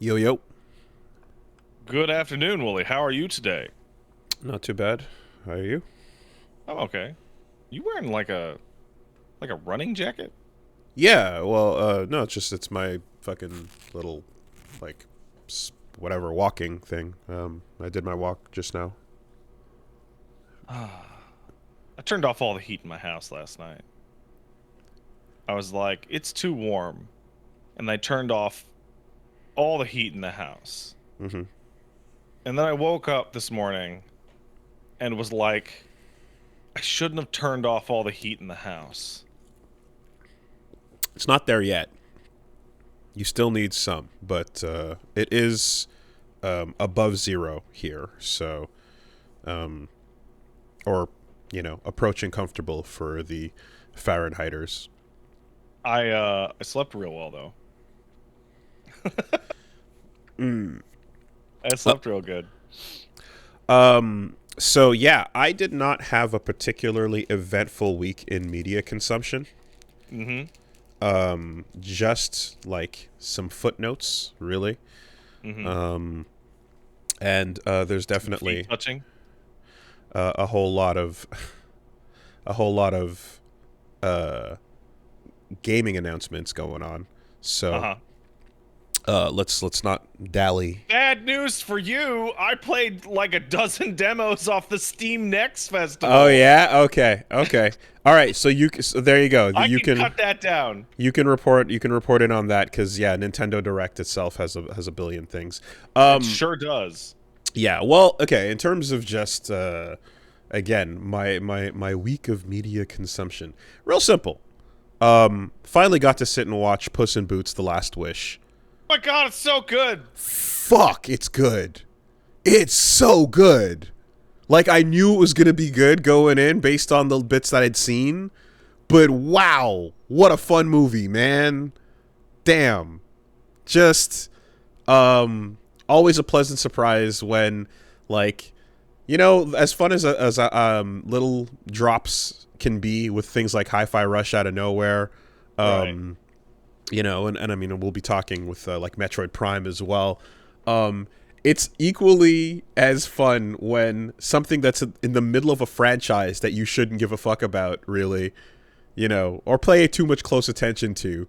Yo, yo. Good afternoon, Wooly. How are you today? Not too bad. How are you? I'm okay. You wearing like a running jacket? Yeah, well, no, it's my fucking little, like, whatever, walking thing. I did my walk just now. I turned off all the heat in my house last night. I was like, it's too warm, and I turned off all the heat in the house. Mm-hmm. And then I woke up this morning and was like, I shouldn't have turned off all the heat in the house. It's not there yet. You still need some, but it is above zero here, so, or, approaching comfortable for the Fahrenheiters. I slept real well though. Mm. I slept real good. So yeah, I did not have a particularly eventful week in media consumption. Mm-hmm. Just like some footnotes, really. Mm-hmm. And there's Some definitely feet touching. a whole lot of a whole lot of uh, gaming announcements going on. So Uh-huh. let's not dally. Bad news for you. I played like a dozen demos off the Steam Next Oh Festival. yeah, okay. All right, so there you go. I You can can cut that down. report in on that because yeah, Nintendo Direct itself has a billion things. It sure does. Yeah, well, okay. In terms of just again, my week of media consumption, real simple. Finally got to sit and watch Puss in Boots: The Last Wish. Oh my God, it's so good. Fuck, it's good. It's so good. Like I knew it was gonna be good going in based on the bits that I'd seen, but wow, what a fun movie, man! Damn, just always a pleasant surprise when like as fun as little drops can be with things like Hi-Fi Rush out of nowhere. Right. um and I mean we'll be talking with like Metroid Prime as well. It's equally as fun when something that's in the middle of a franchise that you shouldn't give a fuck about, really, or pay too much close attention to,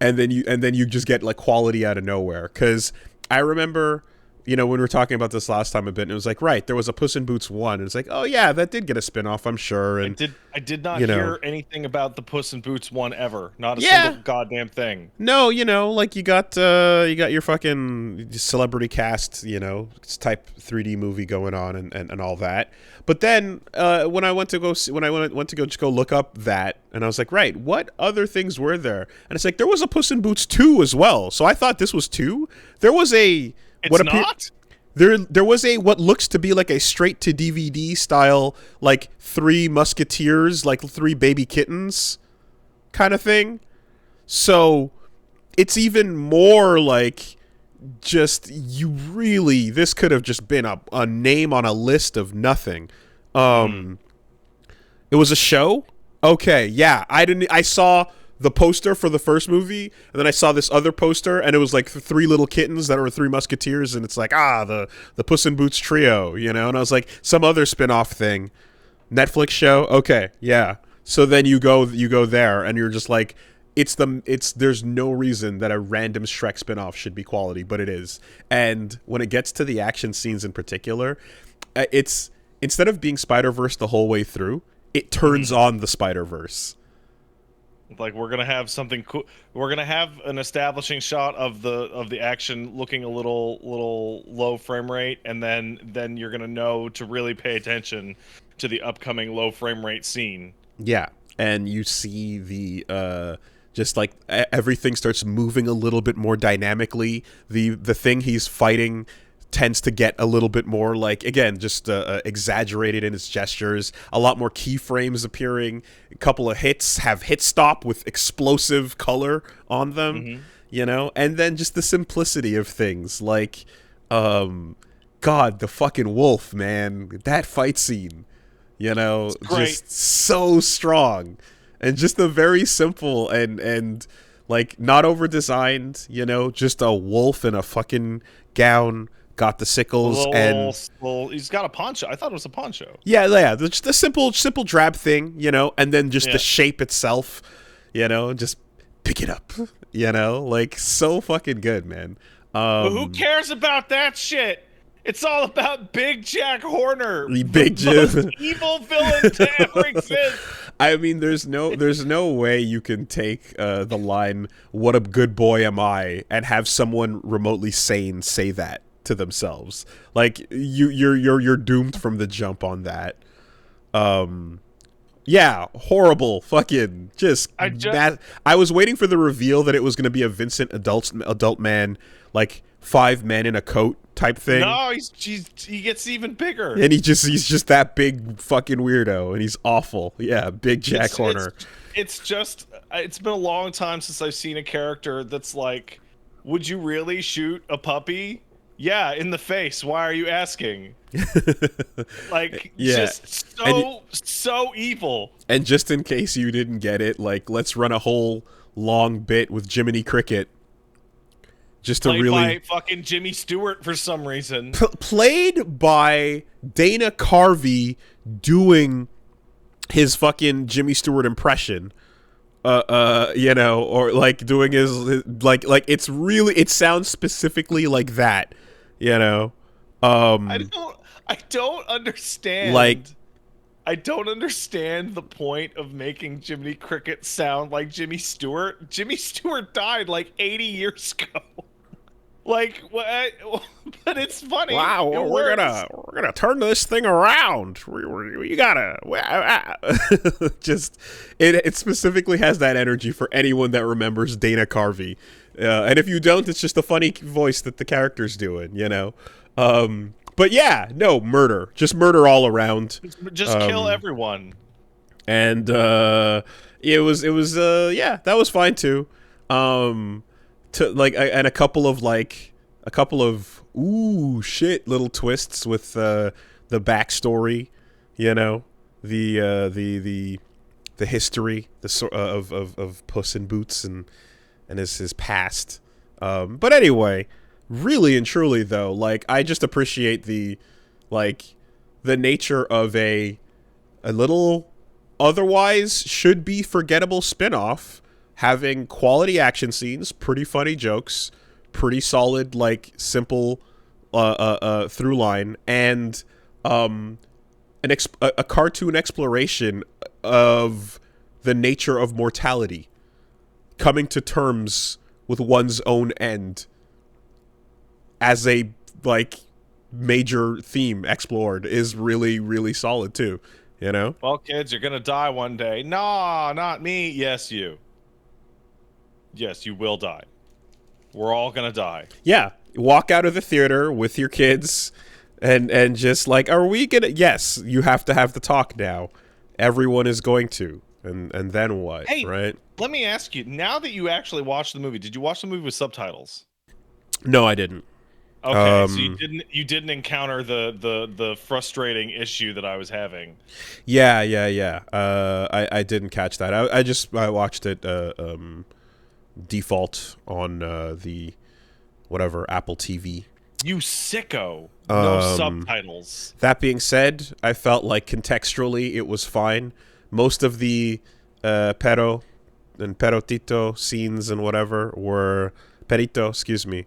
and then you just get like quality out of nowhere. Because I remember, when we were talking about this last time a bit, and it was like, right, there was a Puss in Boots 1, and it's like, oh yeah, that did get a spin-off, I'm sure. I And did. I did not you know hear anything about the Puss in Boots one ever. Not a single yeah, goddamn thing. no, like you got your fucking celebrity cast, it's type 3D movie going on, and all that. But then when I went to go just go look up that, and I was like, right, what other things were there? And it's like there was a Puss in Boots 2 as well. So I thought this was 2. There was a It's not. there was a what looks to be like a straight to DVD style, like Three Musketeers, like three baby kittens kind of thing. So it's even more like just this could have just been a name on a list of nothing. Mm. It was a show. Okay, yeah, I saw the poster for the first movie, and then I saw this other poster, and it was like three little kittens that were three musketeers, and it's like the Puss in Boots trio, and I was like some other spin-off thing, Netflix show. Okay, yeah. So then you go there, and you're just like, there's no reason that a random Shrek spin-off should be quality, but it is. And when it gets to the action scenes in particular, it's instead of being Spider-Verse the whole way through, it turns on the Spider-Verse. Like we're gonna have something cool. We're gonna have an establishing shot of the action looking a little low frame rate, and then you're gonna know to really pay attention to the upcoming low frame rate scene. Yeah, and you see the just like everything starts moving a little bit more dynamically. The thing he's fighting tends to get a little bit more like, again, just exaggerated in its gestures, a lot more keyframes appearing, a couple of hits have hit stop with explosive color on them, Mm-hmm. and then just the simplicity of things like God, the fucking wolf, man, that fight scene, It's great. just so strong, and just a very simple and Like, not over designed, you know, just a wolf in a fucking gown, got the sickles, and he's got a poncho. I thought it was a poncho. yeah, just a simple drab thing, you know, and then just the shape itself, you know, just pick it up, you know, like, so fucking good, man. But who cares about that shit? It's all about Big Jack Horner, Big the most evil villain to ever exist. I mean, there's no way you can take the line "What a good boy am I" and have someone remotely sane say that to themselves. Like, you're doomed from the jump on that. Yeah, horrible, fucking I was waiting for the reveal that it was going to be a Vincent adult man, like 5 men in a coat type thing. No, he gets even bigger, and he's just that big fucking weirdo, and he's awful. Yeah, Big Jack Horner. It's been a long time since I've seen a character that's like, would you really shoot a puppy? Yeah, in the face. Why are you asking? Like, just so evil. And just in case you didn't get it, like, let's run a whole long bit with Jiminy Cricket. Just to played by fucking Jimmy Stewart for some reason. Played by Dana Carvey doing his fucking Jimmy Stewart impression. You know, or like doing his like it sounds specifically like that, you know. I don't understand. Like, I don't understand the point of making Jiminy Cricket sound like Jimmy Stewart. Jimmy Stewart died like 80 years ago. Like, but it's funny. Wow, we're gonna turn this thing around. You gotta just it specifically has that energy for anyone that remembers Dana Carvey, and if you don't, it's just a funny voice that the character's doing, you know. But yeah, no, just murder all around. Just kill everyone. And it was yeah, that was fine too. And a couple of ooh shit little twists with the backstory, you know, the history of Puss in Boots and his past. But anyway, really and truly though, like, I just appreciate the nature of a little otherwise should be forgettable spin-off, having quality action scenes, pretty funny jokes, pretty solid, like, simple through line, and a cartoon exploration of the nature of mortality, coming to terms with one's own end as a, like, major theme explored is really, really solid too, you know? Well, kids, you're gonna die one day. Nah, not me. Yes, you. Yes, you will die. We're all gonna die. Yeah, walk out of the theater with your kids and just like, are we gonna... Yes, you have to have the talk now. Everyone is going to. And then what, hey, right? Let me ask you, now that you actually watched the movie, did you watch the movie with subtitles? No, I didn't. Okay, so you didn't encounter the frustrating issue that I was having. Yeah. I didn't catch that. I watched it default on the whatever Apple TV. You sicko. No subtitles. That being said, I felt like contextually it was fine. Most of the pero and perotito scenes and whatever were perito, excuse me.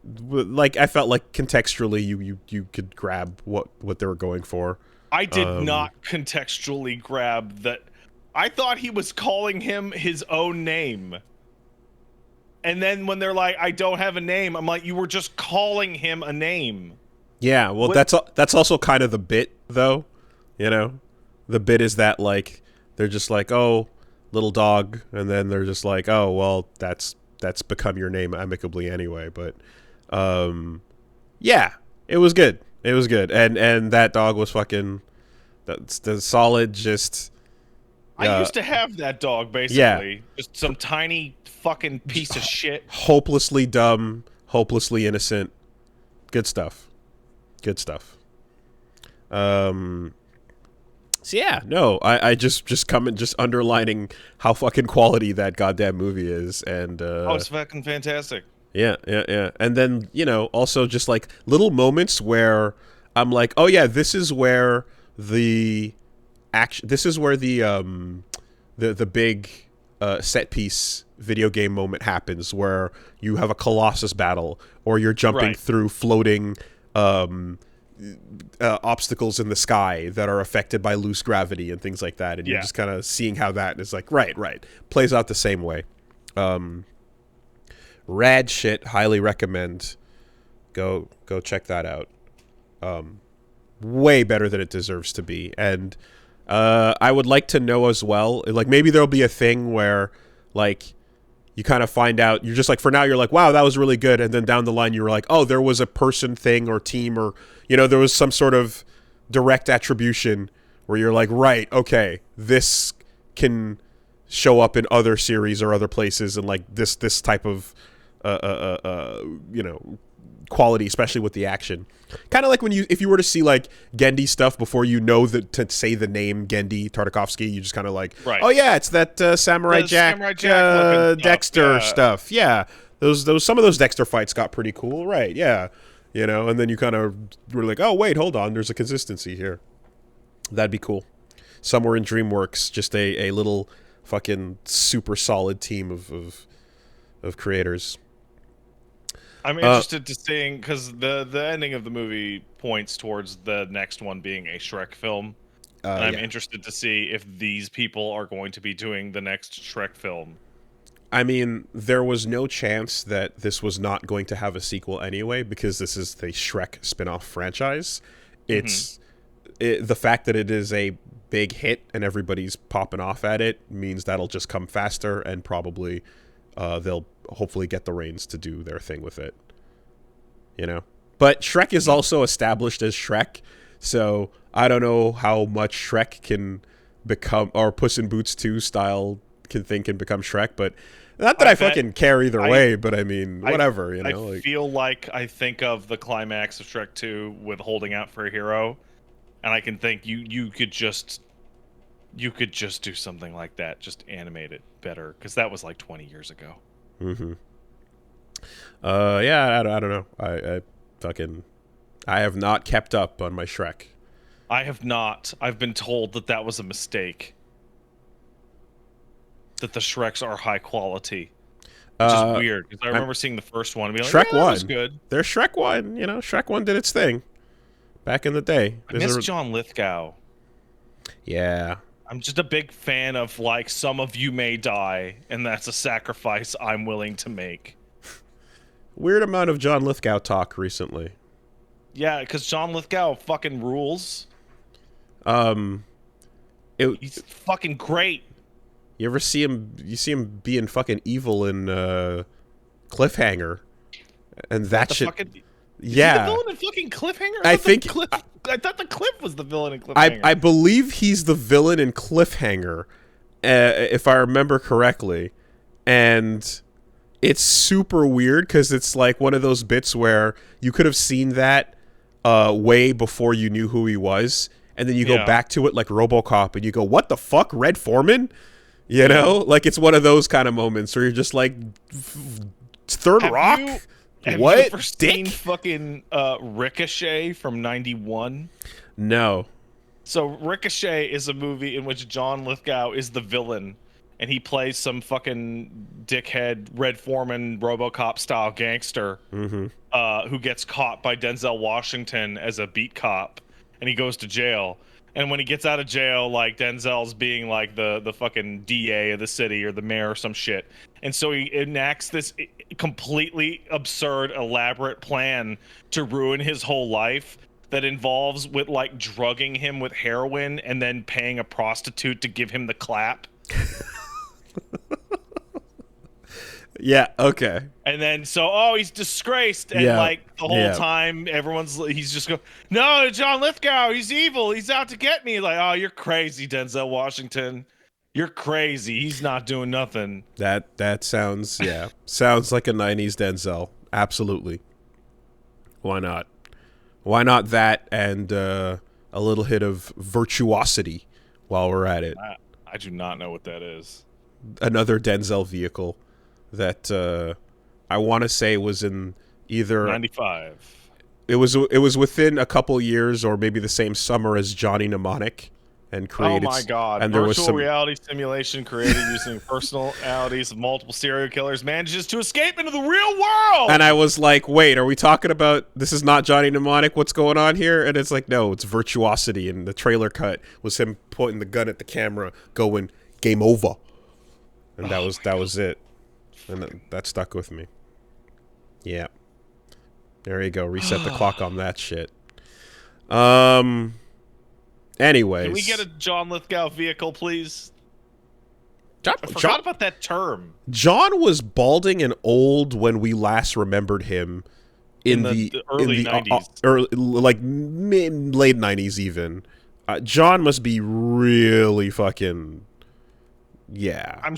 Like, I felt like contextually you could grab what they were going for. I did not contextually grab that. I thought he was calling him his own name. And then when they're like, I don't have a name, I'm like, you were just calling him a name. Yeah, well, that's also kind of the bit, though. You know? The bit is that, like, they're just like, oh, little dog, and then they're just like, oh, well, that's become your name amicably anyway, but yeah, it was good. It was good. And that dog was fucking the solid, just I used to have that dog, basically. Yeah. Just some tiny fucking piece of shit. Hopelessly dumb, hopelessly innocent. Good stuff. Good stuff. So yeah, no, I just come and just underlining how fucking quality that goddamn movie is, and Oh, it's fucking fantastic. yeah, yeah, yeah. And then, also just like little moments where I'm like, oh yeah, this is where the action, this is where the big set piece video game moment happens, where you have a Colossus battle, or you're jumping through floating obstacles in the sky that are affected by loose gravity and things like that, and you're just kind of seeing how that is like right plays out the same way. Rad shit, highly recommend. Go check that out. Way better than it deserves to be. And I would like to know as well, like maybe there'll be a thing where like you kind of find out, you're just like, for now you're like, wow, that was really good, and then down the line you were like, oh, there was a person thing or team, or there was some sort of direct attribution where you're like, right, okay, this can show up in other series or other places, and like this type of quality, especially with the action. Kind of like if you were to see like Gendy stuff before you know that to say the name Gendy Tartakovsky, you just kind of like, oh yeah, it's that Samurai Jack Dexter stuff. Yeah, those some of those Dexter fights got pretty cool, right? Yeah, and then you kind of were like, oh wait, hold on, there's a consistency here. That'd be cool. Somewhere in DreamWorks, just a little fucking super solid team of creators. I'm interested to seeing, because the ending of the movie points towards the next one being a Shrek film, and I'm interested to see if these people are going to be doing the next Shrek film. I mean, there was no chance that this was not going to have a sequel anyway, because this is the Shrek spin-off franchise. It's the fact that it is a big hit and everybody's popping off at it means that'll just come faster, and probably they'll hopefully get the reins to do their thing with it, but Shrek is also established as Shrek, so I don't know how much Shrek can become, or Puss in Boots 2 style can become Shrek, but not that I fucking care either way, but I mean, whatever, I feel like I think of the climax of Shrek 2 with holding out for a hero, and I can think you could just do something like that, just animate it better, because that was like 20 years ago. Yeah, I don't know. I have not kept up on my Shrek. I have not. I've been told that was a mistake. That the Shreks are high quality. Which is weird, because I remember seeing the first one and being like, Shrek 1 was good. There's Shrek 1, Shrek 1 did its thing back in the day. I miss John Lithgow. Yeah. I'm just a big fan of, like, some of you may die, and that's a sacrifice I'm willing to make. Weird amount of John Lithgow talk recently. Yeah, because John Lithgow fucking rules. He's fucking great. You ever see him? You see him being fucking evil in Cliffhanger, and that shit. Yeah, is he the villain in fucking Cliffhanger? I thought the Cliff was the villain in Cliffhanger. I believe he's the villain in Cliffhanger, if I remember correctly, and it's super weird because it's like one of those bits where you could have seen that way before you knew who he was, and then you go back to it like RoboCop, and you go, "What the fuck, Red Foreman?" Like it's one of those kind of moments where you're just like, Third Rock. Have you ever seen fucking Ricochet from '91? No. So Ricochet is a movie in which John Lithgow is the villain, and he plays some fucking dickhead Red Foreman RoboCop style gangster who gets caught by Denzel Washington as a beat cop, and he goes to jail. And when he gets out of jail, like, Denzel's being like the fucking DA of the city or the mayor or some shit. And so he enacts this completely absurd, elaborate plan to ruin his whole life that involves with, like, drugging him with heroin and then paying a prostitute to give him the clap. Yeah, okay. And then, he's disgraced. And, like, the whole time, he's just going, no, John Lithgow, he's evil. He's out to get me. Like, oh, you're crazy, Denzel Washington. You're crazy. He's not doing nothing. That sounds, sounds like a 90s Denzel. Absolutely. Why not? Why not that and a little hit of virtuosity while we're at it. I do not know what that is. Another Denzel vehicle that I want to say was in either 95. It was within a couple years or maybe the same summer as Johnny Mnemonic, and created. Oh my god! And there was some reality simulation created using personalities of multiple serial killers manages to escape into the real world. And I was like, wait, are we talking about this? Is not Johnny Mnemonic? What's going on here? And it's like, no, it's Virtuosity. And the trailer cut was him pointing the gun at the camera, going game over, and that was it. And that stuck with me. Yeah. There you go. Reset the clock on that shit. Anyways. Can we get a John Lithgow vehicle, please? I forgot about that term. John was balding and old when we last remembered him in the early 90s. Like late 90s even. John must be really fucking... Yeah. I'm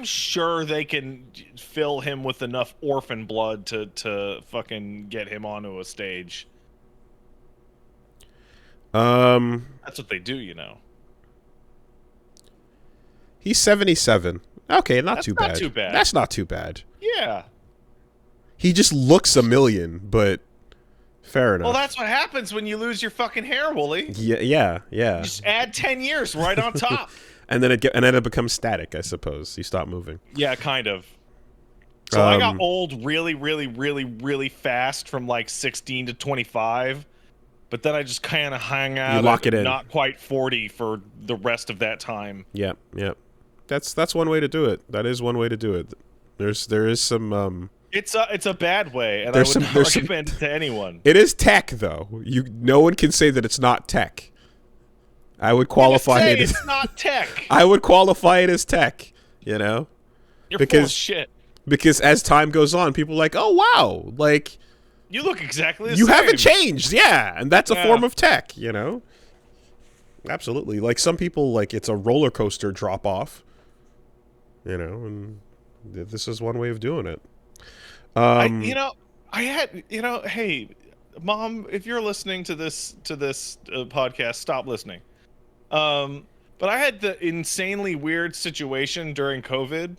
sure they can fill him with enough orphan blood to fucking get him onto a stage. That's what they do, you know. He's 77. Okay, not too bad. Not too bad. That's not too bad. Yeah. He just looks a million, but fair enough. Well, that's what happens when you lose your fucking hair, Wooly. Yeah. Just add 10 years right on top. And then it becomes static, I suppose. You stop moving. Yeah, kind of. So I got old really, really, really, really fast from like 16 to 25. But then I just kind of hang out. You lock it in. Not quite 40 for the rest of that time. Yep. That's one way to do it. That is one way to do it. There is some. It's a bad way, and I would not recommend it to anyone. It is tech, though. No one can say that it's not tech. I would qualify it as it's not tech. I would qualify it as tech, you know? You're full of shit. Because as time goes on, people are like, "Oh wow, like you look exactly the same. You haven't changed." Yeah, and that's a form of tech, you know? Absolutely. Like some people like it's a roller coaster drop off. You know, and this is one way of doing it. Hey, Mom, if you're listening to this podcast, stop listening. But I had the insanely weird situation during COVID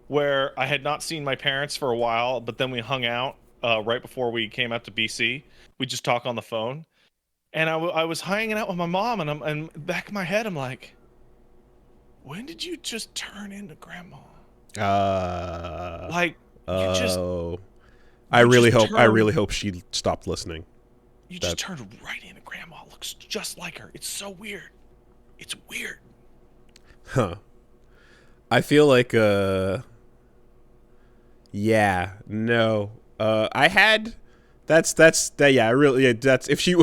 where I had not seen my parents for a while, but then we hung out right before we came out to BC. We just talk on the phone, and I was hanging out with my mom, and back in my head, I'm like, when did you just turn into grandma? I really hope she stopped listening. You just turned right into grandma. Looks just like her. It's so weird. It's weird. Huh. I feel like yeah, no. I had that's if she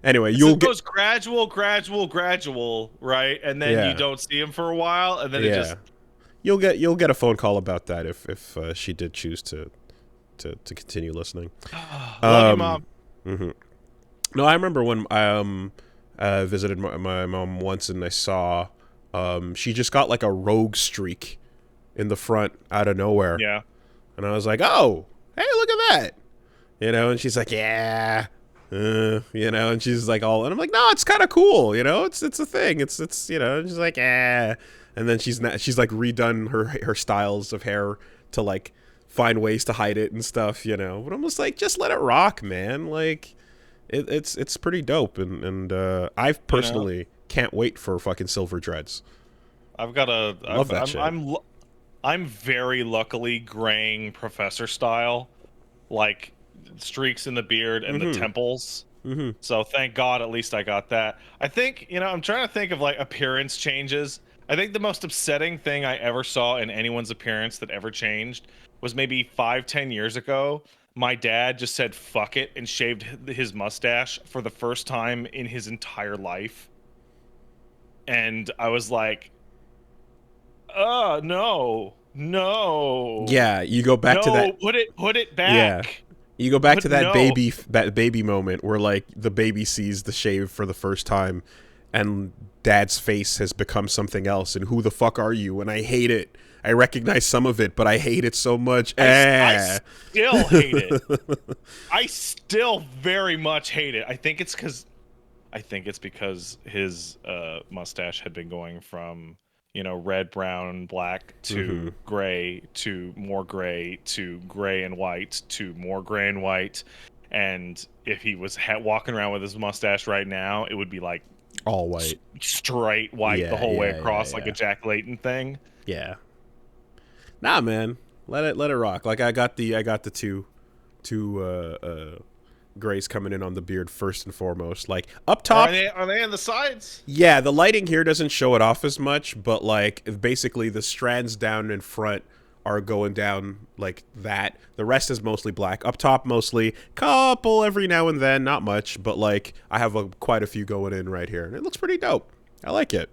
anyway, you'll get goes gradual, right? And then you don't see him for a while, and then it just you'll get a phone call about that if she did choose to continue listening. Love you, Mom. Mm-hmm. No, I remember when I visited my mom once, and I saw she just got like a rogue streak in the front out of nowhere. Yeah. And I was like, oh, hey, look at that. You know, and she's like, yeah. You know, and she's like all, and I'm like, no, it's kind of cool. You know, it's a thing. It's you know, and she's like, yeah. And then she's like redone her styles of hair to like find ways to hide it and stuff, you know. But I'm just like, just let it rock, man. Like, it's pretty dope, and I personally can't wait for fucking silver dreads. I've got a love that shit. I'm very luckily graying professor style, like streaks in the beard and the temples. Mm-hmm. So thank God, at least I got that. I think, you know, I'm trying to think of like appearance changes. I think the most upsetting thing I ever saw in anyone's appearance that ever changed was maybe 5-10 years ago. My dad just said fuck it and shaved his mustache for the first time in his entire life. And I was like, no. Yeah, you go back to that. Put it back. Yeah. You go back to that baby moment where like the baby sees the shave for the first time and dad's face has become something else, and who the fuck are you? And I hate it. I recognize some of it, but I hate it so much. I still hate it. I still very much hate it. I think it's because I think it's because his mustache had been going from, red, brown, black Mm-hmm. to gray to more gray to gray and white to more gray and white. And if he was walking around with his mustache right now, it would be like All white. straight white the Yeah, whole way yeah, yeah, across, like a yeah. Jack Layton thing. Yeah. Nah, man. Let it rock. Like I got the two grays coming in on the beard first and foremost. Like up Or top, are they on the sides? yeah, the lighting here doesn't show it off as much, but like basically the strands down in front are going down like that. The rest is mostly black. Up top mostly, couple every now and then, not much, but like I have quite a few going in right here. And it looks pretty dope. I like it.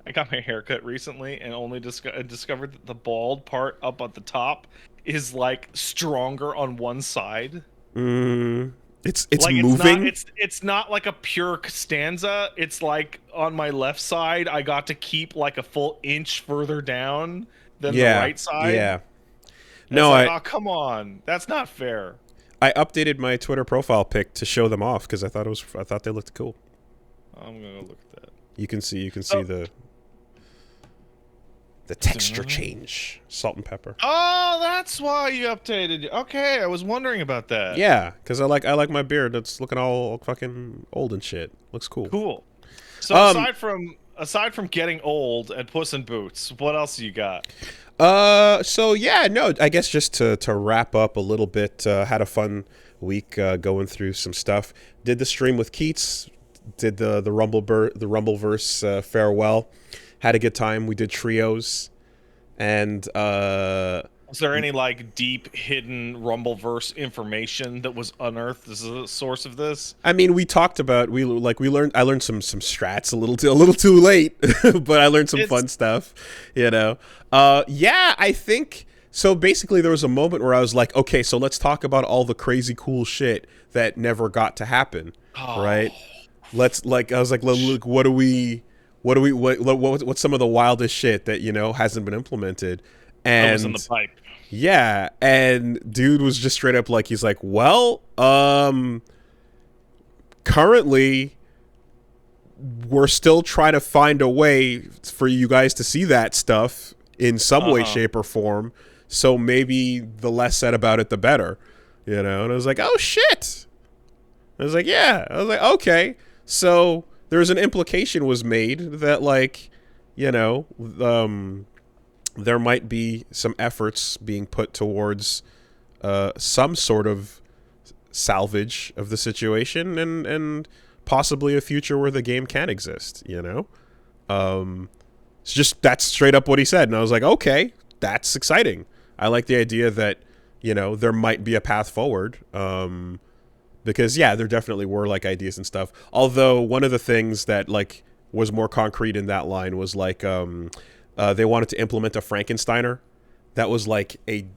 I got my hair cut recently and only discovered that the bald part up at the top is like stronger on one side. It's Like moving. it's not like a pure stanza. It's like on my left side, I got to keep like a full inch further down than the Yeah, right side. yeah. And it's No, like, I oh come on, that's not fair. I updated my Twitter profile pic to show them off because I thought they looked cool. I'm gonna look at that. You can see Oh. the texture change, salt and pepper. Oh, that's why you updated. Okay, I was wondering about that. Yeah, because I like my beard. That's looking all fucking old and shit. Looks cool. Cool. So aside from getting old and Puss in Boots, what else you got? So yeah, no, I guess just to wrap up a little bit, had a fun week going through some stuff. Did the stream with Keats, did the Rumbleverse farewell. Had a good time. We did trios, and Was there any like deep hidden Rumbleverse information that was unearthed as a source of this? I mean, we talked about we learned. I learned some strats a little too late, but I learned some fun stuff. You know, yeah, I think so. Basically, there was a moment where I was like, okay, so let's talk about all the crazy cool shit that never got to happen, right? Let's like, I was like, look, what's some of the wildest shit that hasn't been implemented, That was in and the pipe. yeah, and dude was just straight up like, he's like, well, currently we're still trying to find a way for you guys to see that stuff in some way, shape, or form. So maybe the less said about it, the better, And I was like, oh shit. I was like, yeah. I was like, okay. So there was an implication was made that like, there might be some efforts being put towards some sort of salvage of the situation and possibly a future where the game can exist, It's just, that's straight up what he said. And I was like, okay, that's exciting. I like the idea that, there might be a path forward. Because, yeah, there definitely were, like, ideas and stuff. Although one of the things that, like, was more concrete in that line was, like, they wanted to implement a Frankensteiner that was, like a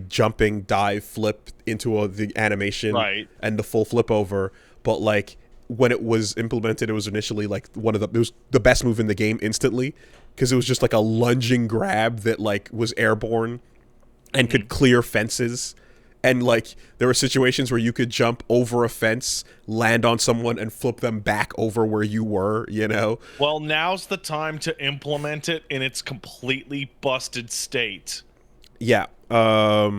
jumping dive flip into the animation Right. and the full flip over. But, like, when it was implemented, it was initially, like, it was the best move in the game instantly. Because it was just, like, a lunging grab that, like, was airborne and could clear fences. And, like, there were situations where you could jump over a fence, land on someone, and flip them back over where you were, Well, now's the time to implement it in its completely busted state. Yeah. I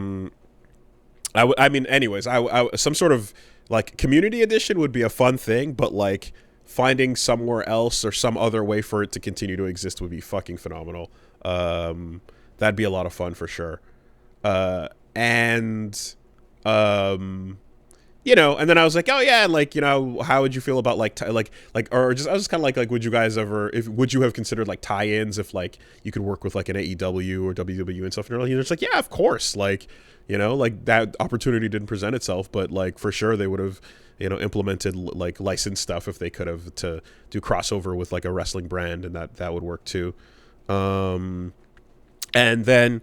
mean, anyways, some sort of, like, community edition would be a fun thing, but, like, finding somewhere else or some other way for it to continue to exist would be fucking phenomenal. That'd be a lot of fun for sure. And then I was like, oh yeah, and like, how would you feel about or just, I was just kind of like, would you guys ever, would you have considered like tie-ins if like you could work with like an AEW or WWE and stuff? And you're just like, yeah, of course, like, like that opportunity didn't present itself, but like for sure they would have, implemented like licensed stuff if they could have to do crossover with like a wrestling brand, and that would work too. And then,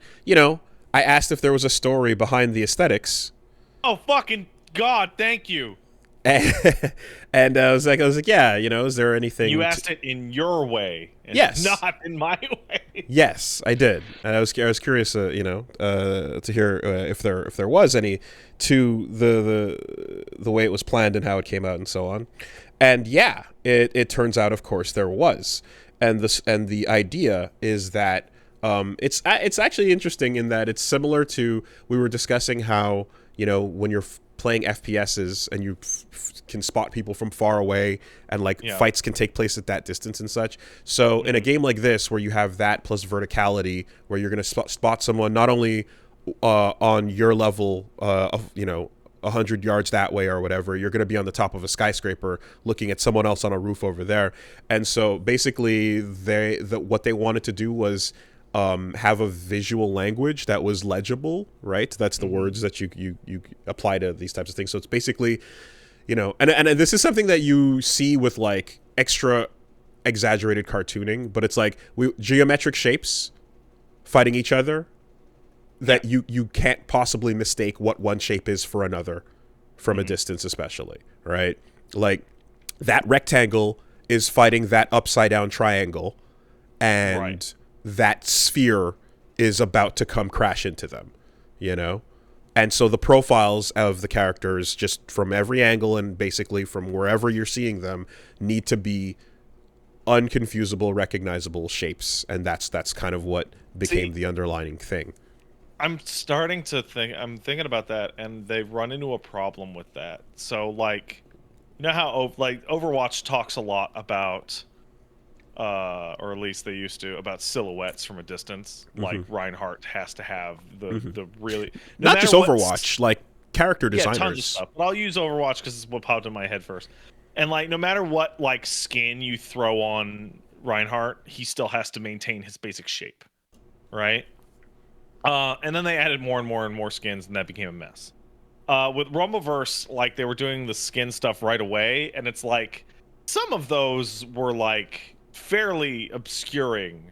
I asked if there was a story behind the aesthetics. Oh, fucking God, thank you. And, and I was like, yeah, is there anything? You asked it in your way, and Yes. not in my way. Yes, I did, and I was curious, to hear if there was any to the way it was planned and how it came out and so on, and yeah, it turns out, of course, there was, and the idea is that it's actually interesting in that it's similar to, we were discussing how when you're playing FPSs and you can spot people from far away, and fights can take place at that distance and such. So in a game like this, where you have that plus verticality, where you're going to spot someone not only on your level of 100 yards that way or whatever, you're going to be on the top of a skyscraper looking at someone else on a roof over there. And so basically what they wanted to do was have a visual language that was legible, right? That's the words that you apply to these types of things. So it's basically, and this is something that you see with extra exaggerated cartooning, but it's geometric shapes fighting each other that you can't possibly mistake what one shape is for another from a distance, especially, right? Like that rectangle is fighting that upside down triangle, and Right. that sphere is about to come crash into them, And so the profiles of the characters, just from every angle and basically from wherever you're seeing them, need to be unconfusable, recognizable shapes, and that's kind of what became the underlining thing. I'm thinking about that, and they run into a problem with that. So, how Overwatch talks a lot about, or at least they used to, about silhouettes from a distance. Like Reinhardt has to have the really not just Overwatch, character designers. Yeah, tons of stuff. But I'll use Overwatch because it's what popped in my head first. And no matter what skin you throw on Reinhardt, he still has to maintain his basic shape, right? And then they added more and more and more skins, and that became a mess. With Rumbleverse, they were doing the skin stuff right away, and it's some of those were fairly obscuring.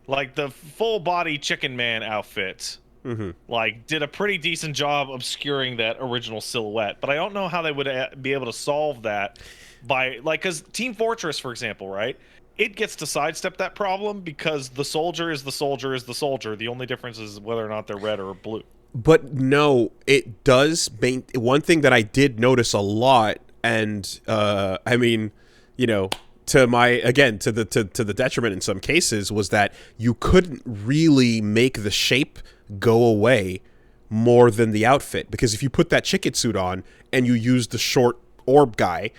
The full body Chicken Man outfit, did a pretty decent job obscuring that original silhouette. But I don't know how they would be able to solve that by because Team Fortress, for example, right? It gets to sidestep that problem because the soldier is the soldier is the soldier. The only difference is whether or not they're red or blue. But no, it does. One thing that I did notice a lot, and I mean, to the detriment in some cases, was that you couldn't really make the shape go away more than the outfit, because if you put that chicken suit on and you use the short orb guy,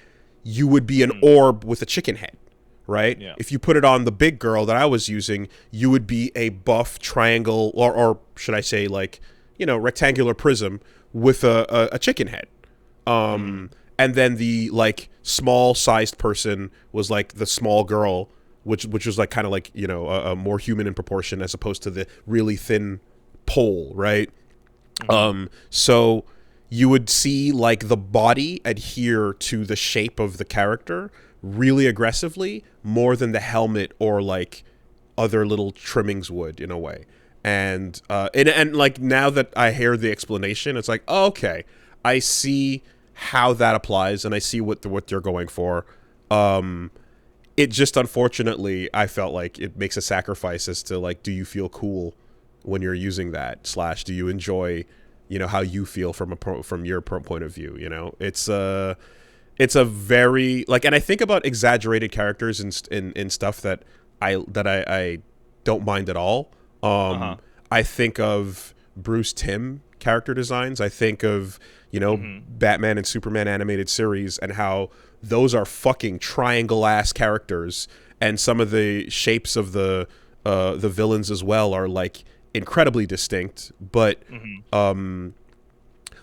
you would be an orb with a chicken head. Right? Yeah. If you put it on the big girl that I was using, you would be a buff triangle, or should I say rectangular prism with a chicken head. And then the small sized person was the small girl, which was kind of a more human in proportion, as opposed to the really thin pole, right? So you would see the body adhere to the shape of the character really aggressively, more than the helmet or other little trimmings would, in a way. And now that I hear the explanation, it's oh, okay, I see how that applies, and I see what they're going for. It just, unfortunately, I felt it makes a sacrifice as to do you feel cool when you're using that, / do you enjoy how you feel from your point of view. It's a very and I think about exaggerated characters in stuff that I don't mind at all. I think of Bruce Timm character designs. I think of Batman and Superman animated series, and how those are fucking triangle ass characters, and some of the shapes of the villains as well are incredibly distinct, but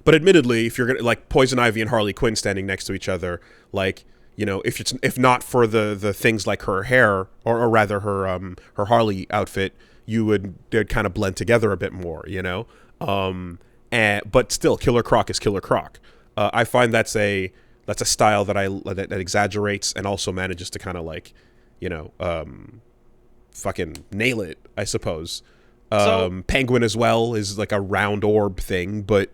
But admittedly, if you're gonna Poison Ivy and Harley Quinn standing next to each other, if not for the things like her hair, or rather her Harley outfit, they'd kind of blend together a bit more, but still, Killer Croc is Killer Croc. I find that's a style that exaggerates and also manages to kind of fucking nail it, I suppose. Penguin as well is a round orb thing, but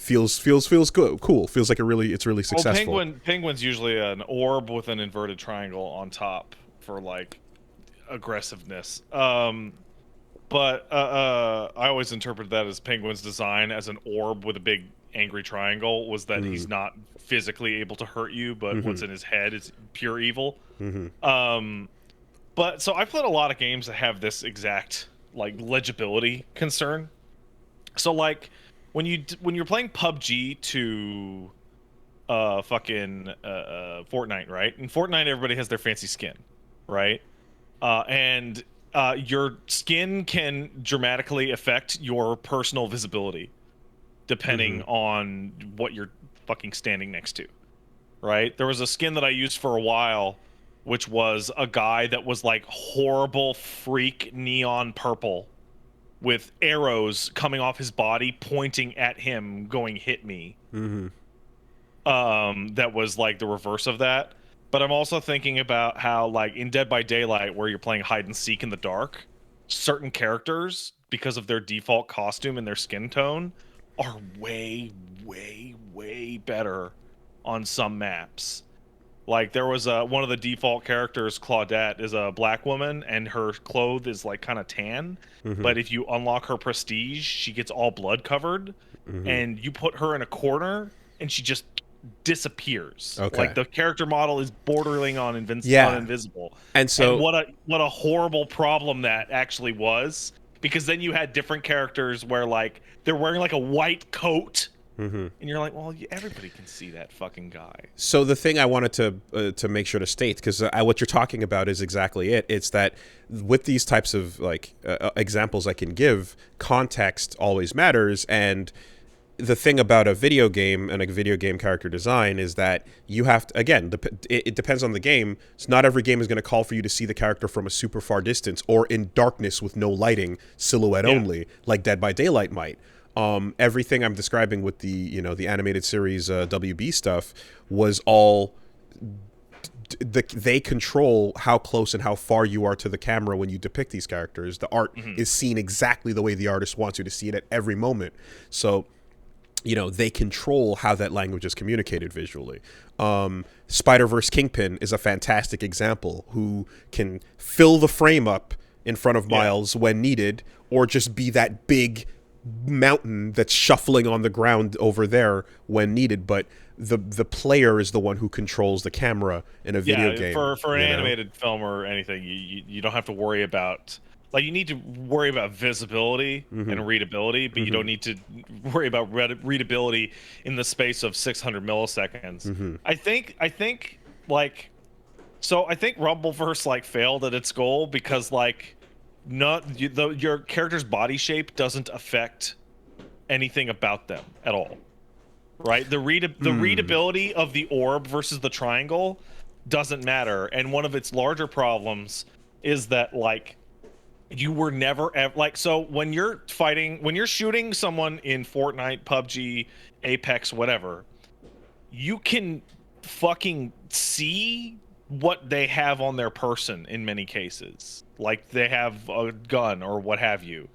feels good, cool. Feels like it's really Well, successful. penguin's usually an orb with an inverted triangle on top for like aggressiveness. But I always interpreted that as Penguin's design as an orb with a big angry triangle was that he's not physically able to hurt you, but what's in his head is pure evil. But so I've played a lot of games that have this exact like legibility concern. So like when you're playing PUBG to fucking Fortnite, right? In Fortnite, everybody has their fancy skin, right? And your skin can dramatically affect your personal visibility depending on what you're fucking standing next to, right? There was a skin that I used for a while, which was a guy that was like horrible freak neon purple with arrows coming off his body pointing at him going hit me. That was like the reverse of that. But I'm also thinking about how, like, in Dead by Daylight, where you're playing hide and seek in the dark, certain characters, because of their default costume and their skin tone, are way, way, way better on some maps. Like, there was one of the default characters, Claudette, is a black woman, and her clothes is, like, kind of tan. But if you unlock her prestige, she gets all blood covered, and you put her in a corner, and she just disappears. Like the character model is bordering on invisible. And so what a horrible problem that actually was, because then you had different characters where like they're wearing like a white coat and you're like, well, everybody can see that fucking guy. So the thing I wanted to make sure to state, because what you're talking about is exactly it. It's that with these types of like examples I can give, context always matters. And the thing about a video game and a video game character design is that you have to, again, it depends on the game. So not every game is going to call for you to see the character from a super far distance or in darkness with no lighting, silhouette only, like Dead by Daylight might. Everything I'm describing with the the animated series WB stuff was all they control how close and how far you are to the camera when you depict these characters. The art is seen exactly the way the artist wants you to see it at every moment. So they control how that language is communicated visually. Spider-Verse Kingpin is a fantastic example, who can fill the frame up in front of Miles when needed, or just be that big mountain that's shuffling on the ground over there when needed. But the player is the one who controls the camera in a video game. For an animated film or anything, you don't have to worry about. Like, you need to worry about visibility and readability, but you don't need to worry about readability in the space of 600 milliseconds. I think Rumbleverse like failed at its goal because like your character's body shape doesn't affect anything about them at all, right? The readability of the orb versus the triangle doesn't matter, and one of its larger problems is that like. You were never like, so when you're shooting someone in Fortnite, PUBG, Apex, whatever, you can fucking see what they have on their person in many cases. Like they have a gun or what have you.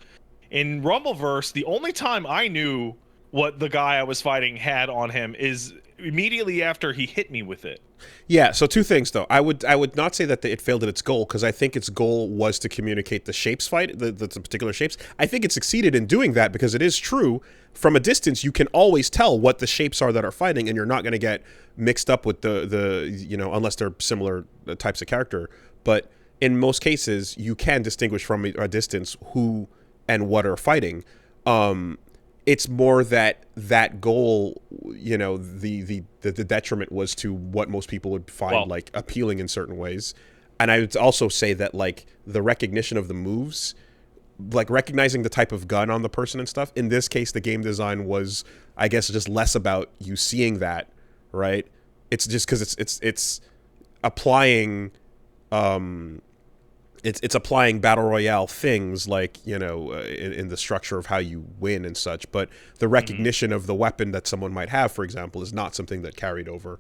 In Rumbleverse, the only time I knew what the guy I was fighting had on him is immediately after he hit me with it. Yeah, so two things though. I would not say that it failed at its goal, because I think its goal was to communicate the shapes the particular shapes. I think it succeeded in doing that, because it is true, from a distance you can always tell what the shapes are that are fighting, and you're not going to get mixed up with the unless they're similar types of character. But in most cases you can distinguish from a distance who and what are fighting. It's more that goal, the detriment was to what most people would find like appealing in certain ways. And I would also say that like the recognition of the moves, like recognizing the type of gun on the person and stuff, in this case the game design was, I guess, just less about you seeing that, right? It's just because it's applying it's applying battle royale things like in the structure of how you win and such, but the recognition of the weapon that someone might have, for example, is not something that carried over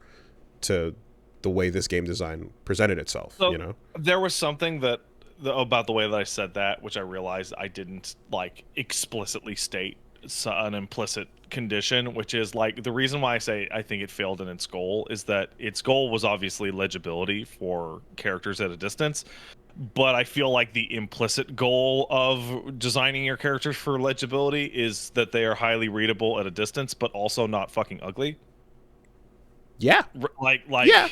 to the way this game design presented itself. So there was something about the way that I said that, which I realized I didn't like explicitly state an implicit condition, which is like the reason why I say I think it failed in its goal is that its goal was obviously legibility for characters at a distance. But I feel like the implicit goal of designing your characters for legibility is that they are highly readable at a distance, but also not fucking ugly. Yeah. Like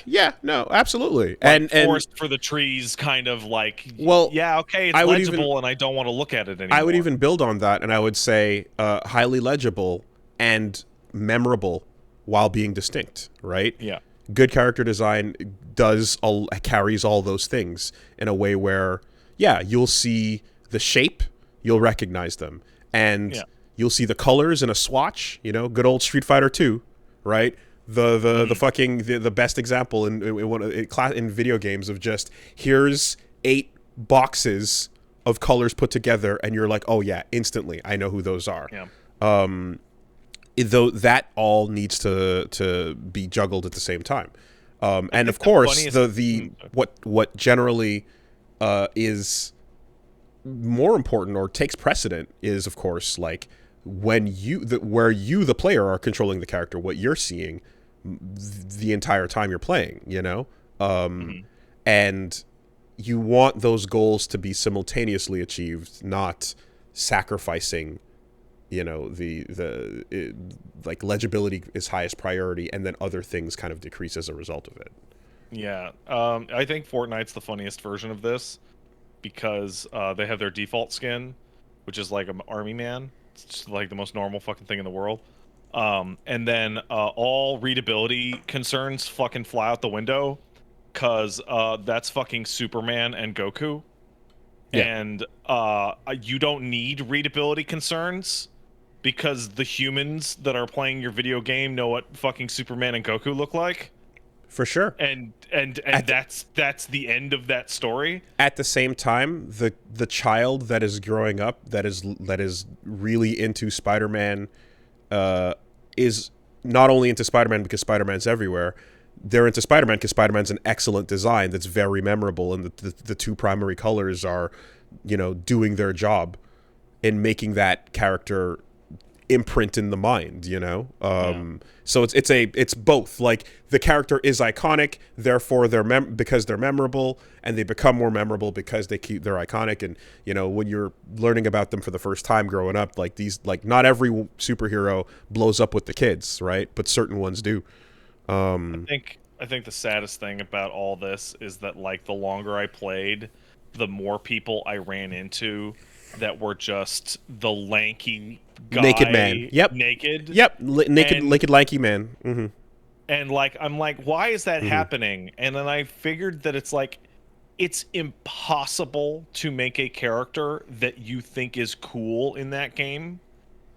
Yeah, no, absolutely. like And forest for the trees, kind of like. well, Yeah, okay, it's I would legible, and I don't want to look at it anymore. I would even build on that, and I would say highly legible and memorable while being distinct, right? Yeah. Good character design carries all those things in a way where, yeah, you'll see the shape, you'll recognize them, and you'll see the colors in a swatch. You know, good old Street Fighter 2, right? The fucking the best example in video games of just here's 8 boxes of colors put together, and you're like, oh yeah, instantly I know who those are. Yeah. Though that all needs to be juggled at the same time, and of course what generally is more important or takes precedent is, of course, like when the player are controlling the character, what you're seeing the entire time you're playing, you know, and you want those goals to be simultaneously achieved, not sacrificing, you know, like legibility is highest priority, and then other things kind of decrease as a result of it. Yeah, I think Fortnite's the funniest version of this because they have their default skin, which is like an army man. It's just like the most normal fucking thing in the world. And then all readability concerns fucking fly out the window because that's fucking Superman and Goku. Yeah. And you don't need readability concerns because the humans that are playing your video game know what fucking Superman and Goku look like. For sure. And that's the end of that story. At the same time, the child that is growing up that is really into Spider-Man is not only into Spider-Man because Spider-Man's everywhere. They're into Spider-Man because Spider-Man's an excellent design that's very memorable, and the 2 primary colors are, you know, doing their job in making that character imprint in the mind, you know. So it's both, like the character is iconic, therefore because they're memorable, and they become more memorable because they're iconic. And you know, when you're learning about them for the first time growing up, like like not every superhero blows up with the kids, right? But certain ones do. I think the saddest thing about all this is that, like, the longer I played, the more people I ran into that were just the lanky guy, naked man. Yep. Naked, lanky man. Mm-hmm. And like, I'm like, why is that happening? And then I figured that it's like, it's impossible to make a character that you think is cool in that game.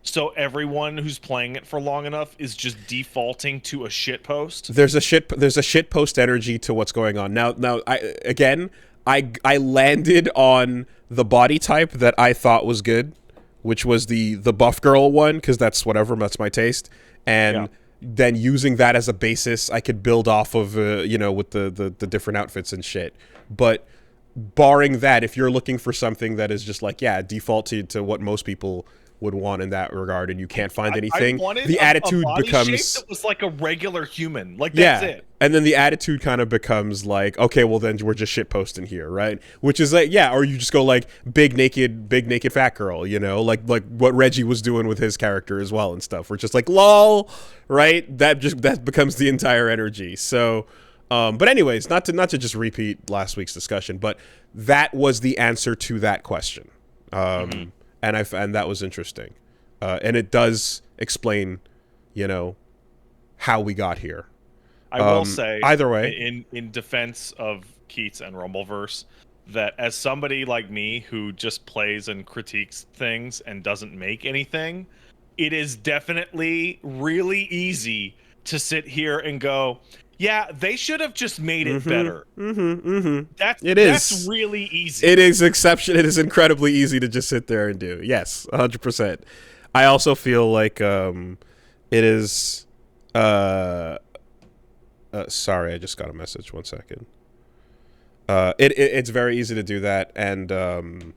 So everyone who's playing it for long enough is just defaulting to a shit post. There's a shit post energy to what's going on. Now I landed on the body type that I thought was good, which was the buff girl one, because that's my taste. And then using that as a basis, I could build off of you know, with the different outfits and shit. But barring that, if you're looking for something that is just like, default to what most people would want in that regard, and you can't find anything, the attitude becomes that was like a regular human, like that's it. And then the attitude kind of becomes like, okay, well then we're just shit posting here, right? Which is like, or you just go like big naked fat girl, you know, like what Reggie was doing with his character as well and stuff. We're just like lol, right? That becomes the entire energy. So but anyways, not to just repeat last week's discussion, but that was the answer to that question. And that was interesting, and it does explain, you know, how we got here. I will say, either way, in defense of Keats and Rumbleverse, that as somebody like me who just plays and critiques things and doesn't make anything, it is definitely really easy to sit here and go, yeah, they should have just made it better. That's really easy. It is It is incredibly easy to just sit there and do. Yes, 100%. I also feel like it is. Sorry, I just got a message. 1 second. It's very easy to do that, and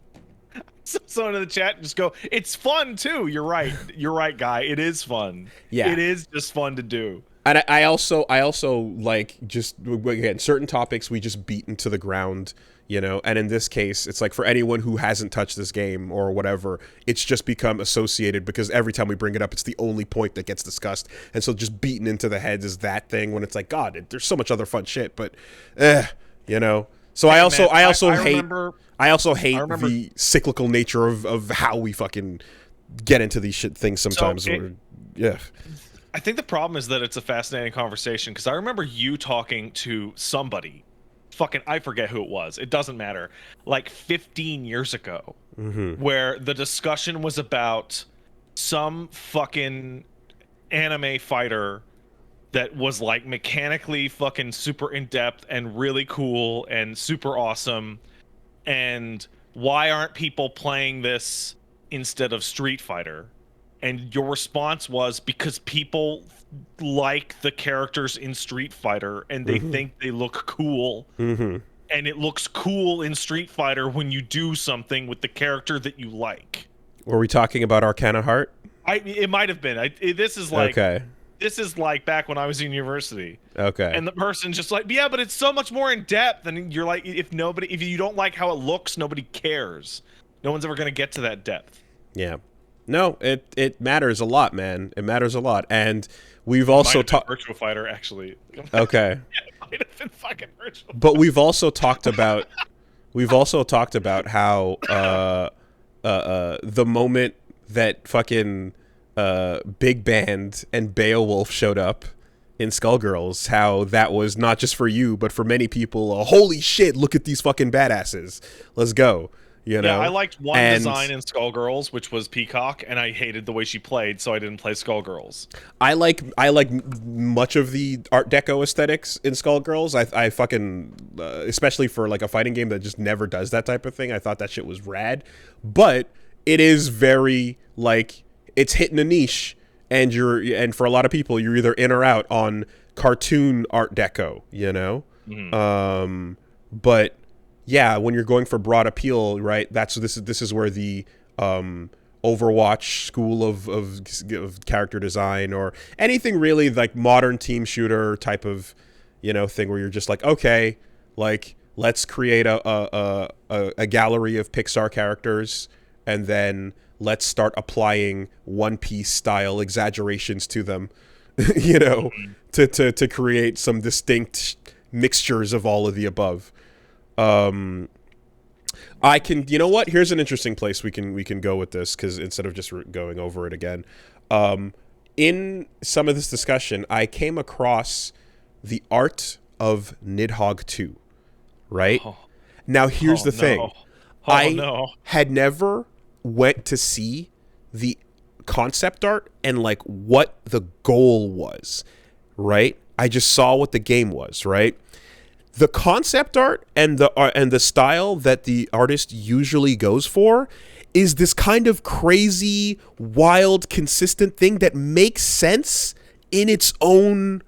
someone in the chat just go, it's fun too. You're right, guy. It is fun. Yeah. It is just fun to do. And I also like, just again, certain topics we just beat into the ground, you know. And in this case, it's like, for anyone who hasn't touched this game or whatever, it's just become associated because every time we bring it up, it's the only point that gets discussed. And so just beaten into the heads is that thing, when it's like, God, there's so much other fun shit, but you know. So I also hate the cyclical nature of how we fucking get into these shit things sometimes. I think the problem is that it's a fascinating conversation, because I remember you talking to somebody, fucking, I forget who it was, it doesn't matter, like 15 years ago, where the discussion was about some fucking anime fighter that was like mechanically fucking super in-depth and really cool and super awesome, and why aren't people playing this instead of Street Fighter? And your response was, because people like the characters in Street Fighter and they think they look cool. And it looks cool in Street Fighter when you do something with the character that you like. Were we talking about Arcana Heart? It might have been. This is like... Okay. This is like back when I was in university. Okay. And the person's just like, yeah, but it's so much more in depth. And you're like, if you don't like how it looks, nobody cares. No one's ever going to get to that depth. Yeah. No, it matters a lot, man. It matters a lot. And we've also talked Virtua Fighter, actually. Okay. It might have been fucking Virtua. But we've also talked about how the moment that fucking Big Band and Beowulf showed up in Skullgirls, how that was not just for you, but for many people, holy shit, look at these fucking badasses. Let's go. You know? Yeah, I liked one design in Skullgirls, which was Peacock, and I hated the way she played, so I didn't play Skullgirls. I like much of the Art Deco aesthetics in Skullgirls. I fucking, especially for like a fighting game that just never does that type of thing, I thought that shit was rad. But it is very, like, it's hitting a niche, and for a lot of people, you're either in or out on cartoon Art Deco, you know? But yeah, when you're going for broad appeal, right? This is where the Overwatch school of character design, or anything really like modern team shooter type of, you know, thing, where you're just like, okay, like, let's create a gallery of Pixar characters, and then let's start applying One Piece style exaggerations to them, you know, to create some distinct mixtures of all of the above. I can, you know what? Here's an interesting place we can go with this, because instead of just going over it again, in some of this discussion, I came across the art of Nidhogg 2, right? Now, here's the thing. I had never went to see the concept art and like what the goal was, right? I just saw what the game was, right? The concept art and the style that the artist usually goes for is this kind of crazy, wild, consistent thing that makes sense in its own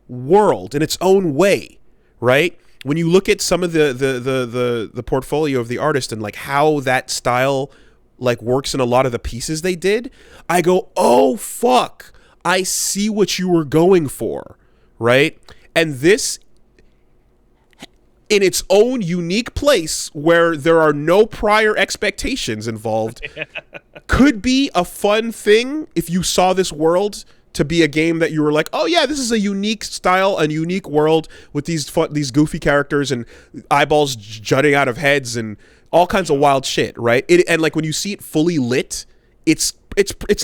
world, in its own way, right? When you look at some of the portfolio of the artist and like how that style like works in a lot of the pieces they did, I go, oh fuck, I see what you were going for, right? And this, in its own unique place where there are no prior expectations involved, could be a fun thing if you saw this world to be a game that you were like, oh yeah, this is a unique style, a unique world with these these goofy characters and eyeballs jutting out of heads and all kinds of wild shit, right? And like when you see it fully lit, it's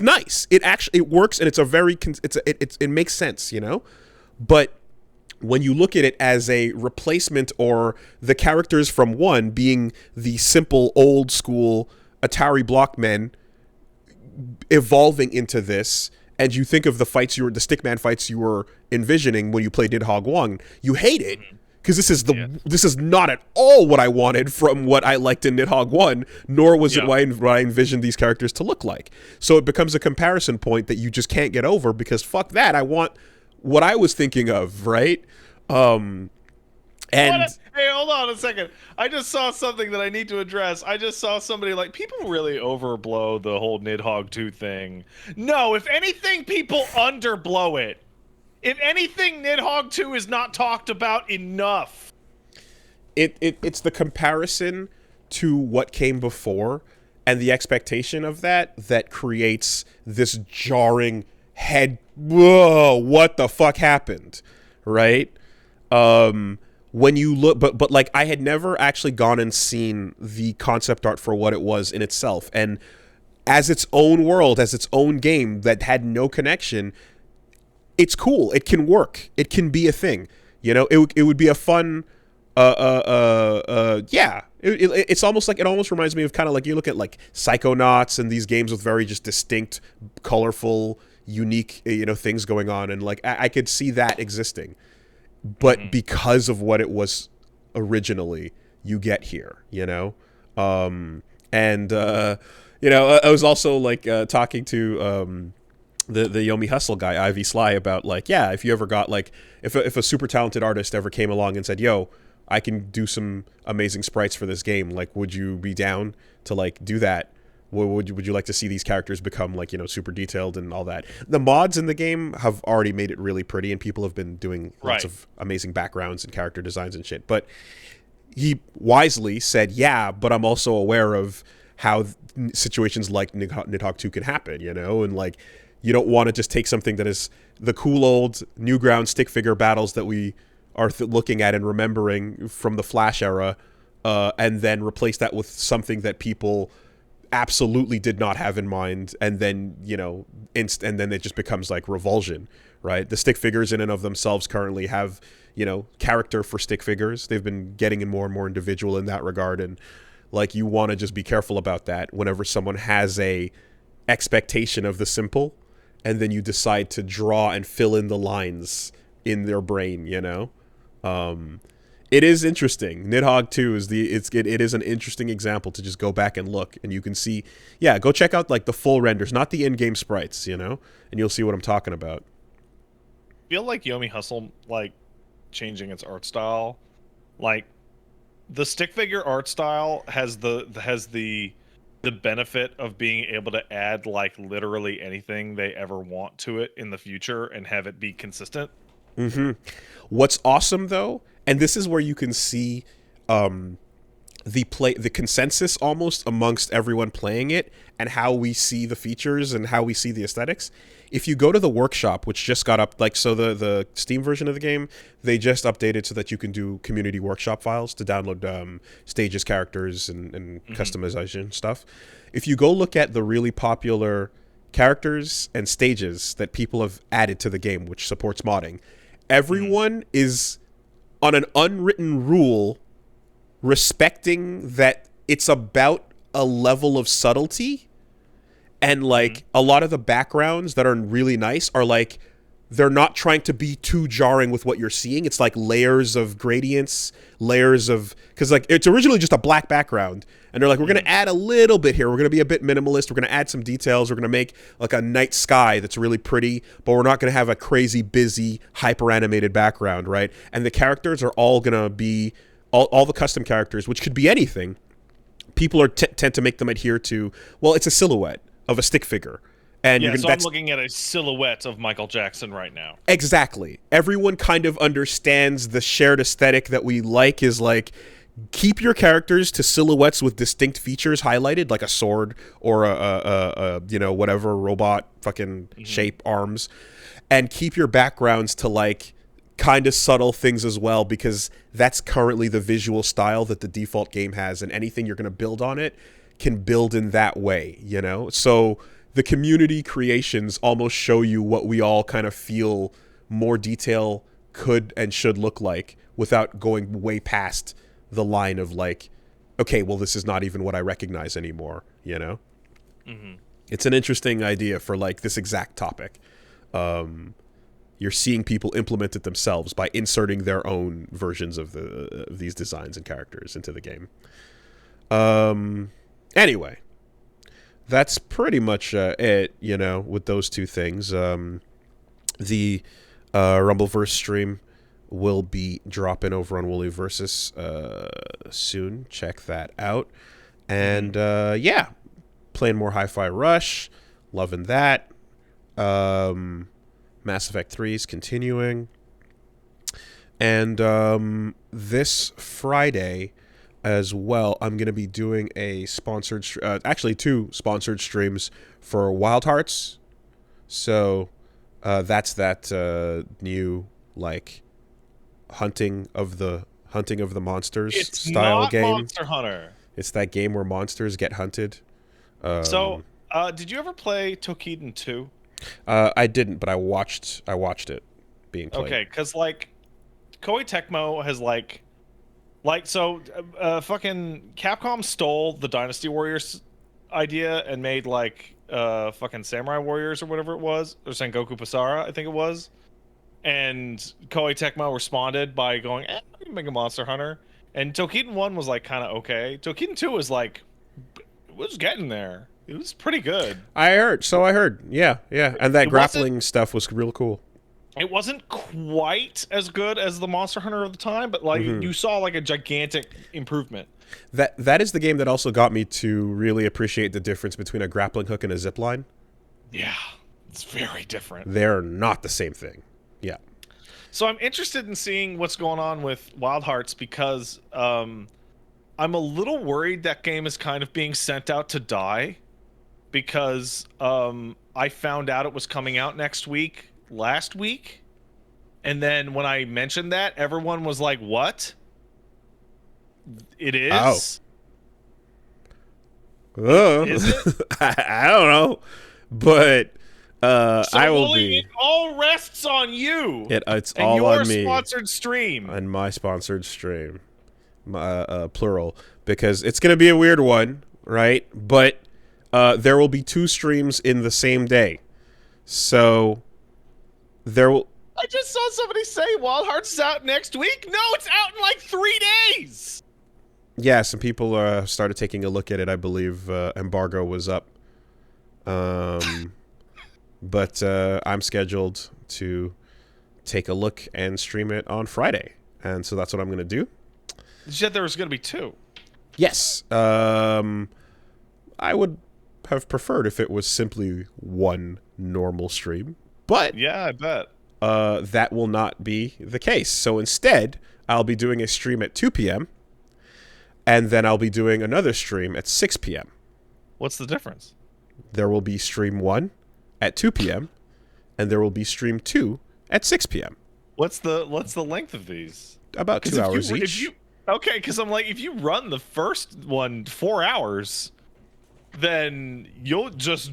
nice. It works, and it's a very it makes sense, you know. But when you look at it as a replacement, or the characters from 1 being the simple old school Atari blockmen evolving into this, and you think of the stickman fights you were envisioning when you played Nidhogg 1, you hate it, because this is not at all what I wanted from what I liked in Nidhogg 1, nor was it what I envisioned these characters to look like. So it becomes a comparison point that you just can't get over, because fuck that, I want what I was thinking of, right? And And Hey, hold on a second. I just saw something that I need to address. I just saw somebody like people really overblow the whole Nidhogg 2 thing. No, if anything, people underblow it. If anything, Nidhogg 2 is not talked about enough. it's the comparison to what came before and the expectation of that creates this jarring head. Whoa, what the fuck happened, right? When you look, but like I had never actually gone and seen the concept art for what it was in itself, and as its own world, as its own game that had no connection. It's cool. It can work. It can be a thing. You know, it would be a fun. Yeah. It's almost like, it almost reminds me of kind of like you look at like Psychonauts and these games with very just distinct, colorful, unique, things going on, and like I could see that existing, but because of what it was originally, you get here, and I was also like talking to the Yomi Hustle guy, Ivy Sly, about like, yeah, if you ever got like, if a super talented artist ever came along and said, yo, I can do some amazing sprites for this game, like, would you be down to like do that? Would you like to see these characters become like, super detailed and all that? The mods in the game have already made it really pretty, and people have been doing lots of amazing backgrounds and character designs and shit. But he wisely said, yeah, but I'm also aware of how situations like Nidhogg 2 can happen, and like, you don't want to just take something that is the cool old Newgrounds stick figure battles that we are looking at and remembering from the Flash era, and then replace that with something that people absolutely did not have in mind, and then and then it just becomes like revulsion, right? The stick figures in and of themselves currently have character for stick figures. They've been getting more and more individual in that regard, and like you want to just be careful about that whenever someone has a expectation of the simple, and then you decide to draw and fill in the lines in their brain, It is interesting. Nidhogg 2 is it is an interesting example to just go back and look, and you can see, yeah, go check out like the full renders, not the in-game sprites, and you'll see what I'm talking about. I feel like Yomi Hustle, like, changing its art style, like, the stick figure art style has the benefit of being able to add like literally anything they ever want to it in the future and have it be consistent. What's awesome though, and this is where you can see the consensus almost amongst everyone playing it, and how we see the features and how we see the aesthetics. If you go to the workshop, which just got up, like, so the Steam version of the game, they just updated so that you can do community workshop files to download stages, characters, and customization stuff. If you go look at the really popular characters and stages that people have added to the game, which supports modding, everyone is on an unwritten rule respecting that it's about a level of subtlety. And like a lot of the backgrounds that are really nice are like, they're not trying to be too jarring with what you're seeing. It's like layers of gradients, layers of, because like it's originally just a black background, and they're like, we're going to add a little bit here. We're going to be a bit minimalist. We're going to add some details. We're going to make like a night sky that's really pretty, but we're not going to have a crazy busy hyper animated background, right? And the characters are all going to be all the custom characters, which could be anything. People tend to make them adhere to, well, it's a silhouette of a stick figure. And yeah, so I'm looking at a silhouette of Michael Jackson right now. Exactly. Everyone kind of understands the shared aesthetic that we like is like, keep your characters to silhouettes with distinct features highlighted, like a sword or a whatever robot fucking shape arms, and keep your backgrounds to like kind of subtle things as well, because that's currently the visual style that the default game has, and anything you're going to build on it can build in that way, So the community creations almost show you what we all kind of feel more detail could and should look like, without going way past the line of like, okay, well, this is not even what I recognize anymore, It's an interesting idea for like this exact topic. You're seeing people implement it themselves by inserting their own versions of these designs and characters into the game. Anyway, that's pretty much it, with those two things. The Rumbleverse stream will be dropping over on Wooly Versus soon. Check that out. And yeah, playing more Hi-Fi Rush, loving that. Mass Effect 3 is continuing. And this Friday as well, I'm going to be doing a sponsored, actually 2 sponsored streams for Wild Hearts. So that's that new, like, hunting of the monsters style game. Monster Hunter. It's that game where monsters get hunted. Did you ever play Toukiden 2? I didn't, but I watched it being played. Okay, because like Koei Tecmo has fucking Capcom stole the Dynasty Warriors idea and made like fucking Samurai Warriors or whatever it was, or Sengoku Pasara, I think it was. And Koei Tecmo responded by going, we can make a Monster Hunter. And Toukiden 1 was like kind of okay. Toukiden 2 was like, it was getting there. It was pretty good. I heard. Yeah. And that grappling stuff was real cool. It wasn't quite as good as the Monster Hunter of the time, but like you saw like a gigantic improvement. That is the game that also got me to really appreciate the difference between a grappling hook and a zipline. Yeah, it's very different. They're not the same thing. Yeah. So I'm interested in seeing what's going on with Wild Hearts because I'm a little worried that game is kind of being sent out to die because I found out it was coming out last week, and then when I mentioned that, everyone was like, "What? It is? Is it? I don't know, but so I will be. It all rests on you. It's and all on me. Your sponsored stream. And my sponsored stream, plural, because it's gonna be a weird one, right? But there will be 2 streams in the same day, so there will. I just saw somebody say Wild Hearts is out next week. No, it's out in like 3 days. Yeah, some people started taking a look at it. I believe embargo was up. But I'm scheduled to take a look and stream it on Friday. And so that's what I'm going to do. You said there was going to be 2. Yes. I would have preferred if it was simply 1 normal stream. But yeah, I bet. That will not be the case. So instead, I'll be doing a stream at 2 p.m. And then I'll be doing another stream at 6 p.m. What's the difference? There will be stream 1 at 2 p.m. and there will be stream 2 at 6 p.m. What's the length of these? About 2 hours each. Okay, because I'm like, if you run the first one 4 hours, then you'll just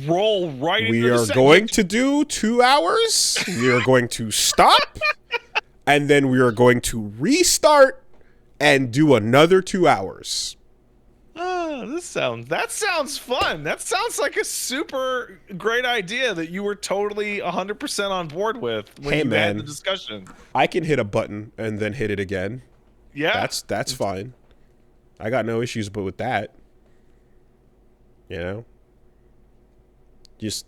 roll right into the We are going to do 2 hours. We are going to stop. And then we are going to restart and do another 2 hours. That sounds fun. That sounds like a super great idea that you were totally 100% on board with when you had the discussion. I can hit a button and then hit it again. Yeah. That's fine. I got no issues but with that. You know? Just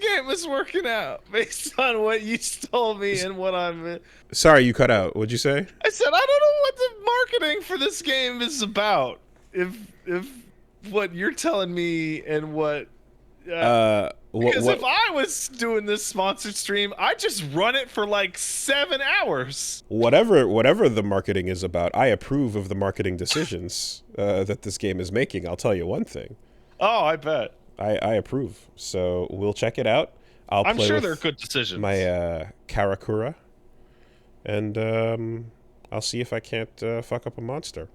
game is working out based on what you told me and what I'm. Sorry, you cut out. What'd you say? I said I don't know what the marketing for this game is about. If what you're telling me and what. Because if I was doing this sponsored stream, I'd just run it for like 7 hours. Whatever the marketing is about, I approve of the marketing decisions that this game is making. I'll tell you one thing. Oh, I bet. I approve. So we'll check it out. I'm sure they're good decisions. My Karakura. And I'll see if I can't fuck up a monster.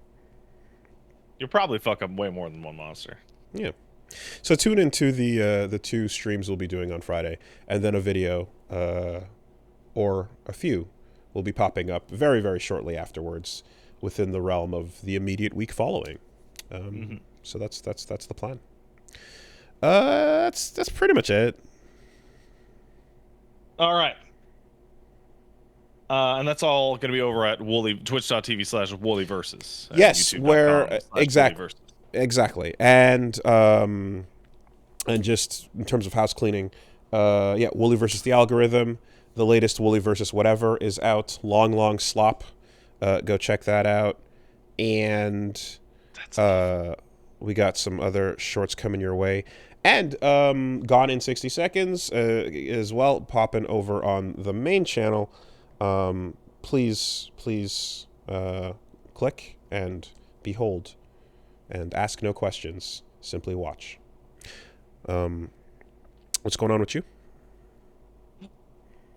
You'll probably fuck up way more than one monster. Yeah. So tune into the 2 streams we'll be doing on Friday. And then a video, or a few, will be popping up very, very shortly afterwards within the realm of the immediate week following. So that's the plan. That's pretty much it. All right. And that's all going to be over at twitch.tv/WoolyVersus. Yes, where exactly. And just in terms of house cleaning, yeah, Wooly versus the algorithm. the latest Wooly versus Whatever is out. Long, long slop. Go check that out. And we got some other shorts coming your way. And Gone in 60 Seconds as well, popping over on the main channel. Please click and behold and ask no questions. Simply watch. What's going on with you?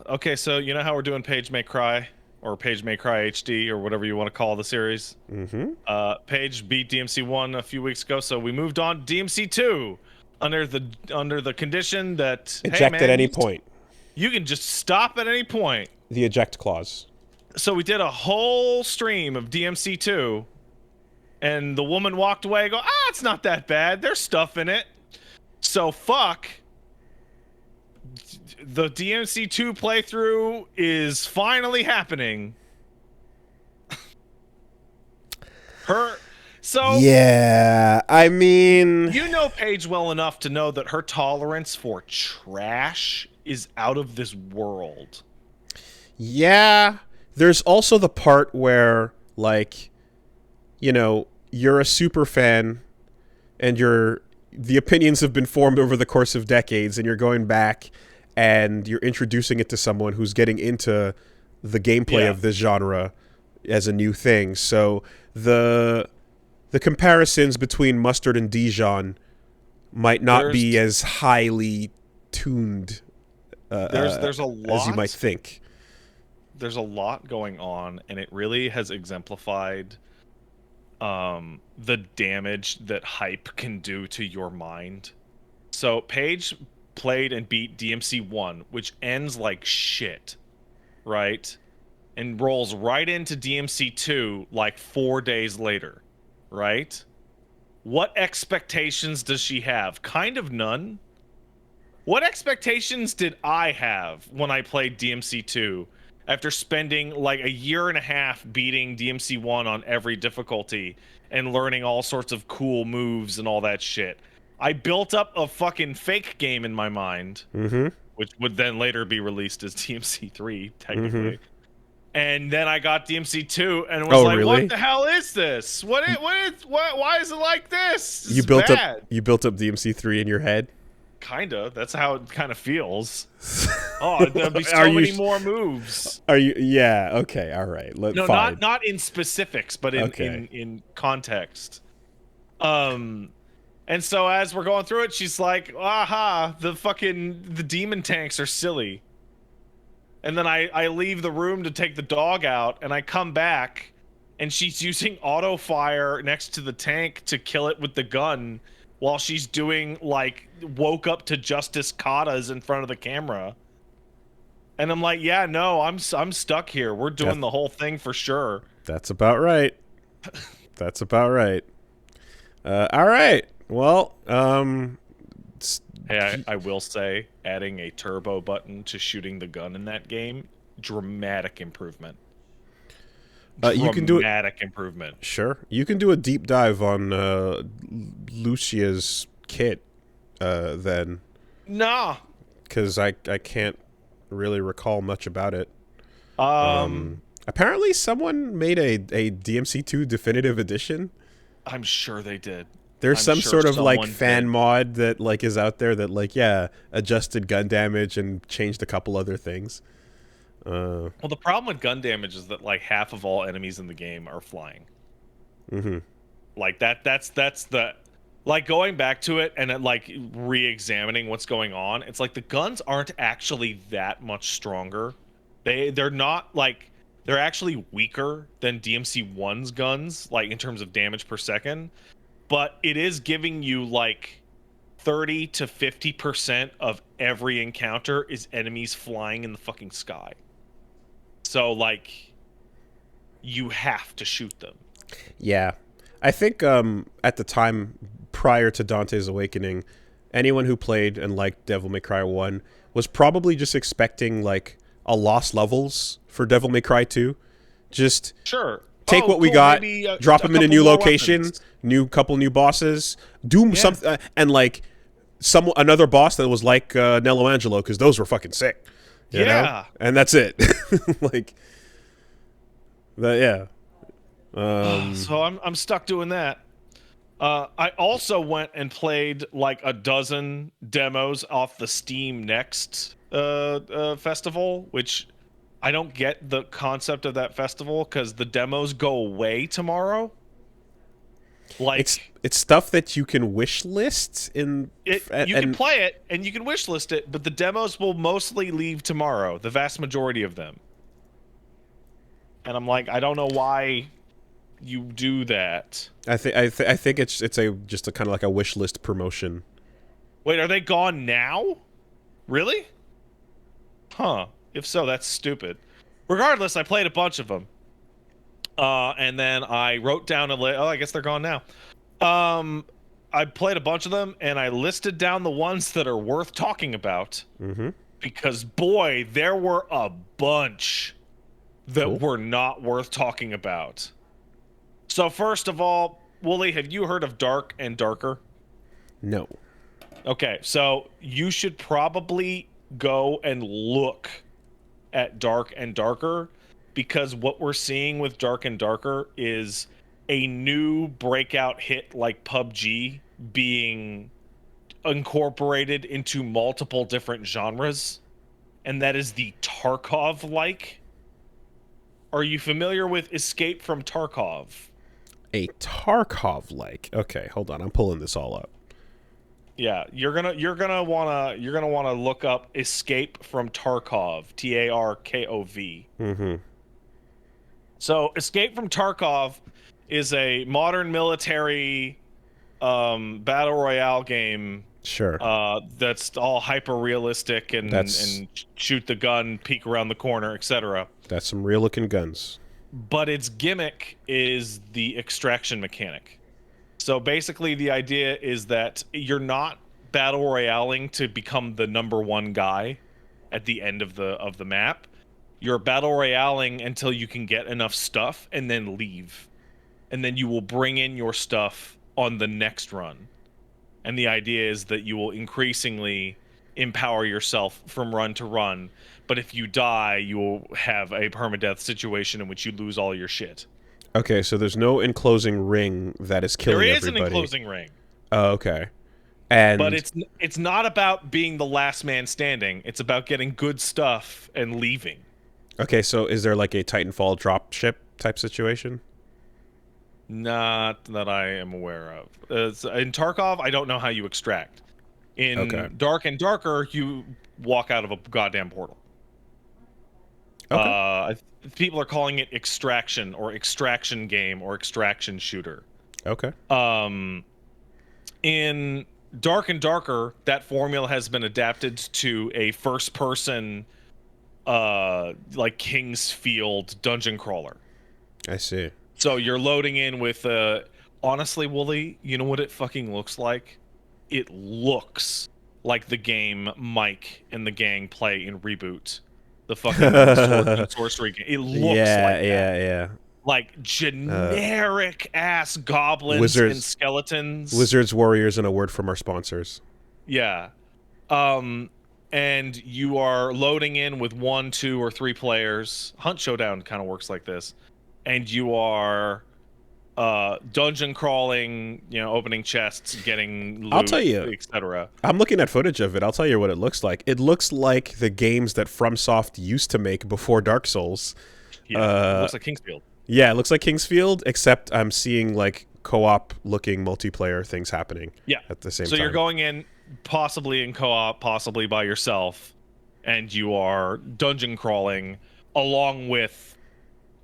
Okay, so you know how we're doing Page May Cry, or Page May Cry HD, or whatever you want to call the series? Mm-hmm. Page beat DMC 1 a few weeks ago, so we moved on to DMC 2 under the condition that Eject at any point. You can just stop at any point. The eject clause. So we did a whole stream of DMC 2, and the woman walked away and go, it's not that bad. There's stuff in it. So fuck. The DMC 2 playthrough is finally happening. Yeah, I mean, you know Paige well enough to know that her tolerance for trash is out of this world. Yeah, there's also the part where, like, you know, you're a super fan and the opinions have been formed over the course of decades, and you're going back and you're introducing it to someone who's getting into the gameplay of this genre as a new thing. So the comparisons between Mustard and Dijon might not be as highly tuned there's a lot, as you might think. There's a lot going on, and it really has exemplified the damage that hype can do to your mind. So Paige played and beat DMC 1, which ends like shit, right? And rolls right into DMC 2 like 4 days later, right? What expectations does she have? Kind of none. What expectations did I have when I played DMC 2 after spending like a year and a half beating DMC 1 on every difficulty and learning all sorts of cool moves and all that shit? I built up a fucking fake game in my mind, which would then later be released as DMC 3, technically. And then I got DMC 2 and was like, really? what the hell is this? Why is it like this? This You is built bad. up DMC 3 in your head? Kinda. That's how it kind of feels. Oh, there'll be so many more moves. Are you? Yeah. Okay. All right. No, fine. not in specifics, but in context. And so as we're going through it, she's like, aha, the demon tanks are silly. And then I leave the room to take the dog out, and I come back, and she's using auto fire next to the tank to kill it with the gun while she's doing, like, woke up to justice katas in front of the camera. And I'm like, yeah, no, I'm stuck here. We're doing the whole thing for sure. That's about right. That's about right. All right. Well, hey, I will say, adding a turbo button to shooting the gun in that game, dramatic improvement. You can do dramatic improvement. Sure, you can do a deep dive on Lucia's kit, then. Nah, because I can't really recall much about it. Apparently, someone made a DMC2 definitive edition. I'm sure they did. There's some sort of like fan mod that like is out there that like adjusted gun damage and changed a couple other things. Well, the problem with gun damage is that like half of all enemies in the game are flying. Like that's the like going back to it and like re-examining what's going on. It's like the guns aren't actually that much stronger. They're not like they're actually weaker than DMC 1's guns, like in terms of damage per second. But it is giving you like 30 to 50% of every encounter is enemies flying in the fucking sky. So like you have to shoot them. Yeah. I think at the time prior to Dante's Awakening, anyone who played and liked Devil May Cry 1 was probably just expecting like a lost levels for Devil May Cry 2. Just take what we got, maybe, drop them in a new location, couple new bosses, do something, and like another boss that was like Nello Angelo, because those were fucking sick. you know, Yeah. and that's it. Like, yeah. So I'm stuck doing that. I also went and played like a dozen demos off the Steam Next festival, which I don't get the concept of that festival because the demos go away tomorrow. Like it's stuff that you can wish list in, you can play it and you can wish list it, but the demos will mostly leave tomorrow, the vast majority of them. And I'm like, I don't know why you do that. I think it's just a kind of like a wish list promotion. Wait, are they gone now? Really? Huh. If so, that's stupid. Regardless, I played a bunch of them. And then I wrote down a list. Oh, I guess they're gone now. I played a bunch of them, and I listed down the ones that are worth talking about. Mm-hmm. Because, boy, there were a bunch that Cool. were not worth talking about. So, first of all, Wooly, have you heard of Dark and Darker? No. Okay, so you should probably go and look at Dark and Darker, because what we're seeing with Dark and Darker is a new breakout hit like PUBG being incorporated into multiple different genres, and that is the Tarkov-like. Are you familiar with Escape from Tarkov? A Tarkov-like. Okay, hold on. I'm pulling this all up. Yeah, you're gonna wanna look up Escape from Tarkov, Tarkov. Mm-hmm. So Escape from Tarkov is a modern military battle royale game. Sure. That's all hyper realistic and shoot the gun, peek around the corner, etc. That's some real looking guns. But its gimmick is the extraction mechanic. So basically, the idea is that you're not battle royaling to become the #1 guy at the end of the map. You're battle royaling until you can get enough stuff and then leave, and then you will bring in your stuff on the next run. And the idea is that you will increasingly empower yourself from run to run. But if you die, you will have a permadeath situation in which you lose all your shit. Okay, so there's no enclosing ring that is killing everybody. There is an enclosing ring. Oh, okay. And But it's not about being the last man standing. It's about getting good stuff and leaving. okay, so is there like a Titanfall drop ship type situation? Not that I am aware of. In Tarkov, I don't know how you extract. In Dark and Darker, you walk out of a goddamn portal. Okay. People are calling it extraction or extraction game or extraction shooter. Okay. In Dark and Darker, that formula has been adapted to a first-person, like King's Field dungeon crawler. I see. So you're loading in with, honestly, Wooly, you know what it fucking looks like? It looks like the game Mike and the gang play in Reboot. The fucking sword and sorcery game. It looks like that. Yeah. Like generic ass goblins Wizards, and skeletons. Wizards, warriors, and a word from our sponsors. Yeah. And you are loading in with 1, 2, or 3 players. Hunt Showdown kind of works like this. And you are dungeon crawling, opening chests, getting loot, I'll tell you, etc. I'm looking at footage of it. I'll tell you what it looks like. It looks like the games that FromSoft used to make before Dark Souls. Yeah, it looks like Kingsfield. Yeah, it looks like Kingsfield, except I'm seeing like co-op looking multiplayer things happening. Yeah. At the same time. So you're going in possibly in co-op, possibly by yourself, and you are dungeon crawling along with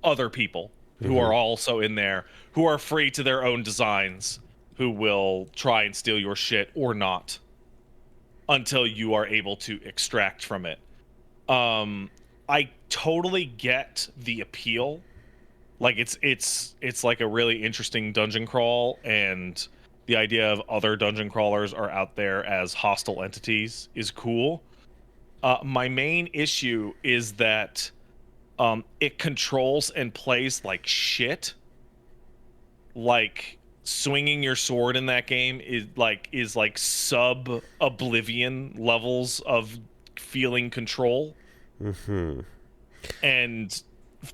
other people who are also in there, who are free to their own designs, who will try and steal your shit or not until you are able to extract from it. I totally get the appeal. Like it's like a really interesting dungeon crawl, and the idea of other dungeon crawlers are out there as hostile entities is cool. My main issue is that it controls and plays like shit. Like swinging your sword in that game is like sub Oblivion levels of feeling control. And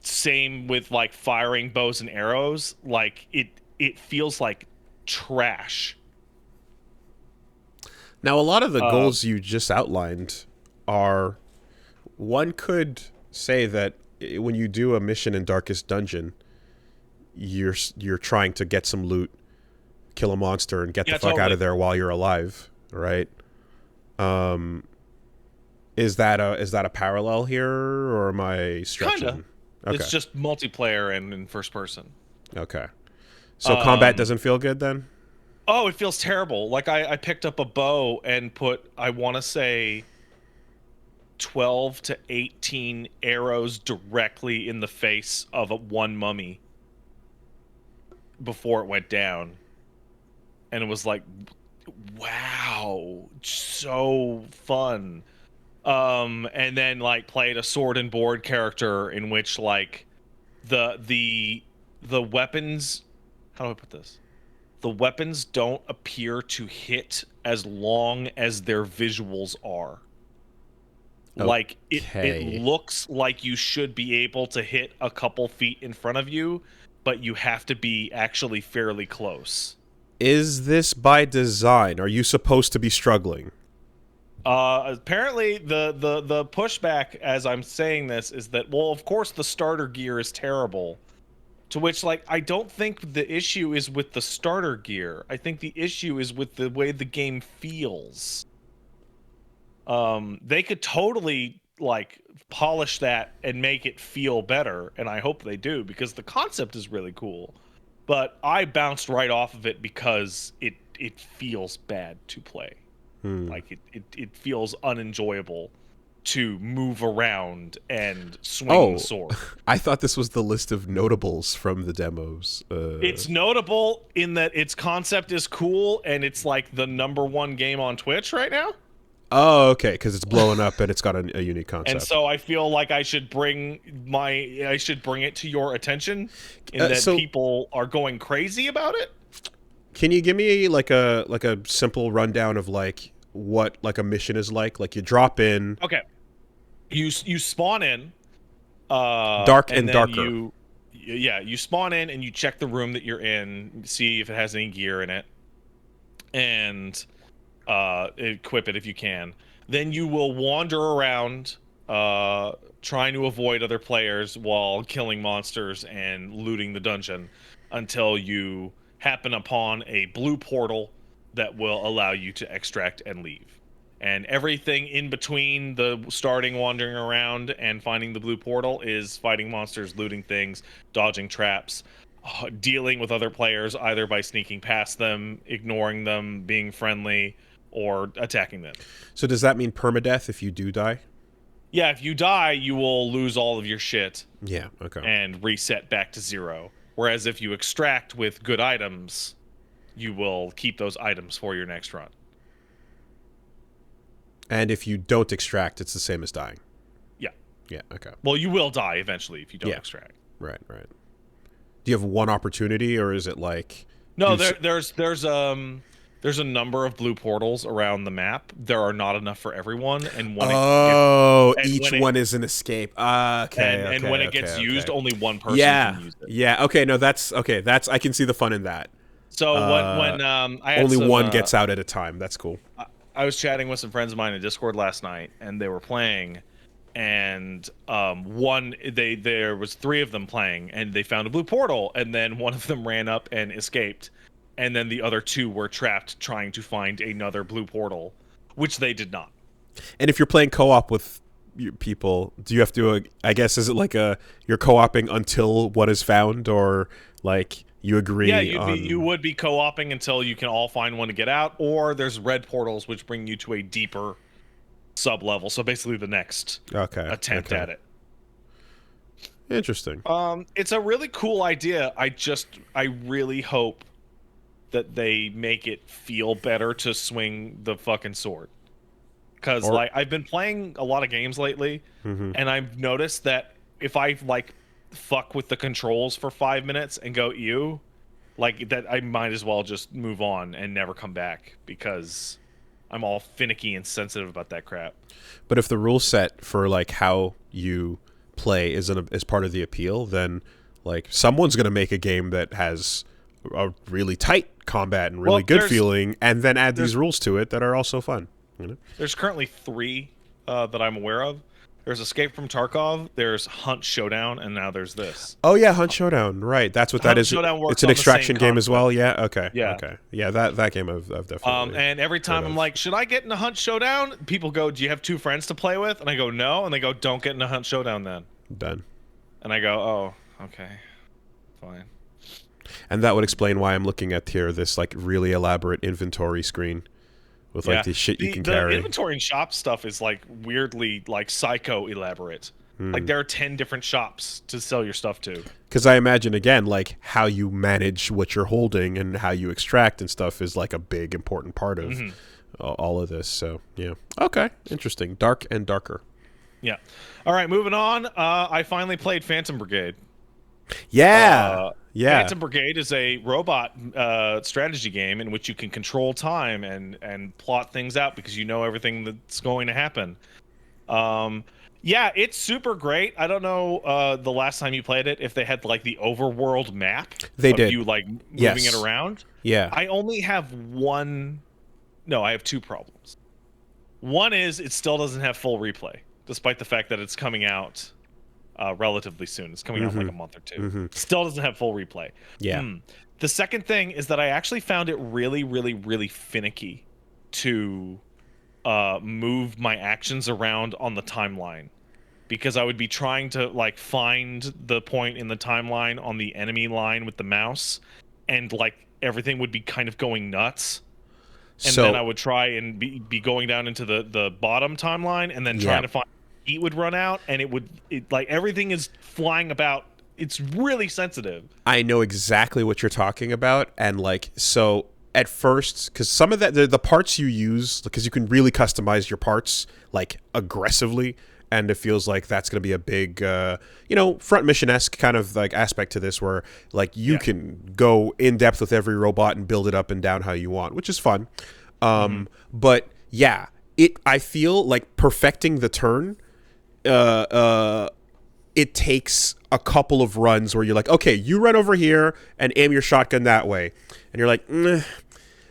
same with like firing bows and arrows. Like it feels like trash. Now, a lot of the goals you just outlined are, one could say that when you do a mission in Darkest Dungeon, you're trying to get some loot, kill a monster, and get the fuck out of there while you're alive, right? Is that a parallel here, or am I stretching? Kinda. Okay. It's just multiplayer and in first person. Okay. So combat doesn't feel good then? Oh, it feels terrible. Like I picked up a bow and put, I want to say, 12 to 18 arrows directly in the face of one mummy before it went down. And it was like, wow, so fun. And then like played a sword and board character in which like the weapons, how do I put this? The weapons don't appear to hit as long as their visuals are. Okay. Like it looks like you should be able to hit a couple feet in front of you, but you have to be actually fairly close. Is this by design? Are you supposed to be struggling? Apparently the pushback as I'm saying this is that, well, of course the starter gear is terrible. To which, like, I don't think the issue is with the starter gear. I think the issue is with the way the game feels. They could totally, like, polish that and make it feel better, and I hope they do, because the concept is really cool. But I bounced right off of it because it feels bad to play. Like, it feels unenjoyable to move around and swing the sword. I thought this was the list of notables from the demos. It's notable in that its concept is cool, and it's like the #1 game on Twitch right now. Oh, okay, because it's blowing up and it's got a unique concept. And so I feel like I should bring it to your attention in that people are going crazy about it. Can you give me like a simple rundown of like what like a mission is like? Like you drop in. Okay. You spawn in, dark and darker. You spawn in and you check the room that you're in, see if it has any gear in it, and equip it if you can. Then you will wander around, trying to avoid other players while killing monsters and looting the dungeon until you happen upon a blue portal that will allow you to extract and leave. And everything in between the starting, wandering around, and finding the blue portal is fighting monsters, looting things, dodging traps, dealing with other players either by sneaking past them, ignoring them, being friendly, or attacking them. So does that mean permadeath if you do die? Yeah, if you die, you will lose all of your shit. Yeah, okay. And reset back to 0. Whereas if you extract with good items, you will keep those items for your next run. And if you don't extract, it's the same as dying. Yeah. Yeah, okay. Well, you will die eventually if you don't extract. Right. Do you have one opportunity, or is it like... No, there's a number of blue portals around the map. There are not enough for everyone, and when each one is an escape. And when it gets used, only one person can use it. Yeah, okay, no, that's I can see the fun in that. So when I had only one gets out at a time. That's cool. I was chatting with some friends of mine in Discord last night, and they were playing, and there was 3 of them playing, and they found a blue portal, and then one of them ran up and escaped, and then the other 2 were trapped trying to find another blue portal, which they did not. And if you're playing co-op with people, do you have to? I guess is it like you're co-oping until what is found, or like? You agree? Yeah, you would be co-oping until you can all find one to get out, or there's red portals which bring you to a deeper sub-level. So basically the next attempt at it. Interesting. It's a really cool idea. I really hope that they make it feel better to swing the fucking sword. Because like I've been playing a lot of games lately, and I've noticed that if I like fuck with the controls for 5 minutes and go ew, like that, I might as well just move on and never come back, because I'm all finicky and sensitive about that crap. But if the rule set for like how you play is part of the appeal, then like someone's gonna make a game that has a really tight combat and really good feeling, and then add these rules to it that are also fun. You know? There's currently 3 that I'm aware of. There's Escape from Tarkov, there's Hunt Showdown, and now there's this. Oh yeah, Hunt Showdown. Right, that's what that is. It's an extraction game as well. Yeah. Okay. Yeah. Okay. Yeah. That game I've definitely. And every time I'm like, should I get in a Hunt Showdown? People go, do you have 2 friends to play with? And I go, no. And they go, don't get in a Hunt Showdown then. Done. And I go, oh, okay, fine. And that would explain why I'm looking at here this like really elaborate inventory screen with like the shit you can carry. The inventory and shop stuff is like weirdly like psycho elaborate. Like there are 10 different shops to sell your stuff to. Because I imagine again, like how you manage what you're holding and how you extract and stuff is like a big important part of all of this. So yeah, okay, interesting. Dark and darker. Yeah. All right, moving on. I finally played Phantom Brigade. Yeah. Phantom Brigade is a robot strategy game in which you can control time and plot things out because you know everything that's going to happen. Yeah, it's super great. I don't know the last time you played it if they had like the overworld map. They did. You like moving it around. Yeah. I only have one. No, I have 2 problems. One is it still doesn't have full replay, despite the fact that it's coming out relatively soon. It's coming out in like a month or 2. Still doesn't have full replay. Yeah. The second thing is that I actually found it really, really, really finicky to move my actions around on the timeline, because I would be trying to like find the point in the timeline on the enemy line with the mouse, and like everything would be kind of going nuts. And then I would try and be going down into the bottom timeline, and then trying to find heat would run out, and it like everything is flying about. It's really sensitive. I know exactly what you're talking about, and like so at first, because some of that the parts you use, because you can really customize your parts like aggressively, and it feels like that's going to be a big front mission-esque kind of like aspect to this, where like you can go in depth with every robot and build it up and down how you want, which is fun. But yeah, I feel like perfecting the turn it takes a couple of runs where you're like, okay, you run over here and aim your shotgun that way, and you're like,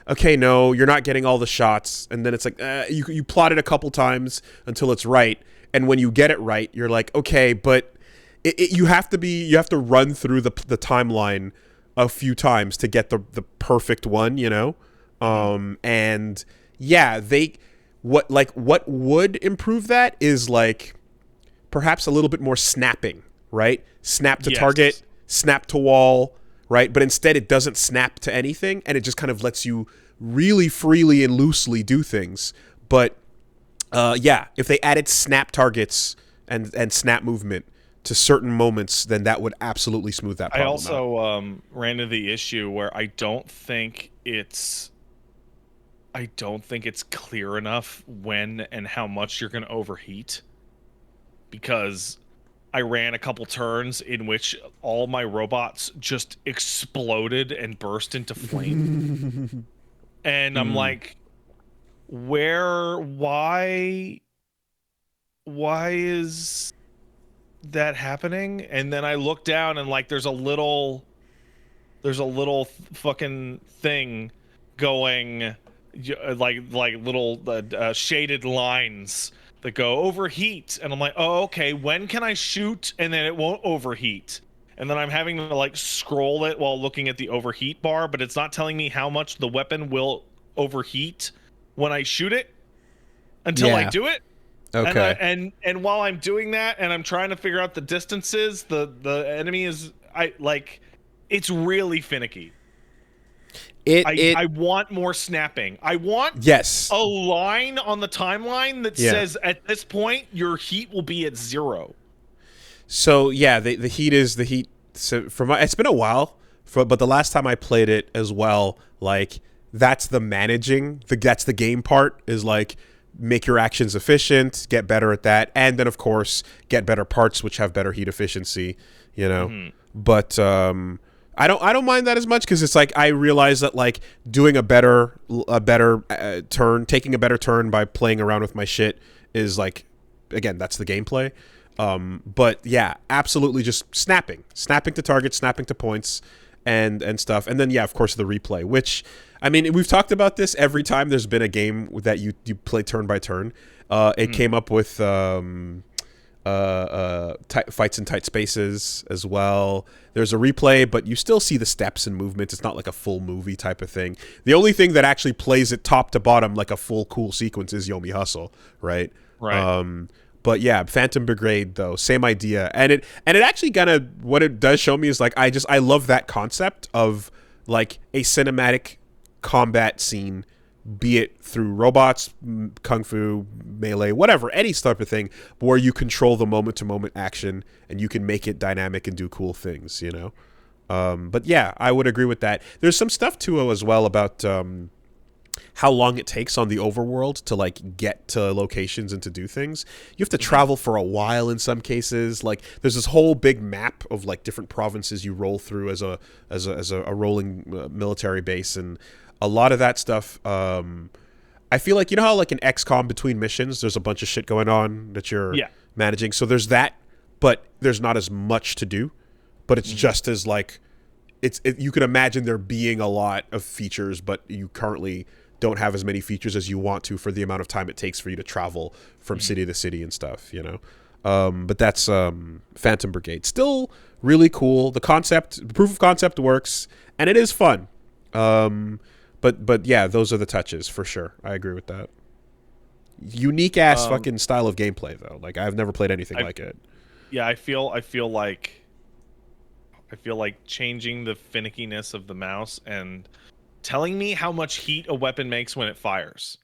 okay, no, you're not getting all the shots, and then it's like you plot it a couple times until it's right, and when you get it right, you're like, okay, but you have to run through the timeline a few times to get the perfect one, you know, and yeah, what would improve that is like perhaps a little bit more snapping, right? Snap to target, snap to wall, right? But instead it doesn't snap to anything, and it just kind of lets you really freely and loosely do things. But if they added snap targets and snap movement to certain moments, then that would absolutely smooth that problem out. I also ran into the issue where I don't think it's clear enough when and how much you're going to overheat, because I ran a couple turns in which all my robots just exploded and burst into flame. And I'm like, why is that happening? And then I look down and like there's a little fucking thing going, like little shaded lines that go overheat, and I'm like, oh, okay, when can I shoot and then it won't overheat? And then I'm having to like scroll it while looking at the overheat bar, but it's not telling me how much the weapon will overheat when I shoot it until I do it. Okay. And while I'm doing that and I'm trying to figure out the distances, the enemy is it's really finicky. I want more snapping. I want a line on the timeline that says at this point your heat will be at 0. So yeah, the heat is the heat. So it's been a while, but the last time I played it as well, like that's the managing. That's the game part, is like make your actions efficient, get better at that, and then of course get better parts which have better heat efficiency. You know, but I don't mind that as much because it's like I realize that like doing a better turn, taking a better turn by playing around with my shit is like, again, that's the gameplay. But yeah, absolutely, just snapping to targets, snapping to points, and stuff, and then yeah, of course the replay. Which, I mean, we've talked about this every time there's been a game that you play turn by turn. It came up with fights in tight spaces as well. There's a replay, but you still see the steps and movements. It's not like a full movie type of thing. The only thing that actually plays it top to bottom like a full cool sequence is Yomi Hustle, right? Right. But yeah, Phantom Brigade though, same idea, and it actually kind of what it does show me is like I love that concept of like a cinematic combat scene, be it through robots, kung fu, melee, whatever, any type of thing, where you control the moment-to-moment action and you can make it dynamic and do cool things, you know? But yeah, I would agree with that. There's some stuff too as well about how long it takes on the overworld to like get to locations and to do things. You have to travel for a while in some cases. Like there's this whole big map of like different provinces you roll through as a rolling military base, and a lot of that stuff, I feel like, you know how like in XCOM between missions, there's a bunch of shit going on that you're managing. So there's that, but there's not as much to do. But it's just as like, you can imagine there being a lot of features, but you currently don't have as many features as you want to for the amount of time it takes for you to travel from city to city and stuff, you know? But that's Phantom Brigade. Still really cool. The proof of concept works, and it is fun. But yeah, those are the touches for sure. I agree with that. Unique ass fucking style of gameplay though. Like I've never played anything like it. Yeah, I feel like changing the finickiness of the mouse and telling me how much heat a weapon makes when it fires.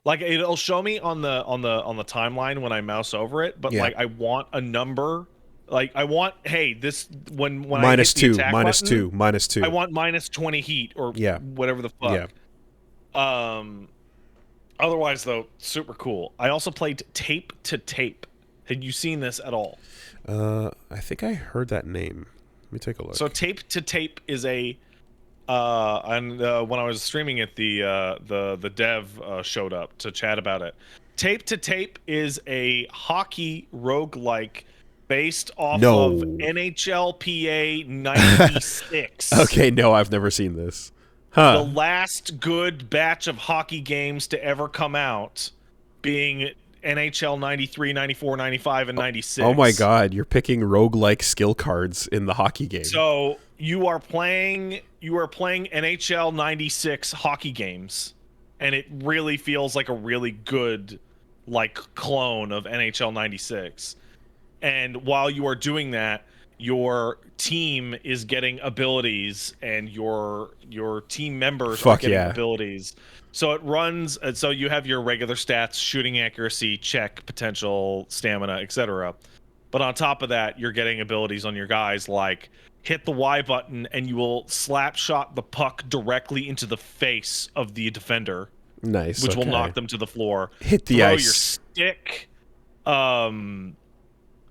Like it'll show me on the timeline when I mouse over it, but like I want a number. Like I want, hey, this when I hit the attack button, minus two. I want minus 20 heat or whatever the fuck. Yeah. Otherwise though, super cool. I also played Tape to Tape. Had you seen this at all? I think I heard that name. Let me take a look. So Tape to Tape is a and when I was streaming it, the dev showed up to chat about it. Tape to Tape is a hockey roguelike based off of NHLPA 96. Okay, no, I've never seen this. Huh. The last good batch of hockey games to ever come out being NHL 93, 94, 95, and 96. Oh my god, you're picking roguelike skill cards in the hockey game. So you are playing NHL 96 hockey games, and it really feels like a really good like clone of NHL 96. And while you are doing that, your team is getting abilities, and your team members are getting abilities. So it runs. So you have your regular stats: shooting accuracy, check, potential, stamina, etc. But on top of that, you're getting abilities on your guys like hit the Y button, and you will slap shot the puck directly into the face of the defender. Nice, which will knock them to the floor. Hit the Throw ice. Your stick.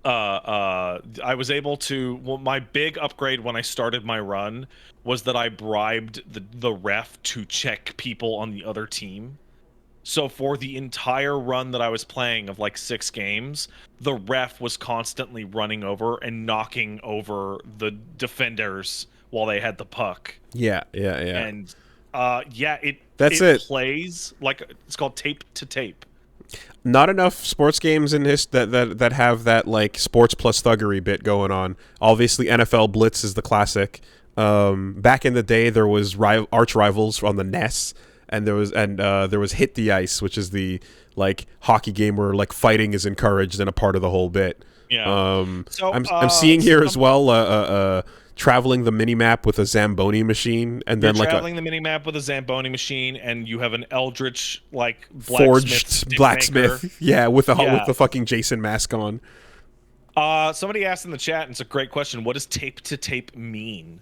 I was able to. Well, my big upgrade when I started my run was that I bribed the ref to check people on the other team. So for the entire run that I was playing of like 6 games, the ref was constantly running over and knocking over the defenders while they had the puck. Yeah. And it plays like it's called Tape to Tape. Not enough sports games in this that have that like sports plus thuggery bit going on. Obviously, NFL Blitz is the classic. Back in the day, there was arch rivals on the NES, and there was Hit the Ice, which is the like hockey game where like fighting is encouraged and a part of the whole bit. Yeah. I'm seeing here as well. Traveling the minimap with a Zamboni machine, and then traveling the minimap with a Zamboni machine, and you have an eldritch like forged blacksmith, with the fucking Jason mask on. Somebody asked in the chat, and it's a great question. What does Tape to Tape mean?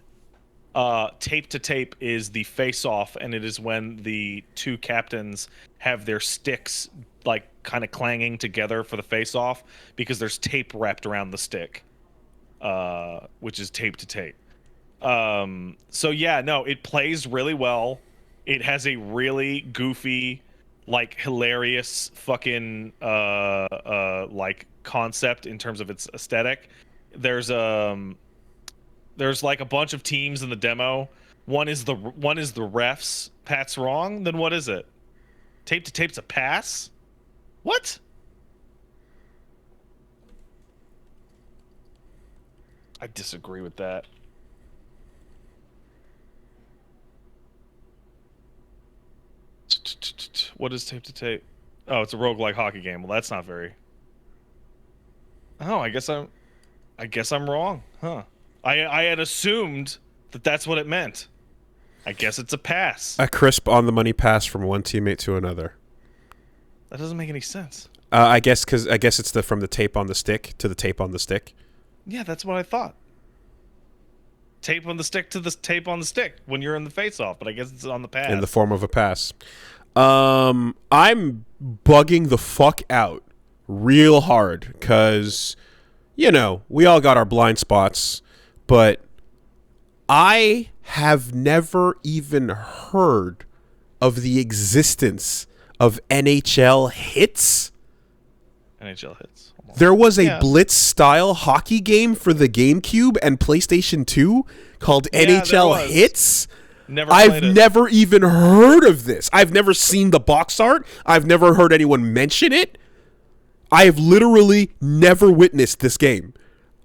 Tape to Tape is the face-off, and it is when the two captains have their sticks like kind of clanging together for the face-off because there's tape wrapped around the stick. Which is Tape to Tape. So yeah, no, it plays really well. It has a really goofy, like hilarious fucking like concept in terms of its aesthetic. There's there's like a bunch of teams in the demo. One is the refs. Pat's wrong. Then what is it? Tape to tape's a pass? What? I disagree with that. What is tape to tape? Oh, it's a roguelike hockey game. Well, that's not very. Oh, I guess I'm wrong. Huh. I had assumed that that's what it meant. I guess it's a pass. A crisp on the money pass from one teammate to another. That doesn't make any sense. I guess it's from the tape on the stick to the tape on the stick. Yeah, that's what I thought. Tape on the stick to the tape on the stick when you're in the face-off, but I guess it's on the pass. In the form of a pass. I'm bugging the fuck out real hard because, you know, we all got our blind spots, but I have never even heard of the existence of NHL Hits. NHL Hits. There was a Blitz-style hockey game for the GameCube and PlayStation 2 called NHL Hits. I've never even heard of this. I've never seen the box art. I've never heard anyone mention it. I have literally never witnessed this game.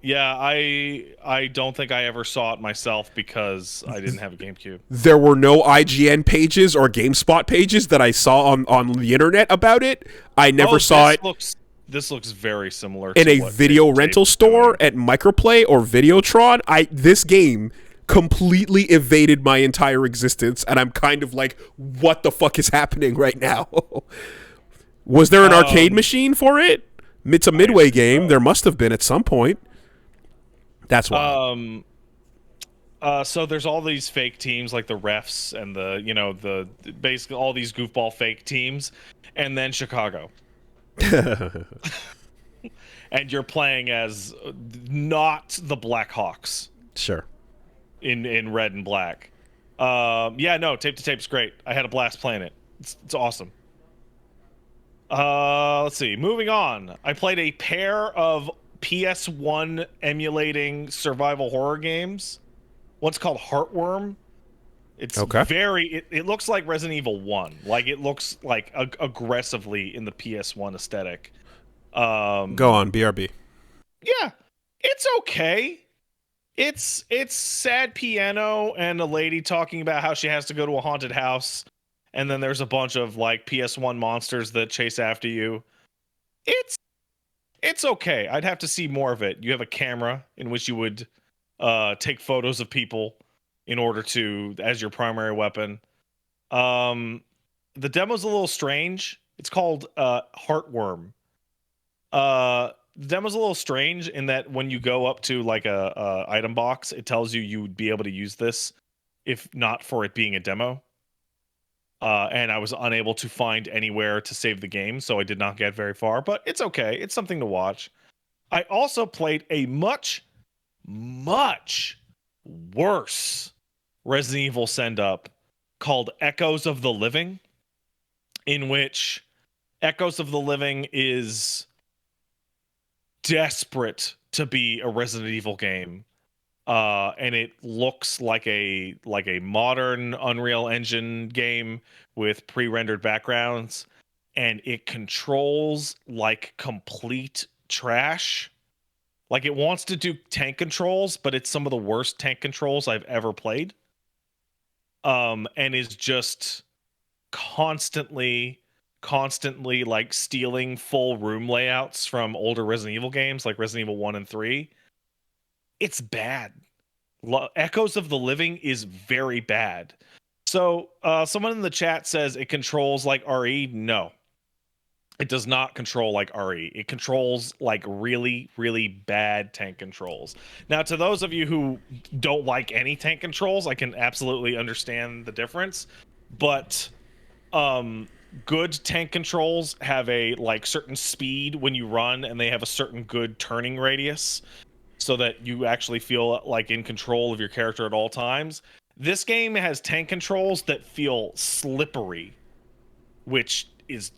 Yeah, I don't think I ever saw it myself because I didn't have a GameCube. There were no IGN pages or GameSpot pages that I saw on the internet about it. I never saw it. This looks very similar in a video rental store at Microplay or Videotron. This game completely evaded my entire existence, and I'm kind of like, what the fuck is happening right now? Was there an arcade machine for it? It's a Midway game. There must have been at some point. That's why. So there's all these fake teams like the refs and the basically all these goofball fake teams, and then Chicago. And you're playing as not the Blackhawks. Sure. In red and black. Yeah, no, tape to tape's great. I had a blast playing it. It's awesome. Let's see. Moving on. I played a pair of PS1 emulating survival horror games. One's called Heartworm. It's okay. It looks like Resident Evil 1. Like it looks like aggressively in the PS1 aesthetic. Go on, BRB. Yeah, it's okay. It's sad piano and a lady talking about how she has to go to a haunted house, and then there's a bunch of like PS1 monsters that chase after you. It's okay. I'd have to see more of it. You have a camera in which you would take photos of people in order to as your primary weapon. The demo's a little strange. It's called Heartworm. The demo's a little strange in that when you go up to like a item box, it tells you would be able to use this if not for it being a demo. And I was unable to find anywhere to save the game, so I did not get very far, but it's okay. It's something to watch. I also played a much, much worse Resident Evil send-up called Echoes of the Living, in which Echoes of the Living is desperate to be a Resident Evil game, and it looks like a modern Unreal Engine game with pre-rendered backgrounds, and it controls like complete trash. Like it wants to do tank controls, but it's some of the worst tank controls I've ever played. And is just constantly like stealing full room layouts from older Resident Evil games like Resident Evil 1 and 3. It's bad. Echoes of the Living is very bad. So someone in the chat says it controls like RE. No, it does not control like RE. It controls like really, really bad tank controls. Now, to those of you who don't like any tank controls, I can absolutely understand the difference. But good tank controls have a like certain speed when you run, and they have a certain good turning radius. so that you actually feel like in control of your character at all times. This game has tank controls that feel slippery, which is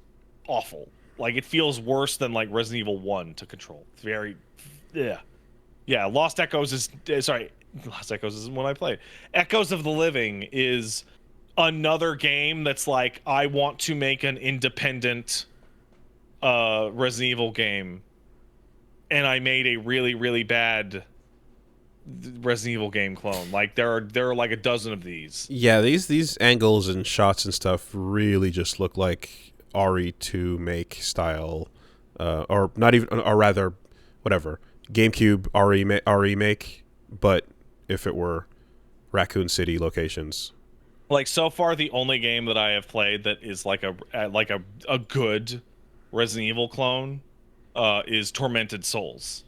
awful. Like, it feels worse than like Resident Evil 1 to control. It's very, yeah. Lost Echoes is Lost Echoes isn't one I played. Echoes of the Living is another game that's like, I want to make an independent Resident Evil game, and I made a really, really bad Resident Evil game clone. Like, there are like a dozen of these. Yeah, these angles and shots and stuff really just look like RE2 make style, or not even, or rather, whatever, GameCube RE make, but if it were Raccoon City locations. Like, so far, the only game that I have played that is like a good Resident Evil clone is Tormented Souls.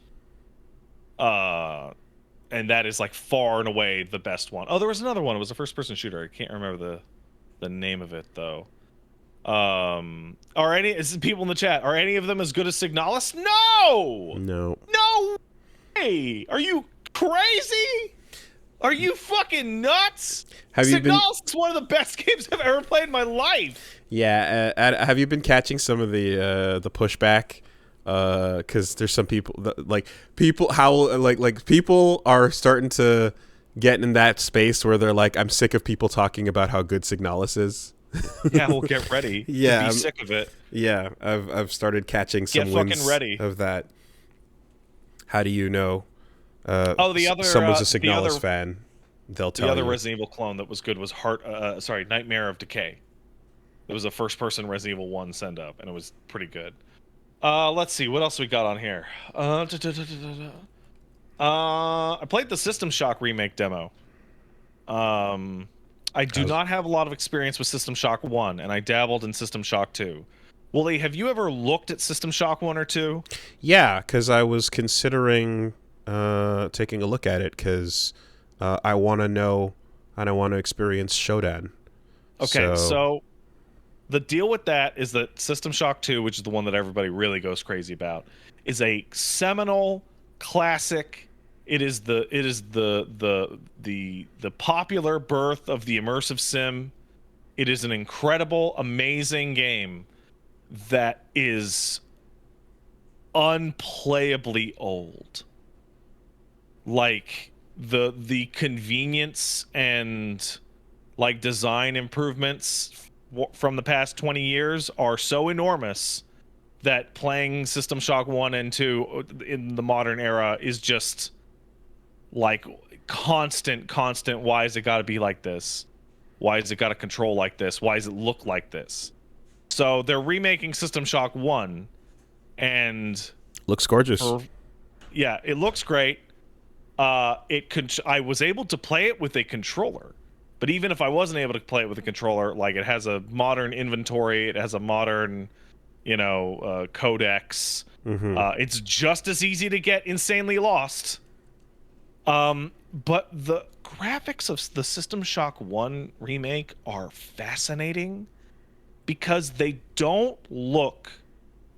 And that is like far and away the best one. Oh, there was another one. It was a first-person shooter. I can't remember the name of it though. People in the chat, are any of them as good as Signalis? No way. Are you crazy? Are you fucking nuts? Signalis is one of the best games I've ever played in my life. Yeah, have you been catching some of the pushback? Because there's some people that, people are starting to get in that space where they're like, I'm sick of people talking about how good Signalis is. Yeah, well, get ready. Yeah, be sick of it. Yeah, I've started catching some wins ready. of that. How do you know? The other someone's a Signalis fan. They'll tell you. The other Resident Evil clone that was good was Nightmare of Decay. It was a first-person Resident Evil 1 send-up, and it was pretty good. Let's see, what else we got on here? I played the System Shock remake demo. I do not have a lot of experience with System Shock 1, and I dabbled in System Shock 2. Wooly, have you ever looked at System Shock 1 or 2? Yeah, because I was considering taking a look at it, because I want to know, and I want to experience Shodan. Okay, so the deal with that is that System Shock 2, which is the one that everybody really goes crazy about, is a seminal classic. It is the popular birth of the immersive sim. It is an incredible, amazing game that is unplayably old. Like, the convenience and like design improvements from the past 20 years are so enormous that playing System Shock 1 and 2 in the modern era is just like constant. Why is it got to be like this? Why is it got to control like this? Why does it look like this? So they're remaking System Shock 1, and looks gorgeous. Yeah, it looks great. I was able to play it with a controller. But even if I wasn't able to play it with a controller, like, it has a modern inventory, it has a modern, codex. Mm-hmm. It's just as easy to get insanely lost. But the graphics of the System Shock 1 remake are fascinating because they don't look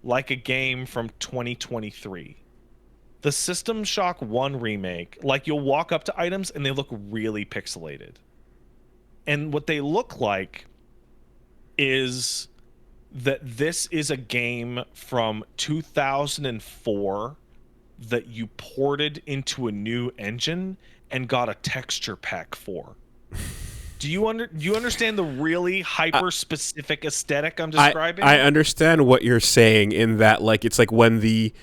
like a game from 2023. The System Shock 1 remake, like, you'll walk up to items and they look really pixelated. And what they look like is that this is a game from 2004 that you ported into a new engine and got a texture pack for. Do you understand the really hyper specific aesthetic I'm describing? I understand what you're saying in that, like, it's like when the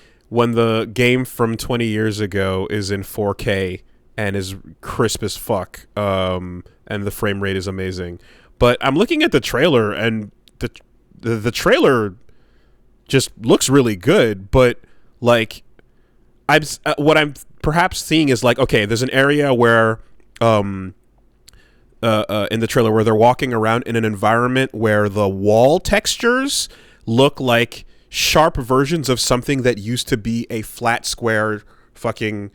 game from 20 years ago is in 4K and is crisp as fuck, and the frame rate is amazing. But I'm looking at the trailer, and the trailer just looks really good. But like, what I'm perhaps seeing is like, okay, there's an area where in the trailer where they're walking around in an environment where the wall textures look like sharp versions of something that used to be a flat square fucking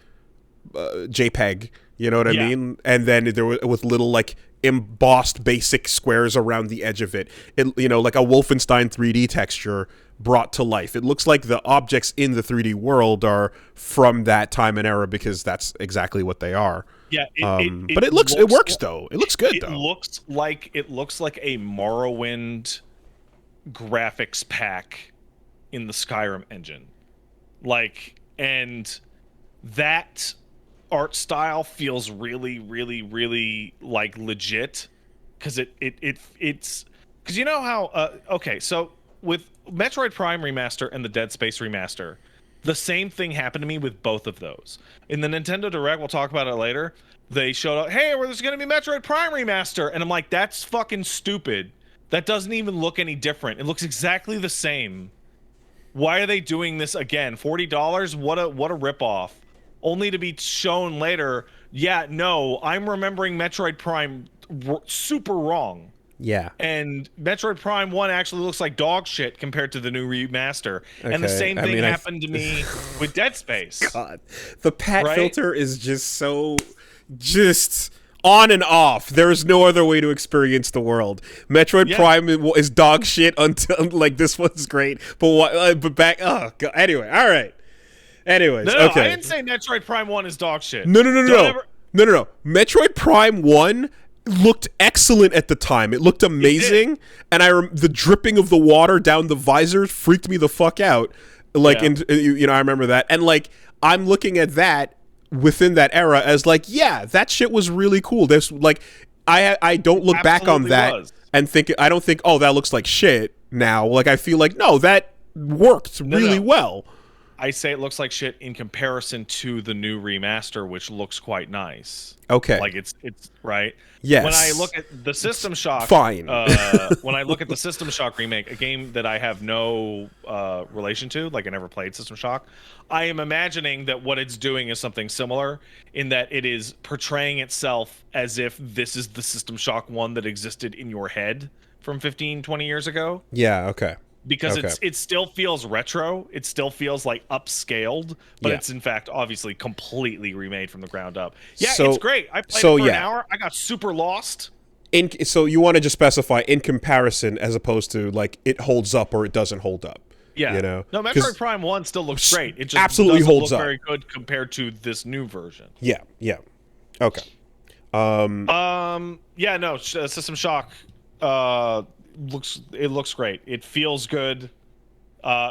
JPEG. You know what I mean? And then there was with little like embossed basic squares around the edge of it. Like a Wolfenstein 3D texture, brought to life. It looks like the objects in the 3D world are from that time and era because that's exactly what they are. Yeah, but it works though. It looks good though. It looks like a Morrowind graphics pack in the Skyrim engine. Like, and that art style feels really, really, really like legit because it's because you know how okay, so with Metroid Prime Remaster and the Dead Space Remaster, the same thing happened to me with both of those. In the Nintendo Direct, we'll talk about it later, they showed up, hey, there's going to be Metroid Prime Remaster. And I'm like, that's fucking stupid. That doesn't even look any different. It looks exactly the same. Why are they doing this again? $40? What a ripoff. Only to be shown later, yeah, no, I'm remembering Metroid Prime super wrong. Yeah. And Metroid Prime 1 actually looks like dog shit compared to the new remaster. Okay. And the same thing happened to me with Dead Space. God. The pat filter is just on and off. There is no other way to experience the world. Metroid Prime is dog shit until like this one's great. But back God. Anyway, all right. Anyways, no, okay. I didn't say Metroid Prime 1 is dog shit. No. Metroid Prime 1 looked excellent at the time. It looked amazing, and the dripping of the water down the visors freaked me the fuck out. Like, I remember that, and like I'm looking at that within that era as like, yeah, that shit was really cool. There's like, I don't look back on that and think I don't think, oh, that looks like shit now. Like I feel like no, that worked really well. I say it looks like shit in comparison to the new remaster, which looks quite nice. Okay. Like it's right. Yes. When I look at the System Shock, fine. When I look at the System Shock remake, a game that I have no relation to, like I never played System Shock, I am imagining that what it's doing is something similar in that it is portraying itself as if this is the System Shock 1 that existed in your head from 15, 20 years ago. Yeah. Okay. Because it still feels retro, it still feels like upscaled, but it's in fact obviously completely remade from the ground up. Yeah, it's great. I played it for an hour. I got super lost. So you want to just specify in comparison as opposed to like it holds up or it doesn't hold up. Yeah, you know. No, Metroid Prime 1 still looks great. It just absolutely doesn't holds look up. Very good compared to this new version. Yeah. Okay. Yeah. No. System Shock. Looks great. It feels good.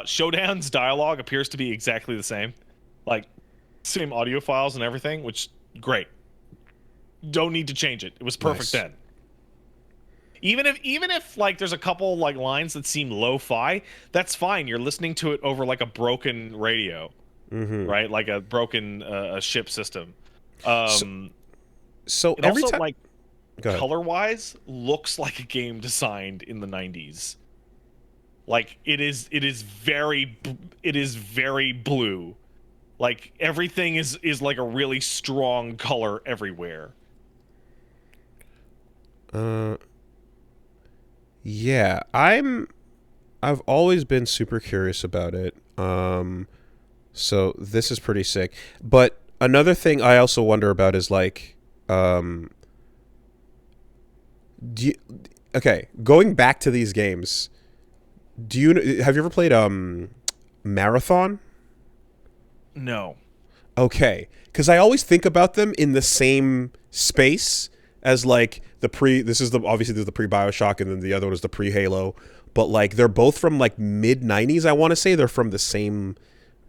Showdown's dialogue appears to be exactly the same, like same audio files and everything, which great. Don't need to change it. It was perfect then. Even if like there's a couple like lines that seem lo-fi, that's fine. You're listening to it over like a broken radio, right? Like a broken ship system. So every also, time, like, color-wise, looks like a game designed in the 90s. Like it is very blue. Like everything is like a really strong color everywhere. Yeah, I've always been super curious about it. So this is pretty sick. But another thing I also wonder about is like going back to these games, have you ever played Marathon? No. Okay, because I always think about them in the same space as like obviously there's the pre-BioShock and then the other one is the pre-Halo, but like they're both from like mid 90s. I want to say they're from the same,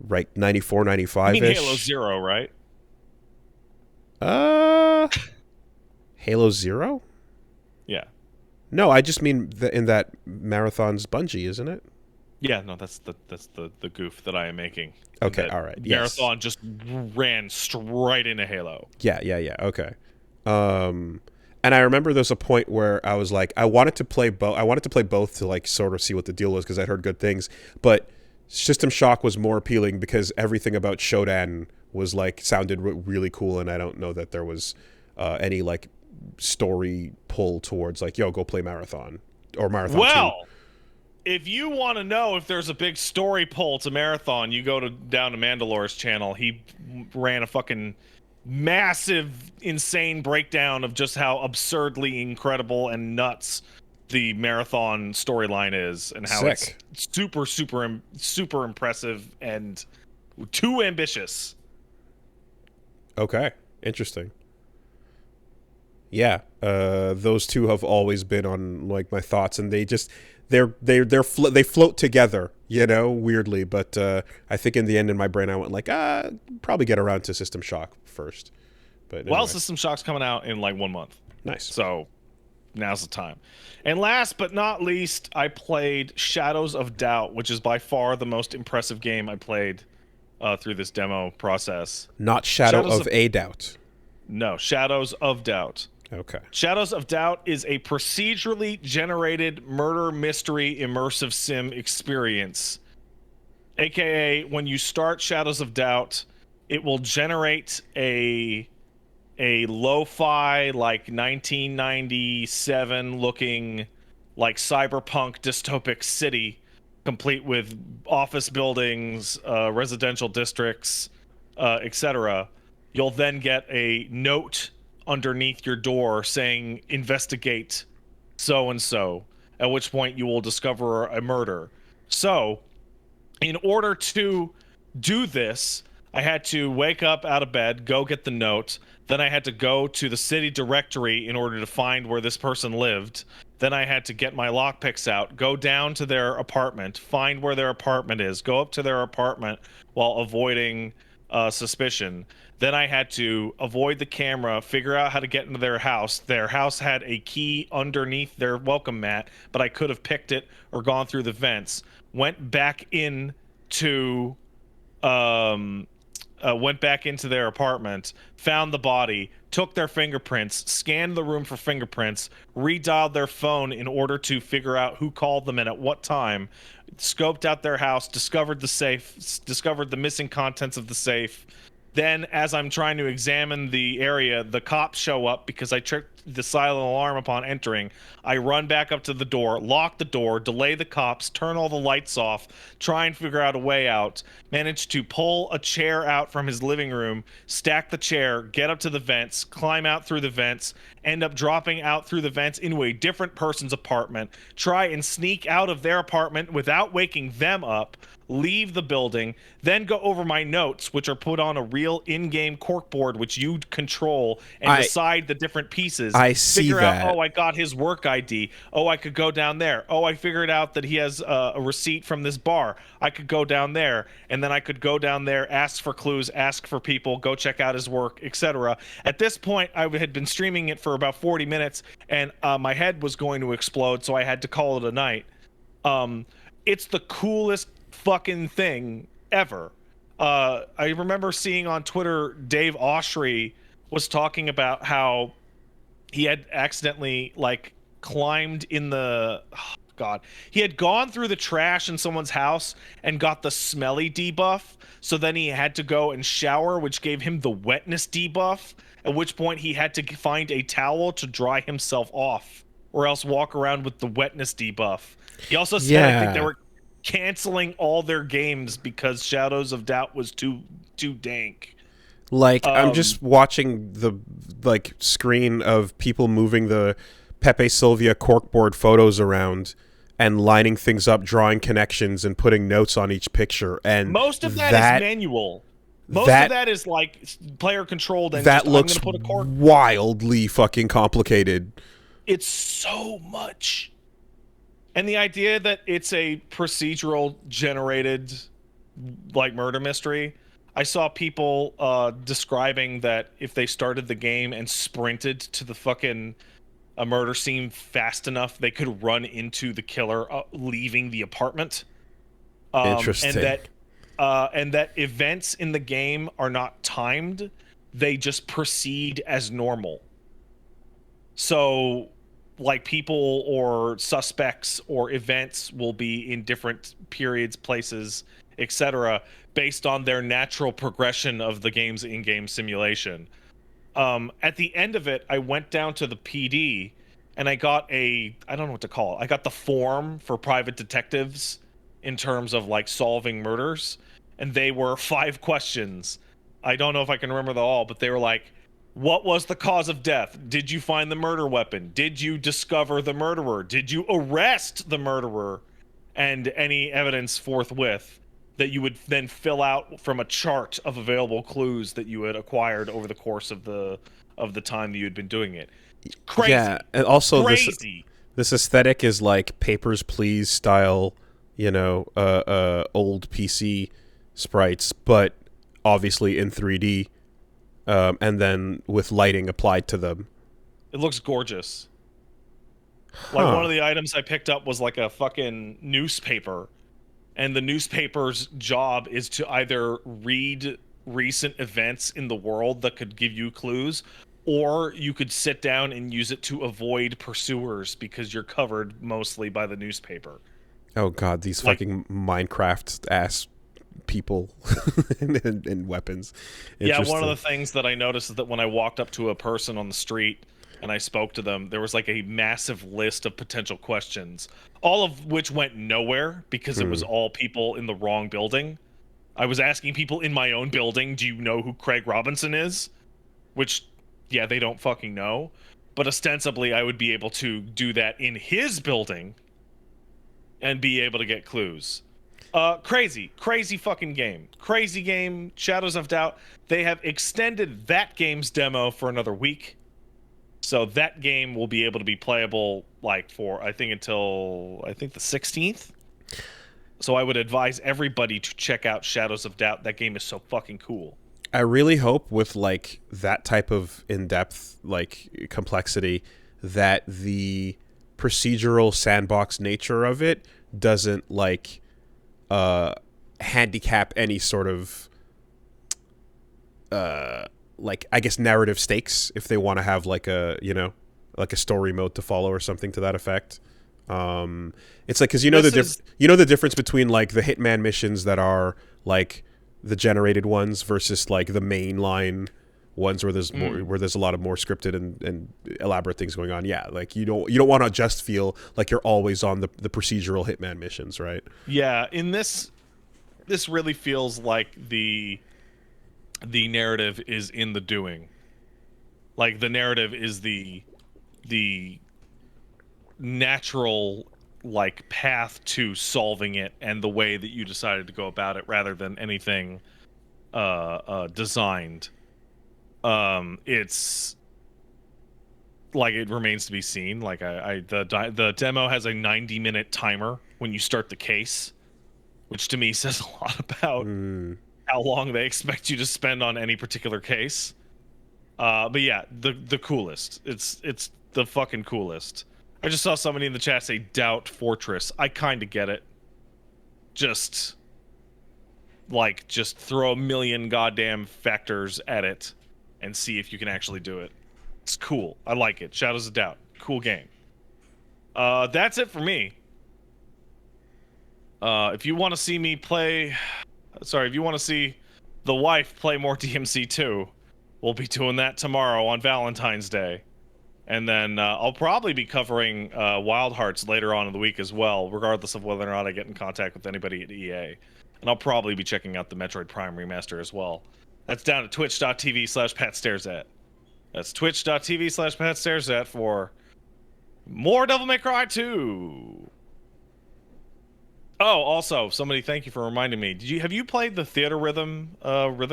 right, 94, 95 ish. You mean Halo 0, right? Halo 0? Yeah. No, I just mean in that Marathon's Bungie, isn't it? Yeah, no, that's the goof that I am making. Okay, all right. Marathon just ran straight into Halo. Yeah. Okay. And I remember there's a point where I was like, I wanted to play both to like sort of see what the deal was because I'd heard good things, but System Shock was more appealing because everything about Shodan was like sounded really cool, and I don't know that there was any like story pull towards like, yo, go play Marathon or Marathon 2. If you want to know if there's a big story pull to Marathon, you go down to Mandalore's channel. He ran a fucking massive, insane breakdown of just how absurdly incredible and nuts the marathon storyline is, and how Sick. it's super impressive and too ambitious. Okay, interesting. Yeah, those two have always been on like my thoughts, and they float together, weirdly. But I think in the end, in my brain, I went like, probably get around to System Shock first. But anyway. Well, System Shock's coming out in like 1 month. Nice. So now's the time. And last but not least, I played Shadows of Doubt, which is by far the most impressive game I played through this demo process. Not Shadows of a Doubt. No, Shadows of Doubt. Okay. Shadows of Doubt is a procedurally generated murder mystery immersive sim experience. AKA, when you start Shadows of Doubt, it will generate a lo-fi, like 1997 looking, like cyberpunk dystopic city, complete with office buildings, residential districts, etc. You'll then get a note underneath your door saying investigate so and so, at which point you will discover a murder. So in order to do this, I had to wake up out of bed, go get the note, then I had to go to the city directory in order to find where this person lived. Then I had to get my lockpicks out, go down to their apartment, find where their apartment is, go up to their apartment while avoiding suspicion. Then I had to avoid the camera, figure out how to get into their house. Their house had a key underneath their welcome mat, but I could have picked it or gone through the vents. Went back into their apartment, found the body, took their fingerprints, scanned the room for fingerprints, redialed their phone in order to figure out who called them and at what time, scoped out their house, discovered the safe, discovered the missing contents of the safe. Then, as I'm trying to examine the area, the cops show up because I tripped the silent alarm upon entering. I run back up to the door, lock the door, delay the cops, turn all the lights off, try and figure out a way out. Manage to pull a chair out from his living room, stack the chair, get up to the vents, climb out through the vents, end up dropping out through the vents into a different person's apartment, try and sneak out of their apartment without waking them up, leave the building, then go over my notes, which are put on a real in-game corkboard, which you control and decide the different pieces. I see figure that. out, I got his work ID. I could go down there. I figured out that he has a receipt from this bar. I could go down there, and then I could go down there, ask for clues, ask for people, go check out his work, etc. At this point, I had been streaming it for about 40 minutes, and my head was going to explode, so I had to call it a night. It's the coolest fucking thing ever. I remember seeing on Twitter Dave Oshry was talking about how he had accidentally climbed in the he had gone through the trash in someone's house and got the smelly debuff, so then he had to go and shower, which gave him the wetness debuff, at which point he had to find a towel to dry himself off or else walk around with the wetness debuff. He also said I think they were canceling all their games because Shadows of Doubt was too dank. I'm just watching the screen of people moving the Pepe Silvia corkboard photos around and lining things up, drawing connections and putting notes on each picture, and most of that is manual. Most of that is player controlled, and that looks wildly fucking complicated. It's so much. And the idea that it's a procedural generated murder mystery, I saw people describing that if they started the game and sprinted to the fucking a murder scene fast enough, they could run into the killer leaving the apartment. Interesting. And that events in the game are not timed; they just proceed as normal. So, people or suspects or events will be in different periods, places, etc., based on their natural progression of the game's in-game simulation. At the end of it, I went down to the PD and I got I don't know what to call it. I got the form for private detectives in terms of solving murders. And they were 5 questions. I don't know if I can remember them all, but they were What was the cause of death? Did you find the murder weapon? Did you discover the murderer? Did you arrest the murderer? And any evidence forthwith that you would then fill out from a chart of available clues that you had acquired over the course of the time that you had been doing it. Crazy. Yeah, and also Crazy. this aesthetic is like Papers, Please style, old PC sprites, but obviously in 3D, and then with lighting applied to them. It looks gorgeous. Like one of the items I picked up was like a fucking newspaper, and the newspaper's job is to either read recent events in the world that could give you clues, or you could sit down and use it to avoid pursuers because you're covered mostly by the newspaper. Oh god, these fucking Minecraft ass people and weapons. Yeah, one of the things that I noticed is that when I walked up to a person on the street and I spoke to them, there was like a massive list of potential questions, all of which went nowhere because it was all people in the wrong building. I was asking people in my own building, do you know who Craig Robinson is? Which, yeah, they don't fucking know. But ostensibly, I would be able to do that in his building and be able to get clues. Crazy fucking game. Crazy game. Shadows of Doubt. They have extended that game's demo for another week. So that game will be able to be playable like for, I think, until, I think, the 16th. So I would advise everybody to check out Shadows of Doubt. That game is so fucking cool. I really hope with like that type of in-depth like complexity that the procedural sandbox nature of it doesn't like handicap any sort of like I guess narrative stakes if they want to have like a like a story mode to follow or something to that effect. It's like because the difference between like the Hitman missions that are like the generated ones versus like the mainline ones where there's more, where there's a lot of more scripted and elaborate things going on. Yeah, like you don't want to just feel like you're always on the procedural Hitman missions, right? Yeah, in this really feels like the narrative is in the doing. Like the narrative is the natural like path to solving it and the way that you decided to go about it rather than anything designed. It's like it remains to be seen. Like the demo has a 90-minute timer when you start the case, which to me says a lot about how long they expect you to spend on any particular case. But yeah, the coolest. It's the fucking coolest. I just saw somebody in the chat say Doubt Fortress. I kind of get it. Just throw a million goddamn factors at it and see if you can actually do it. It's cool. I like it. Shadows of Doubt. Cool game. That's it for me. If you want to see me play... Sorry, if you want to see the wife play more DMC 2, we'll be doing that tomorrow on Valentine's Day. And then I'll probably be covering Wild Hearts later on in the week as well, regardless of whether or not I get in contact with anybody at EA. And I'll probably be checking out the Metroid Prime Remaster as well. That's down at twitch.tv/PatStaresAt. That's twitch.tv/PatStaresAt for more Devil May Cry 2. Oh, also, somebody, thank you for reminding me. Have you played the Theater Rhythm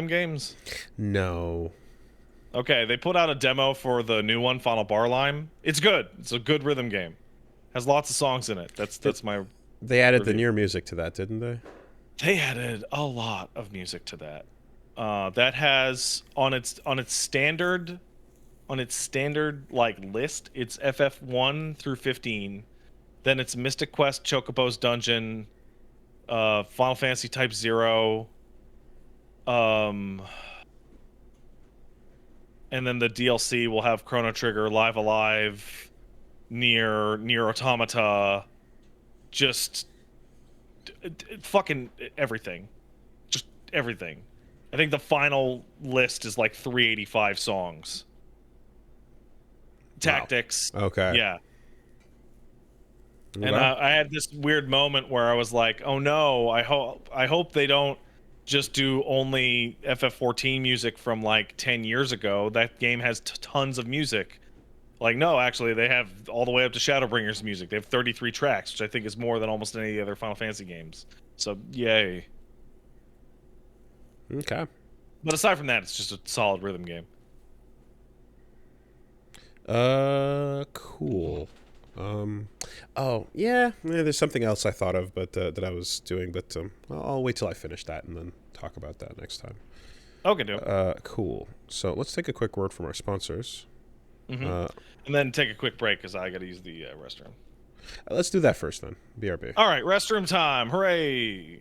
games? No. Okay, they put out a demo for the new one, Final Bar Line. It's good. It's a good rhythm game. Has lots of songs in it. That's my. They added the near music to that, didn't they? They added a lot of music to that. That has on its standard like list. It's FF1 through 15. Then it's Mystic Quest, Chocobo's Dungeon, Final Fantasy Type 0. And then the DLC will have Chrono Trigger, Live Alive, Nier Automata, just fucking everything. Just everything. I think the final list is like 385 songs. Tactics. Wow. Okay. Yeah. And I had this weird moment where I was like, "Oh no! I hope they don't just do only FF14 music from like 10 years ago. That game has tons of music. Like, no, actually, they have all the way up to Shadowbringers music. They have 33 tracks, which I think is more than almost any other Final Fantasy games. So, yay. Okay. But aside from that, it's just a solid rhythm game. Cool. Oh, yeah, there's something else I thought of, but that I was doing, but I'll wait till I finish that and then talk about that next time. Okay, do it. Cool. So let's take a quick word from our sponsors. And then take a quick break because I got to use the restroom. Let's do that first, then. BRB. All right, restroom time. Hooray!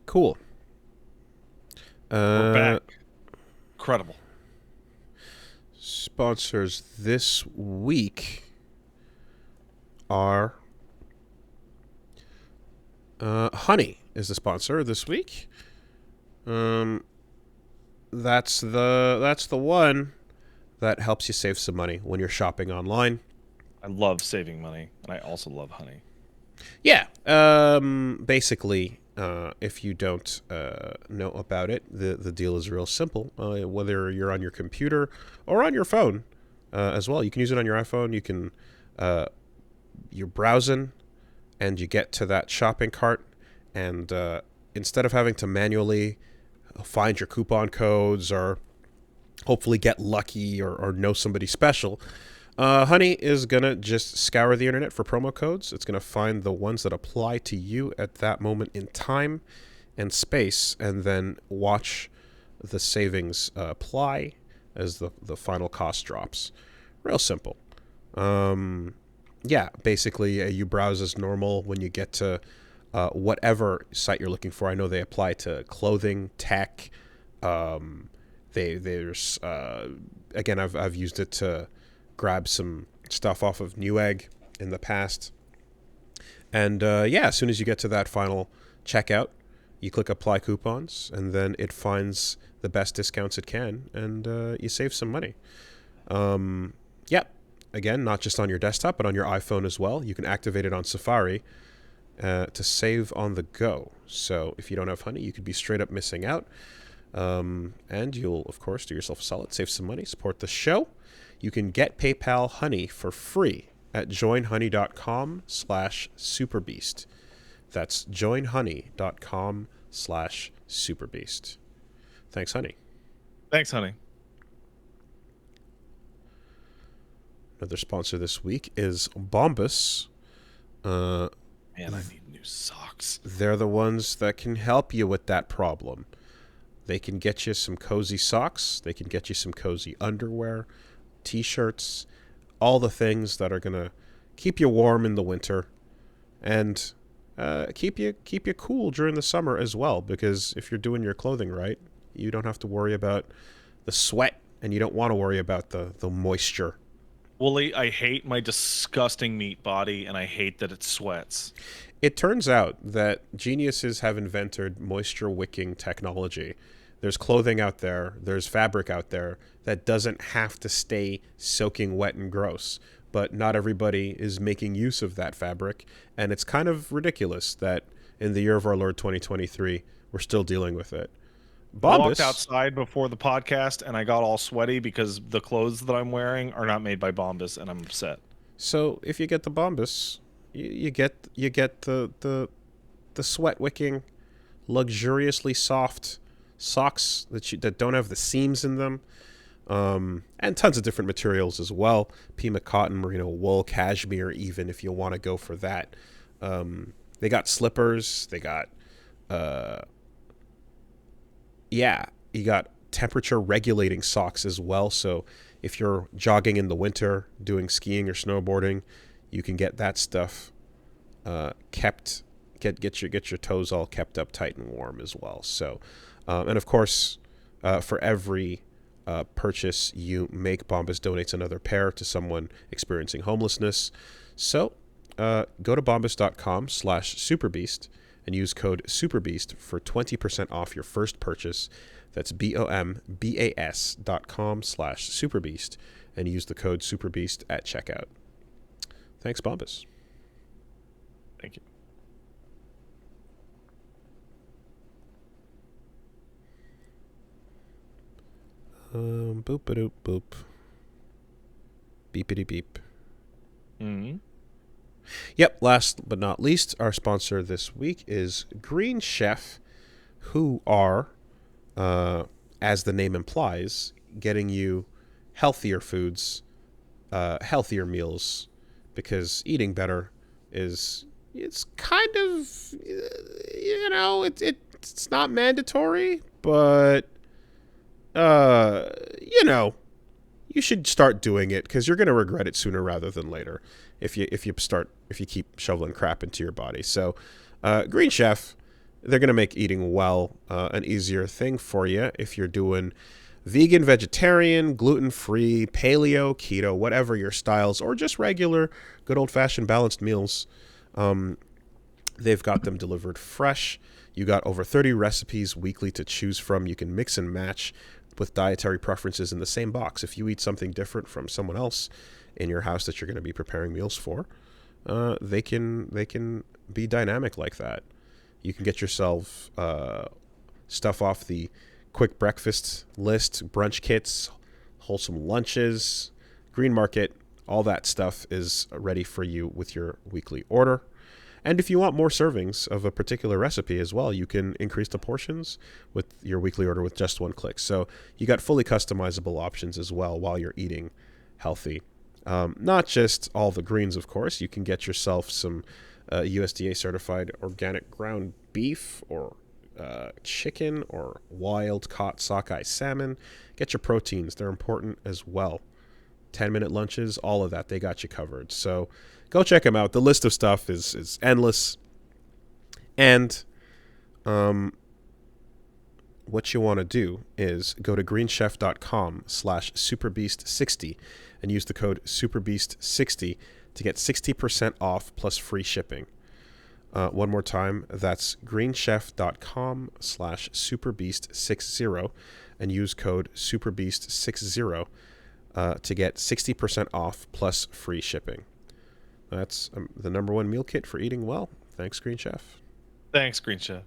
Cool. We're back. Incredible. Sponsors this week are Honey is the sponsor this week. That's the one that helps you save some money when you're shopping online. I love saving money, and I also love Honey. Yeah. Basically, if you don't know about it, the deal is real simple. Whether you're on your computer or on your phone as well. You can use it on your iPhone. You can you're browsing and you get to that shopping cart, and instead of having to manually find your coupon codes or hopefully get lucky or know somebody special, Honey is going to just scour the internet for promo codes. It's going to find the ones that apply to you at that moment in time and space, and then watch the savings apply as the final cost drops. Real simple. Yeah, basically you browse as normal when you get to whatever site you're looking for. I know they apply to clothing, tech, There's again, I've used it to grab some stuff off of Newegg in the past. And as soon as you get to that final checkout, you click apply coupons, and then it finds the best discounts it can, and you save some money. Again, not just on your desktop, but on your iPhone as well. You can activate it on Safari to save on the go. So if you don't have Honey, you could be straight up missing out. And you'll, of course, do yourself a solid, save some money, support the show. You can get PayPal Honey for free at joinhoney.com/superbeast. That's joinhoney.com/superbeast. Thanks, Honey. Thanks, Honey. Another sponsor this week is Bombas. Man, I need new socks. They're the ones that can help you with that problem. They can get you some cozy socks. They can get you some cozy underwear, t-shirts, all the things that are going to keep you warm in the winter and keep you cool during the summer as well, because if you're doing your clothing right, you don't have to worry about the sweat, and you don't want to worry about the moisture. Wooly, I hate my disgusting meat body, and I hate that it sweats. It turns out that geniuses have invented moisture-wicking technology. There's clothing out there, there's fabric out there that doesn't have to stay soaking wet and gross. But not everybody is making use of that fabric, and it's kind of ridiculous that in the year of our Lord 2023, we're still dealing with it. I walked outside before the podcast, and I got all sweaty because the clothes that I'm wearing are not made by Bombas, and I'm upset. So if you get the Bombas, you get the sweat wicking, luxuriously soft socks that don't have the seams in them, and tons of different materials as well. Pima cotton, merino wool, cashmere, even if you want to go for that. They got slippers. They got you got temperature regulating socks as well. So if you're jogging in the winter, doing skiing or snowboarding, you can get that stuff get your toes all kept up tight and warm as well. So, and of course, for every purchase you make, Bombas donates another pair to someone experiencing homelessness. So go to bombas.com/superbeast and use code SUPERBEAST for 20% off your first purchase. That's bombas.com/superbeast and use the code SUPERBEAST at checkout. Thanks, Bombas. Thank you. Boop-a-doop boop. Beepity beep. Mm-hmm. Yep, last but not least, our sponsor this week is Green Chef, who are, as the name implies, getting you healthier foods, healthier meals, because eating better it's kind of, it's not mandatory, but, you should start doing it because you're going to regret it sooner rather than later if you keep shoveling crap into your body. So, Green Chef, they're going to make eating well an easier thing for you if you're doing vegan, vegetarian, gluten-free, paleo, keto, whatever your styles, or just regular good old-fashioned balanced meals. They've got them delivered fresh. You got over 30 recipes weekly to choose from. You can mix and match with dietary preferences in the same box. If you eat something different from someone else in your house that you're going to be preparing meals for, they can be dynamic like that. You can get yourself stuff off the quick breakfast list, brunch kits, wholesome lunches, Green Market, all that stuff is ready for you with your weekly order. And if you want more servings of a particular recipe as well, you can increase the portions with your weekly order with just one click. So you got fully customizable options as well while you're eating healthy. Not just all the greens, of course. You can get yourself some USDA certified organic ground beef or chicken or wild caught sockeye salmon. Get your proteins. They're important as well. 10-minute lunches, all of that. They got you covered. So go check them out. The list of stuff is endless. And what you want to do is go to greenchef.com/superbeast60 and use the code superbeast60 to get 60% off plus free shipping. One more time, that's greenchef.com/superbeast60 and use code superbeast60 to get 60% off plus free shipping. That's the number one meal kit for eating well. Thanks, Green Chef. Thanks, Green Chef.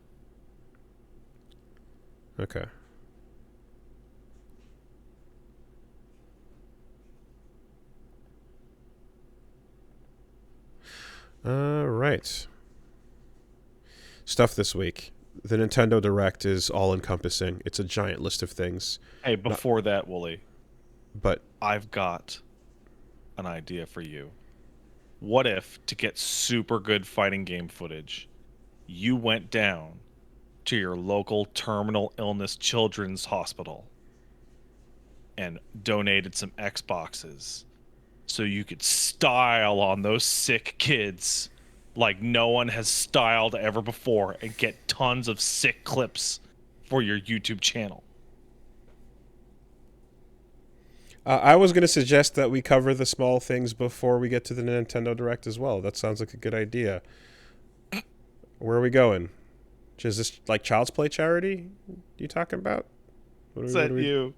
Okay. All right. Stuff this week. The Nintendo Direct is all-encompassing. It's a giant list of things. Hey, before that, Wooly, But I've got an idea for you. What if, to get super good fighting game footage, you went down to your local terminal illness children's hospital and donated some Xboxes so you could style on those sick kids like no one has styled ever before and get tons of sick clips for your YouTube channel? I was going to suggest that we cover the small things before we get to the Nintendo Direct as well. That sounds like a good idea. Where are we going? Is this like Child's Play charity you talking about? Is that you?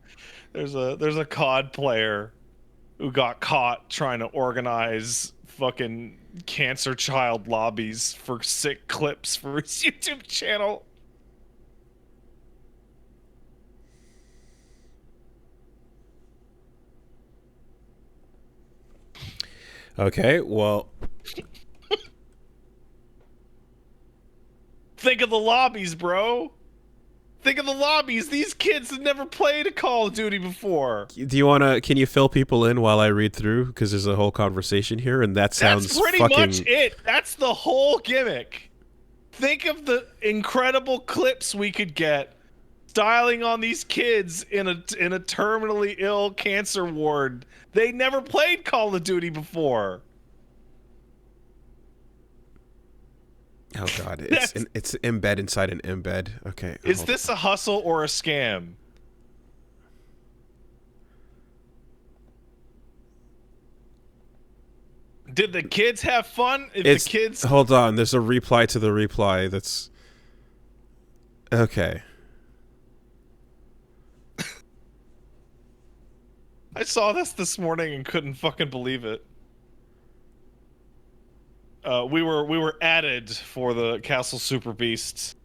There's a COD player who got caught trying to organize fucking cancer child lobbies for sick clips for his YouTube channel. Okay, well, think of the lobbies, bro. Think of the lobbies. These kids have never played a Call of Duty before. do you want to, can you fill people in while I read through? Because there's a whole conversation here, and that sounds That's pretty much it. That's the whole gimmick. Think of the incredible clips we could get styling on these kids in a terminally ill cancer ward. They never played Call of Duty before. Oh god, it's embed inside an embed. Okay. Is this a hustle or a scam? Did the kids have fun? Hold on, there's a reply to the reply that's okay. I saw this morning and couldn't fucking believe it. We were added for the Castle Super Beast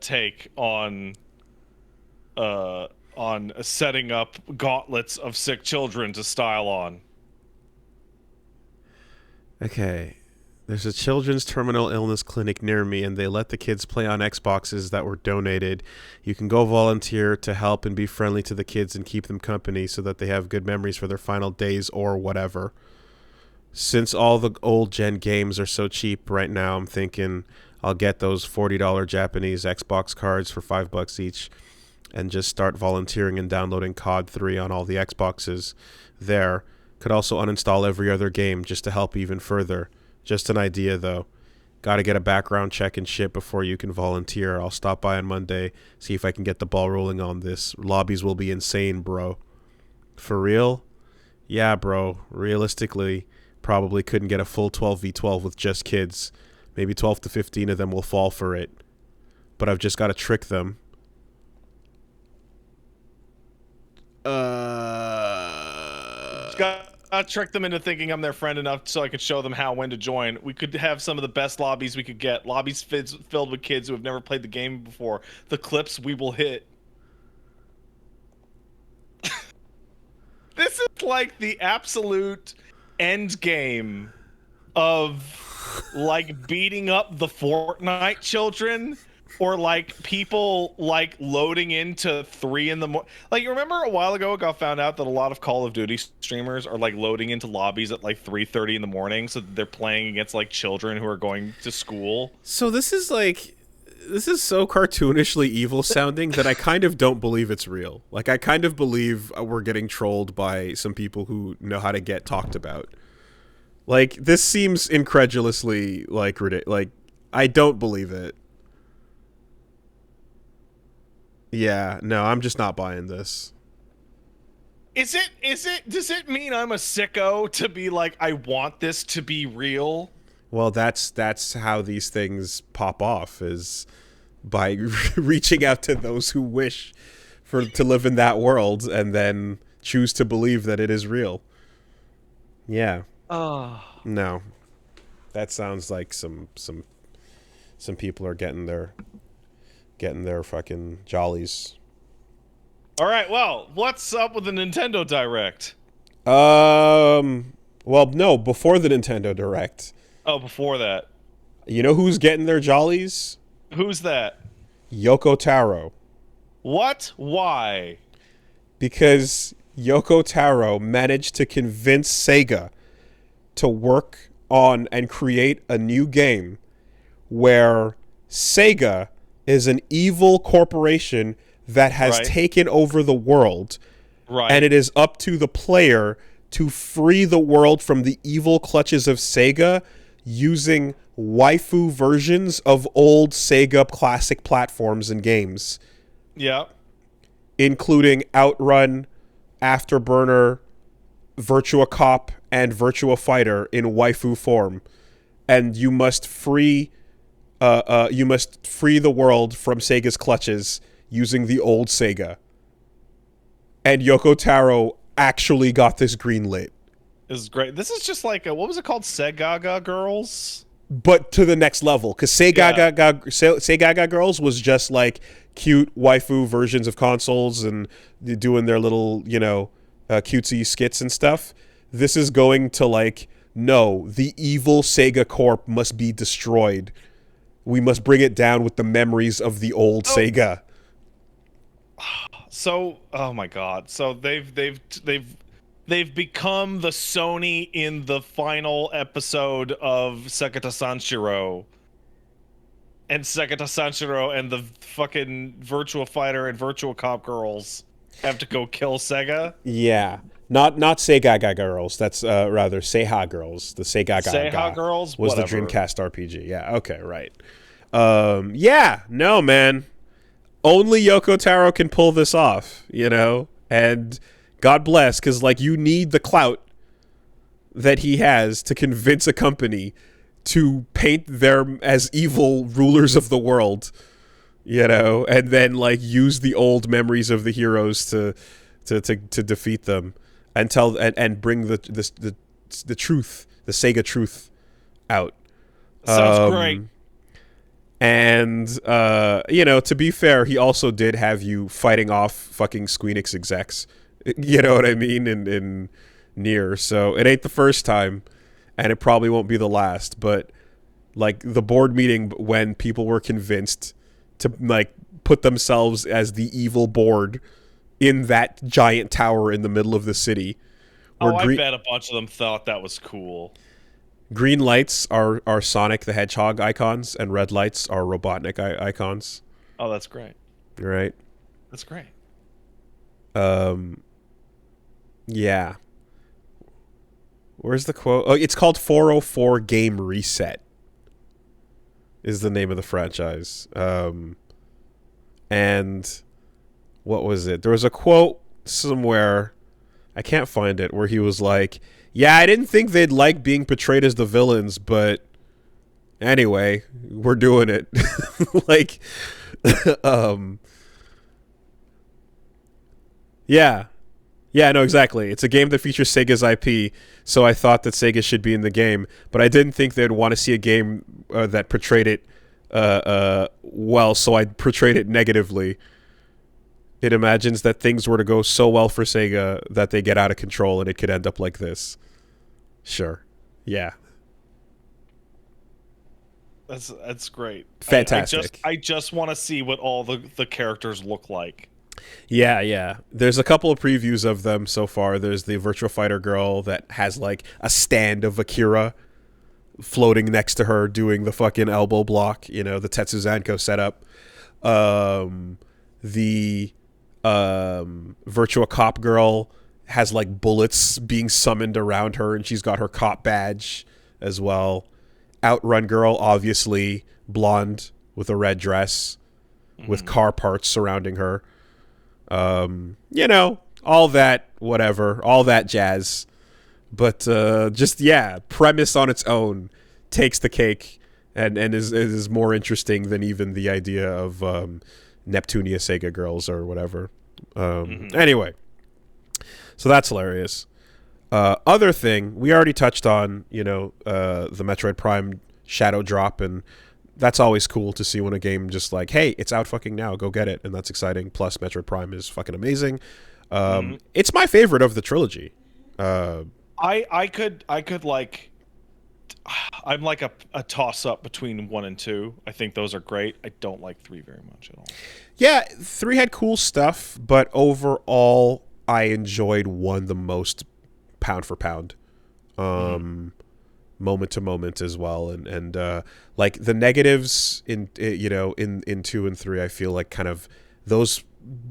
take on setting up gauntlets of sick children to style on. Okay. There's a children's terminal illness clinic near me, and they let the kids play on Xboxes that were donated. You can go volunteer to help and be friendly to the kids and keep them company so that they have good memories for their final days or whatever. Since all the old gen games are so cheap right now, I'm thinking I'll get those $40 Japanese Xbox cards for $5 each and just start volunteering and downloading COD 3 on all the Xboxes there. Could also uninstall every other game just to help even further. Just an idea, though. Got to get a background check and shit before you can volunteer. I'll stop by on Monday, see if I can get the ball rolling on this. Lobbies will be insane, bro. For real? Yeah, bro. Realistically, probably couldn't get a full 12v12 with just kids. Maybe 12 to 15 of them will fall for it. But I've just got to trick them. Got to trick them into thinking I'm their friend enough so I can show them when to join. We could have some of the best lobbies we could get. Lobbies filled with kids who have never played the game before. The clips we will hit. This is like the absolute end game of like beating up the Fortnite children, or like people like loading into 3 in the morning. Like, you remember a while ago it got found out that a lot of Call of Duty streamers are like loading into lobbies at like 3:30 in the morning so that they're playing against like children who are going to school. So this is so cartoonishly evil sounding that I kind of don't believe it's real. Like, I kind of believe we're getting trolled by some people who know how to get talked about. Like, this seems incredulously like I don't believe it. Yeah, no, I'm just not buying this. Is it does it mean I'm a sicko to be like, I want this to be real? Well, that's how these things pop off, is by reaching out to those who wish to live in that world and then choose to believe that it is real. Yeah. Oh. No. That sounds like some people are getting their fucking jollies. All right, well, what's up with the Nintendo Direct? Well, no, before the Nintendo Direct. Oh, before that. You know who's getting their jollies? Who's that? Yoko Taro. What? Why? Because Yoko Taro managed to convince Sega to work on and create a new game where Sega is an evil corporation that has taken over the world. Right. And it is up to the player to free the world from the evil clutches of Sega using waifu versions of old Sega classic platforms and games. Yeah. Including Outrun, Afterburner, Virtua Cop, and Virtua Fighter in waifu form. And you must free the world from Sega's clutches using the old Sega. And Yoko Taro actually got this greenlit. This is great. This is just like what was it called? Sega Girls? But to the next level, because Sega Girls was just like cute waifu versions of consoles and doing their little, cutesy skits and stuff. This is going to like, no, the evil Sega Corp must be destroyed. We must bring it down with the memories of the old Sega. So, oh my God! So they've become the Sony in the final episode of Sekata Sanshiro. And Sekata Sanshiro and the fucking Virtua Fighter and Virtua Cop girls have to go kill Sega. Yeah. Not Sega Girls. That's rather Seiha Girls. The Seiha Girls was whatever. The Dreamcast RPG. Yeah. Okay. Right. Yeah. No, man. Only Yoko Taro can pull this off. And God bless, because like you need the clout that he has to convince a company to paint them as evil rulers of the world. And then like use the old memories of the heroes to defeat them. And bring the truth, the Sega truth out. Sounds great. And to be fair, he also did have you fighting off fucking Squeenix execs. You know what I mean? In Nier. So it ain't the first time, and it probably won't be the last. But like the board meeting when people were convinced to like put themselves as the evil board in that giant tower in the middle of the city. I bet a bunch of them thought that was cool. Green lights are Sonic the Hedgehog icons, and red lights are Robotnik icons. Oh, that's great. Right? That's great. Yeah. Where's the quote? Oh, it's called 404 Game Reset is the name of the franchise. And what was it? There was a quote somewhere, I can't find it, where he was like, yeah, I didn't think they'd like being portrayed as the villains, but anyway, we're doing it. Like, yeah. Yeah, no, exactly. It's a game that features Sega's IP, so I thought that Sega should be in the game, but I didn't think they'd want to see a game that portrayed it well, so I portrayed it negatively. It imagines that things were to go so well for Sega that they get out of control and it could end up like this. Sure. Yeah. That's great. Fantastic. I just want to see what all the characters look like. Yeah. There's a couple of previews of them so far. There's the Virtua Fighter girl that has like a stand of Akira floating next to her doing the fucking elbow block, the Tetsuzanko setup. The Virtua Cop girl has like bullets being summoned around her, and she's got her cop badge as well. Outrun girl, obviously blonde with a red dress. with car parts surrounding her. You know, all that, whatever, all that jazz. But just, yeah, premise on its own takes the cake and is more interesting than even the idea of Neptunia Sega girls or whatever. Anyway, so that's hilarious. Other thing, we already touched on, you know, the Metroid Prime Shadow Drop, and that's always cool to see when a game just like, hey, it's out fucking now, go get it, and that's exciting. Plus, Metroid Prime is fucking amazing. It's my favorite of the trilogy. I could like, I'm like a toss up between 1 and 2. I think those are great. I don't like 3 very much at all. Yeah, 3 had cool stuff, but overall, I enjoyed 1 the most, pound for pound. Moment to moment as well, and like the negatives in you know in 2 and 3, I feel like kind of those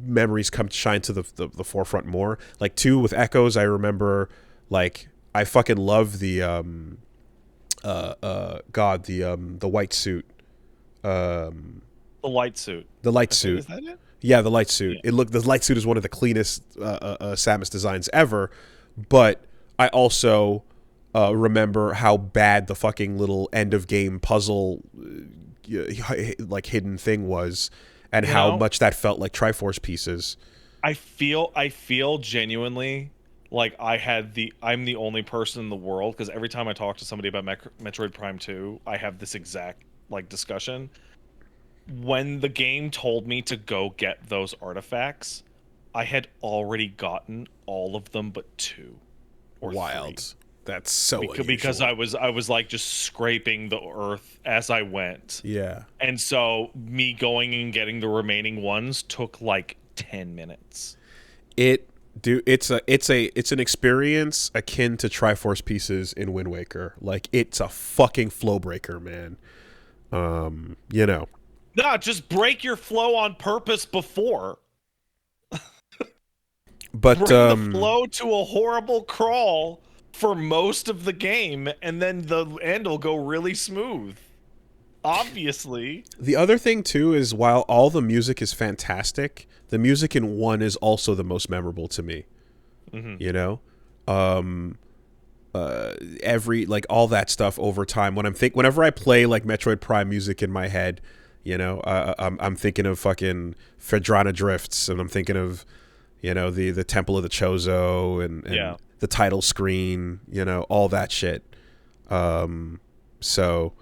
memories come to shine to the forefront more. Like 2 with Echoes, I remember, like, I fucking love the the white suit, The light suit. the light suit. Is that it? Yeah, the light suit. Yeah. The light suit is one of the cleanest Samus designs ever, but I also remember how bad the fucking little end of game puzzle like hidden thing was, and how much that felt like Triforce pieces. I feel genuinely like I'm the only person in the world, because every time I talk to somebody about Metroid Prime 2, I have this exact like discussion. When the game told me to go get those artifacts, I had already gotten all of them but 2 or Wild. 3. That's so Because unusual. I was like just scraping the earth as I went. Yeah. And so me going and getting the remaining ones took like 10 minutes. It's an experience akin to Triforce pieces in Wind Waker. Like, it's a fucking flow breaker, man. You know. Nah, just break your flow on purpose before. But Bring the flow to a horrible crawl for most of the game, and then the end will go really smooth. Obviously. the other thing too is, while all the music is fantastic, the music in 1 is also the most memorable to me. You know, every, like, all that stuff over time. Whenever I play like Metroid Prime music in my head, you know, I'm thinking of fucking Fedrana Drifts, and I'm thinking of, you know, the Temple of the Chozo, and the title screen, you know, all that shit. So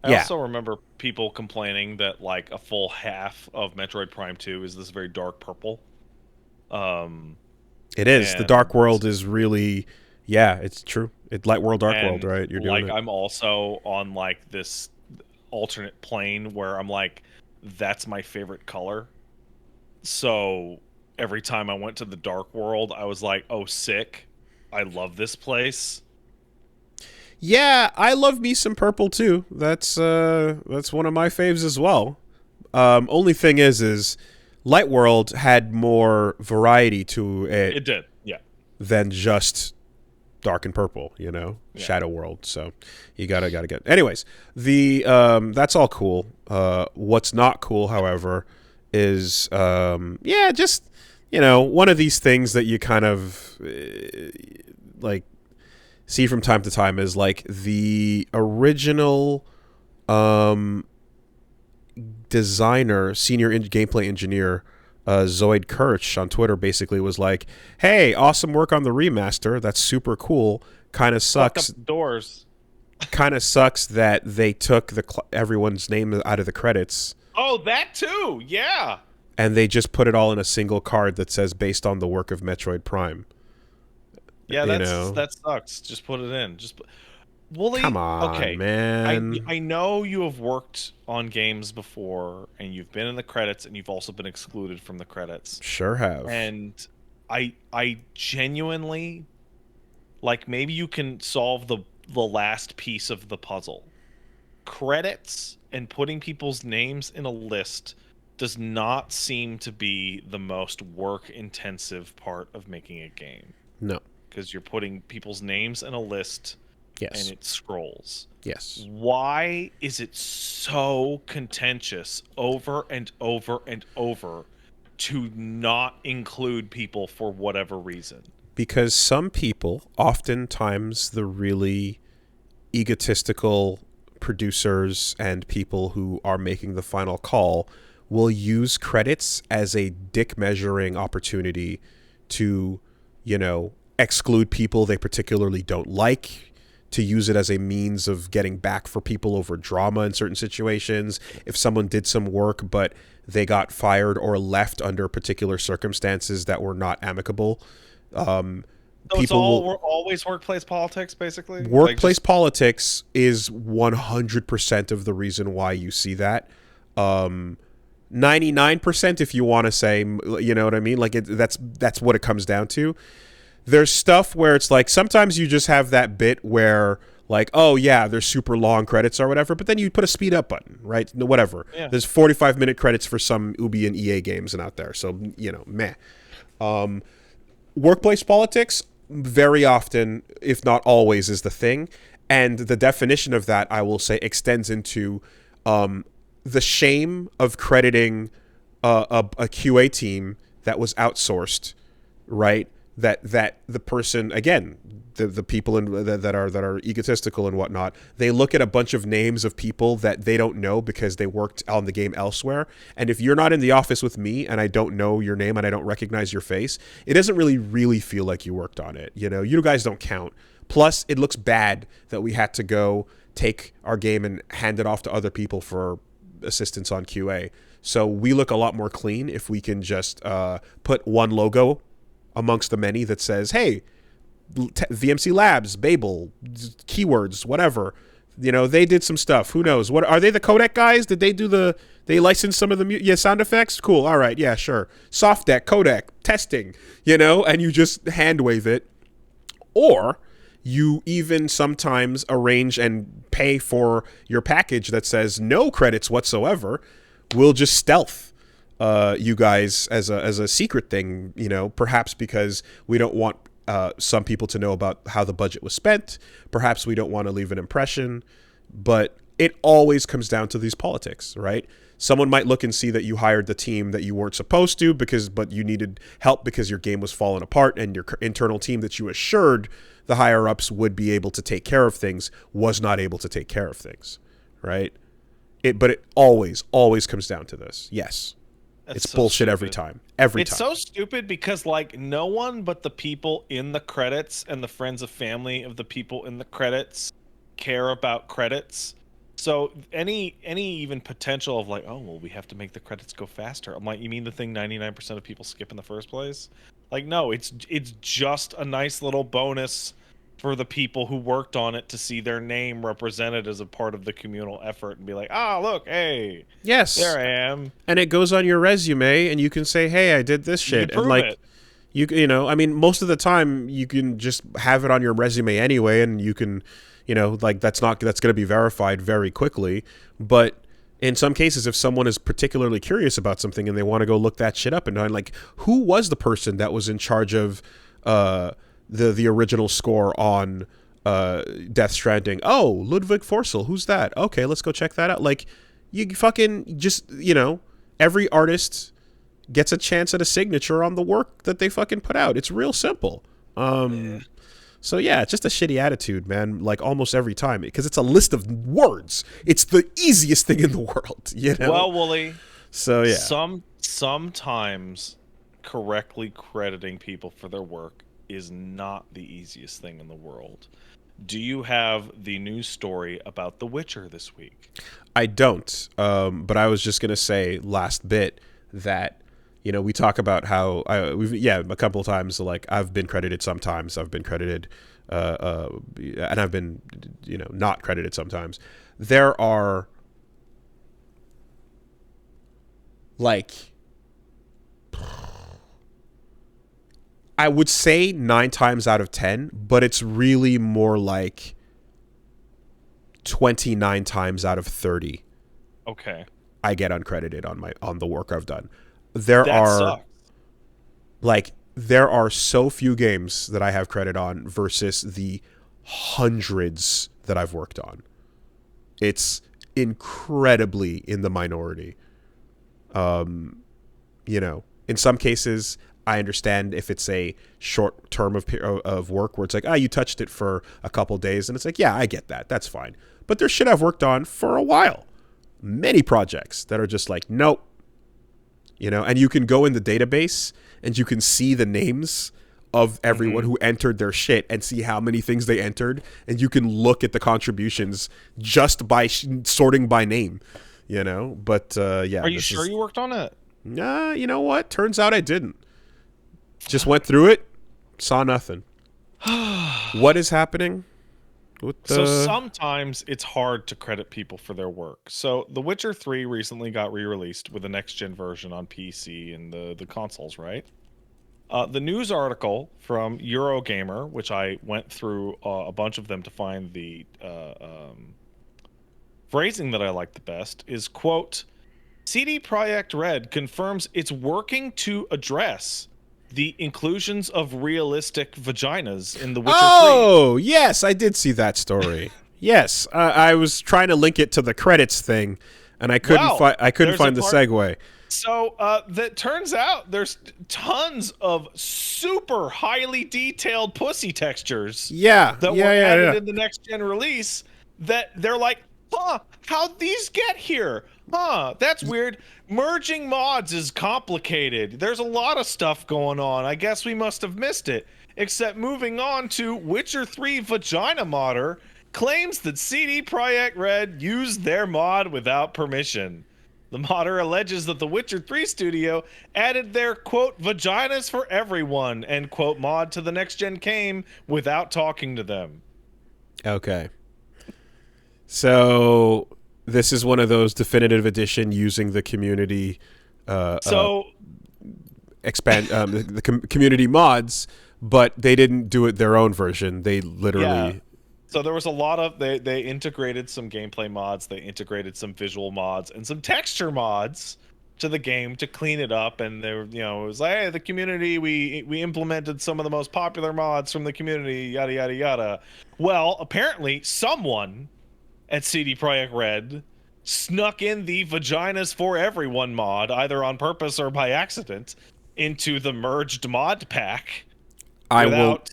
I also remember people complaining that like a full half of Metroid Prime 2 is this very dark purple. It is. The Dark World is really, yeah, it's true. It's Light World, Dark World, right? You're doing like, it. I'm also on like this alternate plane where I'm like, that's my favorite color. So every time I went to the Dark World, I was like, oh, sick. I love this place. Yeah, I love me some purple too. That's one of my faves as well. Only thing is Light World had more variety to it. It did, yeah. Than just dark and purple, you know, Yeah. Shadow World. So you gotta get. Anyways, the that's all cool. What's not cool, however, is just, you know, one of these things that you kind of like see from time to time is like the original designer, senior gameplay engineer, Zoid Kirch on Twitter basically was like, hey, awesome work on the remaster, that's super cool, kind of sucks Doors. kind of sucks that they took everyone's name out of the credits. Oh, that too, yeah. And they just put it all in a single card that says based on the work of Metroid Prime. Yeah, that sucks. Just put it in. Wooly, come on, okay, man. I know you have worked on games before, and you've been in the credits, and you've also been excluded from the credits. Sure have. And I genuinely, like, maybe you can solve the last piece of the puzzle. Credits and putting people's names in a list does not seem to be the most work-intensive part of making a game. No. Because you're putting people's names in a list and Yes. it scrolls. Yes. Why is it so contentious over and over and over to not include people for whatever reason? Because some people, oftentimes the really egotistical producers and people who are making the final call, will use credits as a dick measuring opportunity to, exclude people they particularly don't like, to use it as a means of getting back for people over drama in certain situations. If someone did some work but they got fired or left under particular circumstances that were not amicable, So it's always workplace politics, basically? workplace politics is 100% of the reason why you see that. 99%, if you want to say, you know what I mean? Like, that's what it comes down to. There's stuff where it's like, sometimes you just have that bit where, like, oh yeah, there's super long credits or whatever, but then you put a speed up button, right? Whatever. Yeah. There's 45-minute credits for some Ubi and EA games and out there. So, meh. Workplace politics, very often, if not always, is the thing. And the definition of that, I will say, extends into the shame of crediting a QA team that was outsourced, right? That the person, again, the people that are egotistical and whatnot, they look at a bunch of names of people that they don't know because they worked on the game elsewhere. And if you're not in the office with me and I don't know your name and I don't recognize your face, it doesn't really feel like you worked on it. You guys don't count. Plus, it looks bad that we had to go take our game and hand it off to other people for assistance on QA. So we look a lot more clean if we can just put one logo amongst the many that says, hey, VMC Labs, Babel, keywords, whatever. They did some stuff. Who knows? What are they, the codec guys? Did they do they license some of the sound effects? Cool. All right. Yeah, sure. Soft deck, codec, testing, and you just hand wave it. Or you even sometimes arrange and pay for your package that says no credits whatsoever. We'll just stealth you guys as a secret thing, perhaps because we don't want some people to know about how the budget was spent. Perhaps we don't want to leave an impression, but it always comes down to these politics, right? Someone might look and see that you hired the team that you weren't supposed to but you needed help because your game was falling apart and your internal team that you assured the higher ups would be able to take care of things was not able to take care of things, right? But it always comes down to this. Yes. It's so bullshit stupid. Every time. It's so stupid because, like, no one but the people in the credits and the friends of family of the people in the credits care about credits. So any even potential of, like, oh, well, we have to make the credits go faster. I'm like, you mean the thing 99% of people skip in the first place? Like, no, it's just a nice little bonus for the people who worked on it to see their name represented as a part of the communal effort and be like, look, hey, yes, there I am. And it goes on your resume and you can say, hey, I did this shit. You can prove it. I mean, most of the time you can just have it on your resume anyway, and you can, that's going to be verified very quickly. But in some cases, if someone is particularly curious about something and they want to go look that shit up and like, who was the person that was in charge of the original score on Death Stranding? Oh, Ludwig Forssell. Who's that? Okay, let's go check that out. Like, you fucking just, every artist gets a chance at a signature on the work that they fucking put out. It's real simple. So yeah, it's just a shitty attitude, man, like almost every time, because it's a list of words. It's the easiest thing in the world, Well, Wooly, so yeah. Sometimes correctly crediting people for their work is not the easiest thing in the world. Do you have the news story about The Witcher this week? I don't, but I was just going to say last bit that, we talk about how a couple of times, like, I've been credited sometimes, I've been credited, and I've been, not credited sometimes. There are, like, I would say 9 times out of 10, but it's really more like 29 times out of 30. Okay. I get uncredited on the work I've done. That sucks. There are so few games that I have credit on versus the hundreds that I've worked on. It's incredibly in the minority. You know, in some cases, I understand if it's a short term of work where it's like, you touched it for a couple days, and it's like, yeah, I get that. That's fine. But there's shit I've worked on for a while. Many projects that are just like, nope. You know, and you can go in the database and you can see the names of everyone who entered their shit and see how many things they entered, and you can look at the contributions just by sorting by name, you know. But yeah, are you sure you worked on it? Nah, you know what? Turns out I didn't. Just went through it, saw nothing. What is happening? So sometimes it's hard to credit people for their work. So The Witcher 3 recently got re-released with a next-gen version on PC and the consoles, right? The news article from Eurogamer, which I went through a bunch of them to find the phrasing that I like the best, is, quote, CD Projekt Red confirms it's working to address the inclusions of realistic vaginas in The Witcher 3. Oh, yes, I did see that story. Yes, I was trying to link it to the credits thing, and I couldn't find the segue. So that turns out there's tons of super highly detailed pussy textures. That were added in the next gen release. That they're like, how'd these get here? That's weird. Merging mods is complicated. There's a lot of stuff going on. I guess we must have missed it. Except moving on to Witcher 3 Vagina Modder claims that CD Projekt Red used their mod without permission. The modder alleges that the Witcher 3 studio added their, quote, vaginas for everyone, end quote, mod to the next gen game without talking to them. Okay. So this is one of those definitive edition using the community community mods, but they didn't do it their own version. They literally So there was a lot of they integrated some gameplay mods, they integrated some visual mods and some texture mods to the game to clean it up, and they were, you know, it was like, hey, the community, we implemented some of the most popular mods from the community, yada yada yada. Well, apparently someone at CD Projekt Red snuck in the Vaginas for Everyone mod, either on purpose or by accident, into the merged mod pack without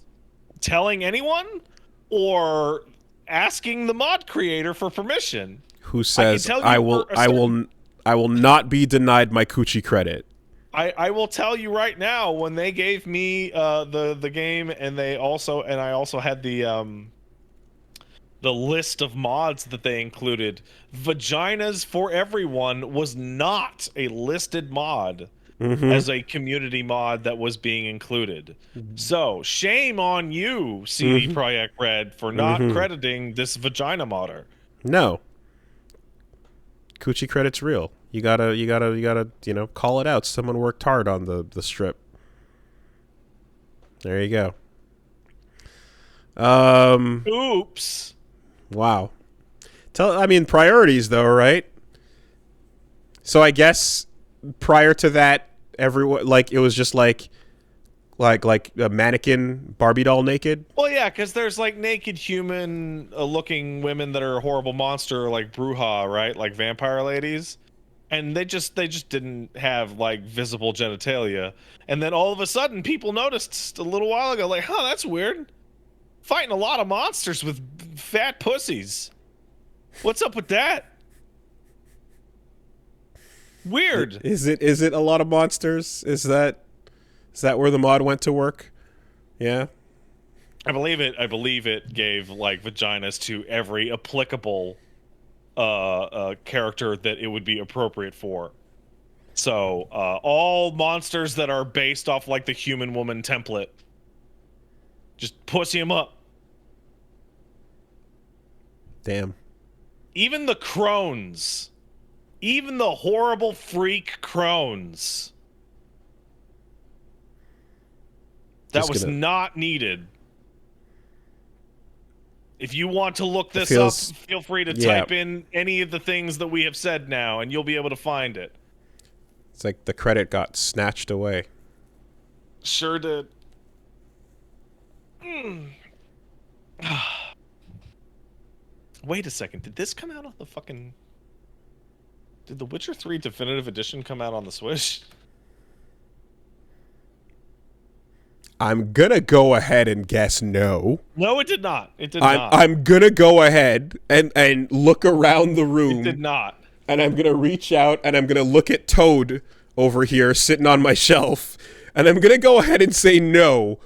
telling anyone or asking the mod creator for permission. Who says I will not be denied my Coochie credit. I will tell you right now, when they gave me the game, and I also had the list of mods that they included, Vaginas for Everyone was not a listed mod as a community mod that was being included. So shame on you, CD Projekt Red, for not crediting this vagina modder. No. Coochie credit's real. You gotta, you know, call it out. Someone worked hard on the strip. There you go. Oops. Wow. Priorities though, right? So I guess prior to that, everyone, like, it was just like a mannequin Barbie doll naked. Well, yeah, because there's like naked human looking women that are a horrible monster, like Bruja, right? Like vampire ladies. And they just didn't have like visible genitalia. And then all of a sudden people noticed a little while ago, like, that's weird. Fighting a lot of monsters with fat pussies. What's up with that? Weird. Is it a lot of monsters? Is that where the mod went to work? Yeah. I believe it gave like vaginas to every applicable character that it would be appropriate for. So all monsters that are based off like the human woman template, just pussy them up. Damn. Even the crones. Even the horrible freak crones. That was not needed. If you want to look this up, feel free to type in any of the things that we have said now, and you'll be able to find it. It's like the credit got snatched away. Sure did. Wait a second. Did this come out on the fucking? Did The Witcher 3 Definitive Edition come out on the Switch? I'm gonna go ahead and guess no. No, it did not. It did not. I'm gonna go ahead and look around the room. It did not. And I'm gonna reach out and I'm gonna look at Toad over here sitting on my shelf, and I'm gonna go ahead and say no.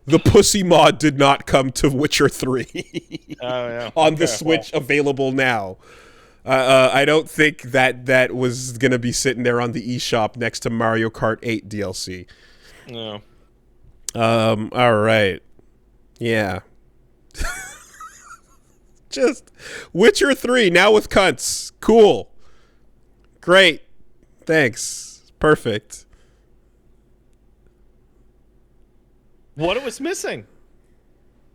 The Pussy mod did not come to Witcher 3 on the Switch, available now. I don't think that was gonna be sitting there on the eShop next to Mario Kart 8 DLC. No. All right. Yeah. Just Witcher 3 now with cunts. Cool. Great. Thanks. Perfect. What it was missing?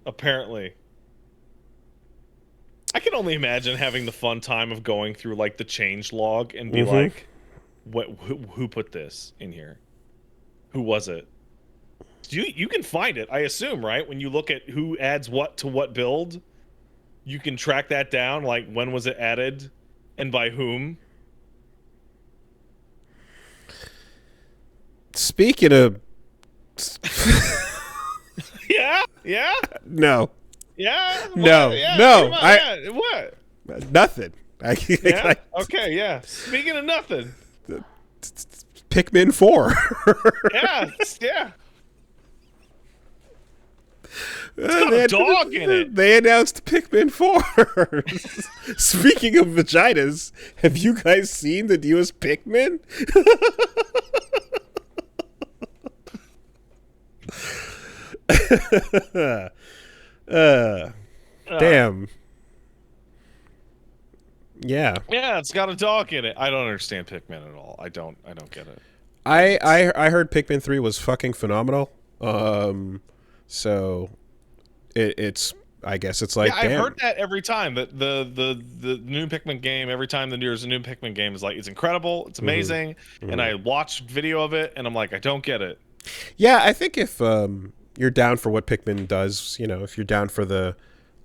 Apparently. I can only imagine having the fun time of going through like the change log and be like, who put this in here? Who was it? You can find it, I assume, right? When you look at who adds what to what build, you can track that down, like when was it added and by whom. Speaking of Yeah? No. Yeah? No. What? Yeah, no. What? Nothing. Yeah? Okay, yeah. Speaking of nothing. Pikmin 4. Yeah. It's got They a dog in it. They announced Pikmin 4. Speaking of vaginas, have you guys seen the newest Pikmin? Damn. Yeah. Yeah, it's got a dog in it. I don't understand Pikmin at all. I don't get it. I heard Pikmin 3 was fucking phenomenal. So it's I guess it's like, yeah, damn. I've heard that every time that the new Pikmin game, every time there's a new Pikmin game, is like, it's incredible, it's amazing, and I watch video of it and I'm like, I don't get it. Yeah, I think if you're down for what Pikmin does, you know, if you're down for the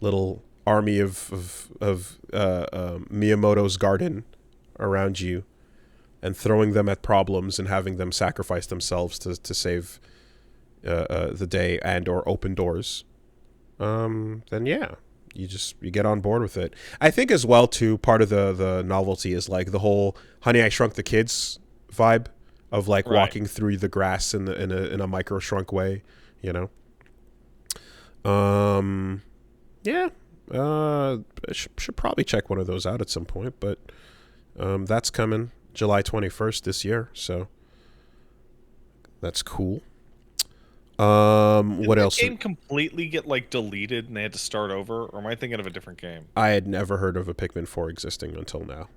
little army of Miyamoto's garden around you and throwing them at problems and having them sacrifice themselves to save the day and or open doors, then yeah, you get on board with it. I think as well too, part of the novelty is like the whole Honey I Shrunk the Kids vibe of like walking through the grass in a micro shrunk way, you know. Yeah, I should probably check one of those out at some point, but that's coming July 21st this year, so that's cool. What else? Did the game completely get like deleted and they had to start over, or am I thinking of a different game? I had never heard of a Pikmin 4 existing until now.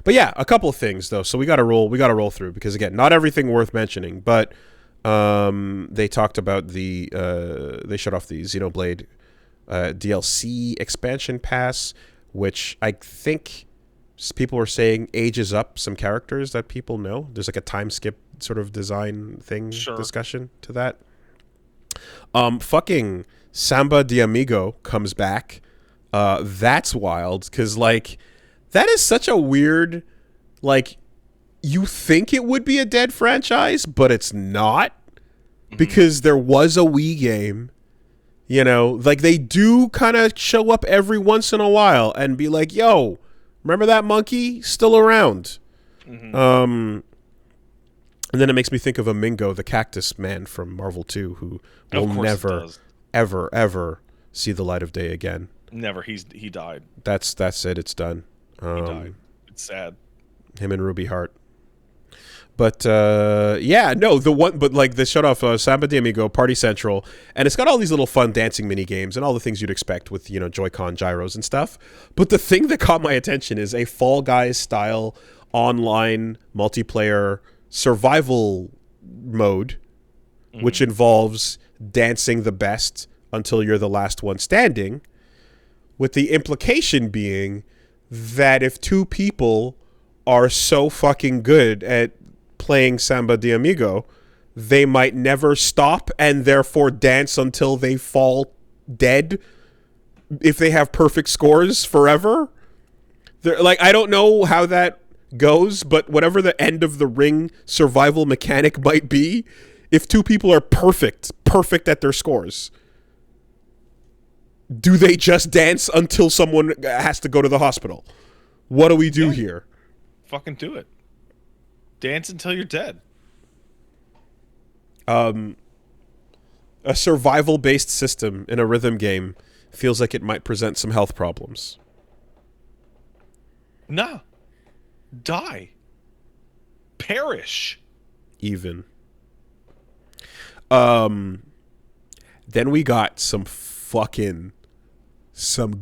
But yeah, a couple of things though. So we got to roll through, because again, not everything worth mentioning, but they talked about they shut off the Xenoblade DLC expansion pass, which I think people were saying ages up some characters that people know. There's like a time skip sort of design thing discussion to that. Fucking Samba de Amigo comes back. That's wild, because like that is such a weird, like, you think it would be a dead franchise, but it's not, because there was a Wii game, you know, like they do kind of show up every once in a while and be like, yo, remember that monkey? Still around. And then it makes me think of Amigo, the cactus man from Marvel 2, who will never, ever see the light of day again. Never. He died. That's it. It's done. He died. It's sad. Him and Ruby Hart. But yeah, no, but like they shut off Samba de Amigo, Party Central, and it's got all these little fun dancing mini games and all the things you'd expect with, you know, Joy-Con gyros and stuff. But the thing that caught my attention is a Fall Guys style online multiplayer survival mode, which involves dancing the best until you're the last one standing, with the implication being that if two people are so fucking good at playing Samba de Amigo, they might never stop and therefore dance until they fall dead if they have perfect scores forever. They're, like, I don't know how that goes, but whatever the end of the ring survival mechanic might be, if two people are perfect at their scores, do they just dance until someone has to go to the hospital? What do we do here? Fucking do it. Dance until you're dead. A survival-based system in a rhythm game feels like it might present some health problems. Nah. Die. Perish. Even. Then we got some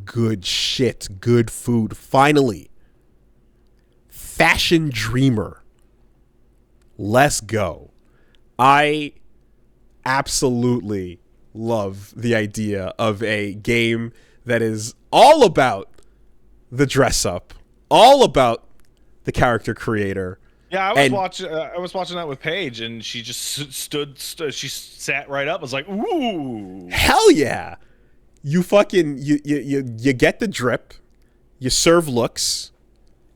good shit, good food. Finally. Fashion Dreamer. Let's go. I absolutely love the idea of a game that is all about the dress up, all about the character creator. Yeah, I was watching that with Paige, and she just stood. She sat right up. I was like, "Ooh, hell yeah!" You fucking you get the drip, you serve looks,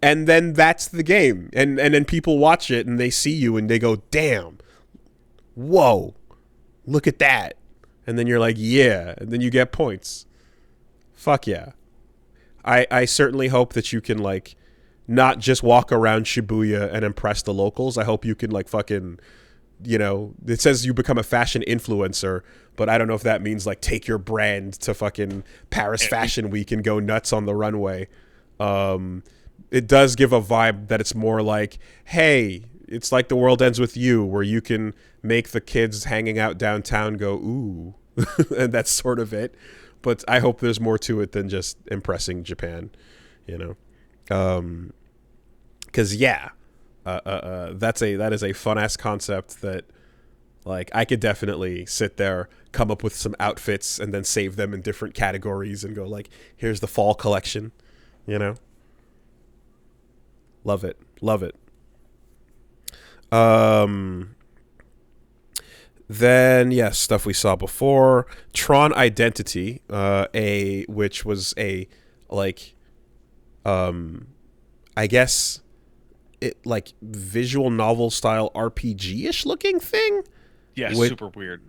and then that's the game. And then people watch it and they see you and they go, "Damn, whoa, look at that!" And then you're like, "Yeah," and then you get points. Fuck yeah! I certainly hope that you can like not just walk around Shibuya and impress the locals. I hope you can like fucking, you know, it says you become a fashion influencer, but I don't know if that means like take your brand to fucking Paris Fashion Week and go nuts on the runway. It does give a vibe that it's more like, hey, it's like The World Ends With You, where you can make the kids hanging out downtown go, ooh, and that's sort of it. But I hope there's more to it than just impressing Japan, you know? Because that is a fun ass concept that, like, I could definitely sit there, come up with some outfits, and then save them in different categories and go like, here's the fall collection, you know. Love it. Then yes, stuff we saw before, Tron Identity, which was a like. I guess it like visual novel style RPG-ish looking thing. Yeah, super weird.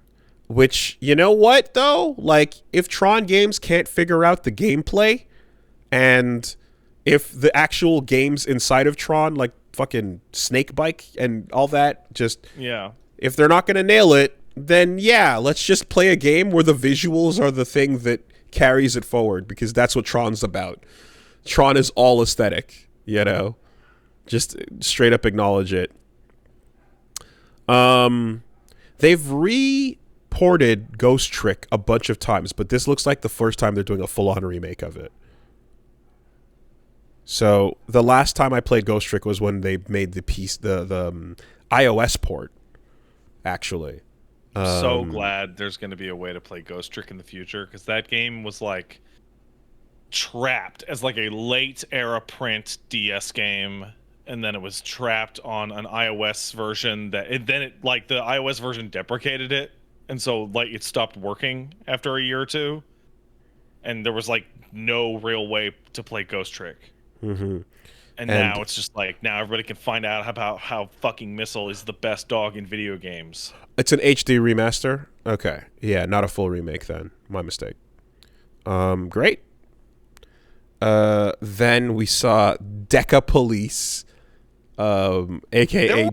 Which, you know what though? Like, if Tron Games can't figure out the gameplay, and if the actual games inside of Tron, like fucking Snakebike and all that, just if they're not gonna nail it, then yeah, let's just play a game where the visuals are the thing that carries it forward, because that's what Tron's about. Tron is all aesthetic, you know? Just straight up acknowledge it. They've reported Ghost Trick a bunch of times, but this looks like the first time they're doing a full-on remake of it. So the last time I played Ghost Trick was when they made the iOS port, actually. I'm so glad there's going to be a way to play Ghost Trick in the future, because that game was like trapped as like a late era print DS game, and then it was trapped on an iOS version the iOS version deprecated it, and so like it stopped working after a year or two, and there was like no real way to play Ghost Trick. And now it's just like, now everybody can find out about how fucking Missile is the best dog in video games. It's an HD remaster? Okay. Yeah, not a full remake then. My mistake. Great. Then we saw DECAPOLICE, aka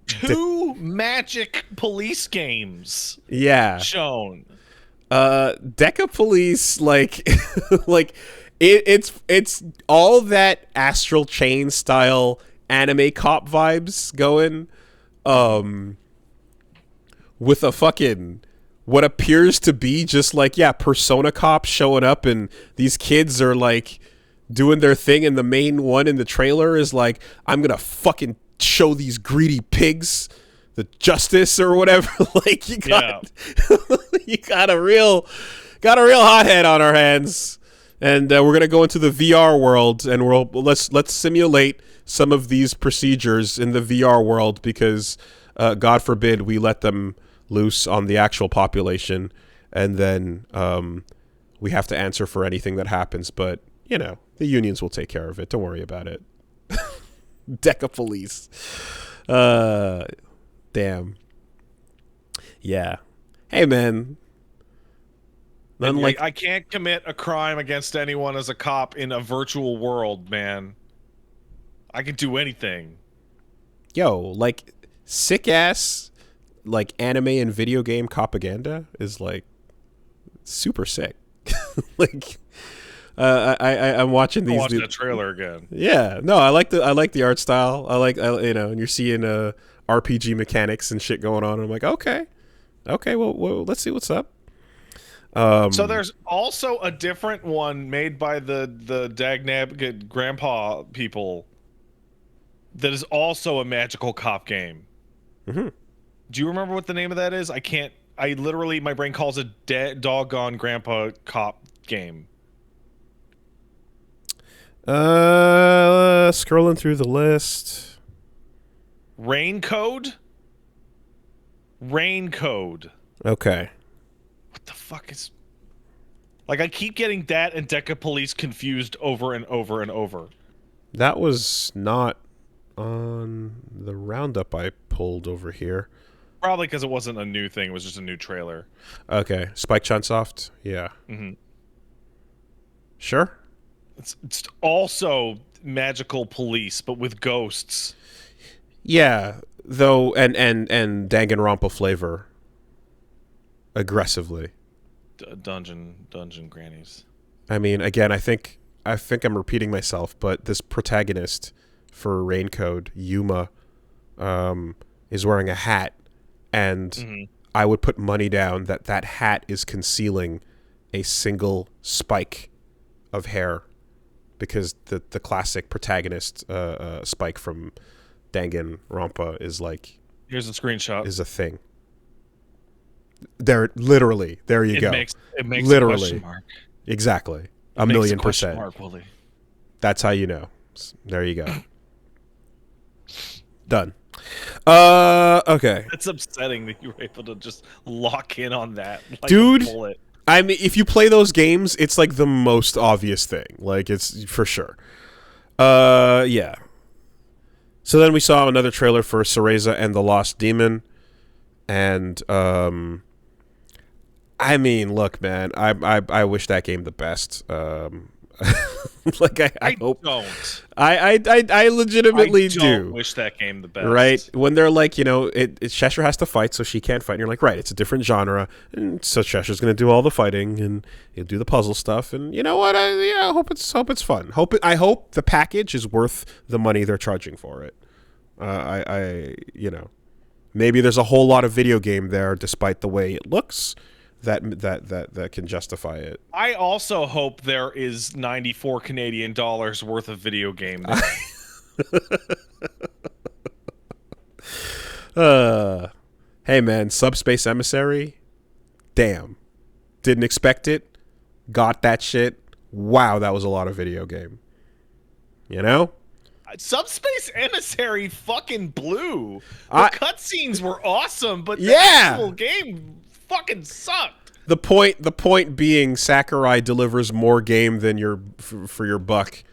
two Magic Police games. Yeah. Shown. DECAPOLICE, like, like it's all that Astral Chain style anime cop vibes going, with a fucking what appears to be just like, Persona cops showing up, and these kids are like doing their thing, and the main one in the trailer is like, I'm gonna fucking show these greedy pigs the justice or whatever. Like, you got you got a real hothead on our hands, and we're gonna go into the VR world, and let's simulate some of these procedures in the VR world, because God forbid we let them loose on the actual population, and then we have to answer for anything that happens, but you know, the unions will take care of it. Don't worry about it. DECAPOLICE. Damn. Yeah. Hey, man. I can't commit a crime against anyone as a cop in a virtual world, man. I can do anything. Yo, like, sick ass, like, anime and video game propaganda is like super sick. Like, I'm watching these. Watch that trailer again. Yeah, no, I like the art style. You know, and you're seeing RPG mechanics and shit going on. And I'm like, okay, well, let's see what's up. So there's also a different one made by the Dagnab grandpa people that is also a magical cop game. Mm-hmm. Do you remember what the name of that is? I literally, my brain calls it doggone grandpa cop game. Scrolling through the list. Rain Code? Rain Code. Okay. What the fuck is... Like, I keep getting that and DECAPOLICE confused over and over and over. That was not on the roundup I pulled over here. Probably because it wasn't a new thing. It was just a new trailer. Okay. Spike Chunsoft? Yeah. Mm-hmm. Sure. It's also magical police, but with ghosts. Yeah, though, and Danganronpa flavor aggressively. Dungeon grannies. I mean, again, I think I'm repeating myself, but this protagonist for Raincode, Yuma, is wearing a hat, and I would put money down that hat is concealing a single spike of hair, because the classic protagonist Spike from Danganronpa is like... Here's a screenshot. Is a thing. There you go. It makes literally a question mark. Exactly. A million question %. Mark, Willie. That's how you know. There you go. Done. Okay. It's upsetting that you were able to just lock in on that. Like, dude, pull it. I mean, if you play those games, it's like the most obvious thing. Like, it's for sure. Yeah. So then we saw another trailer for Cereza and the Lost Demon. And, I mean, look, man, I wish that game the best. Like, I hope. Don't. I legitimately do. Wish that game the best. Right? When they're like, you know, Cheshire has to fight, so she can't fight. And you're like, right, it's a different genre. And so Cheshire's going to do all the fighting, and he'll do the puzzle stuff. And you know what? I hope it's fun. I hope the package is worth the money they're charging for it. You know, maybe there's a whole lot of video game there, despite the way it looks, that can justify it. I also hope there is 94 Canadian dollars worth of video game there. Hey man, Subspace Emissary, damn, didn't expect it, got that shit. Wow, that was a lot of video game. You know? Subspace Emissary fucking blew. The cutscenes were awesome, but the actual game fucking sucked. The point being, Sakurai delivers more game than for your buck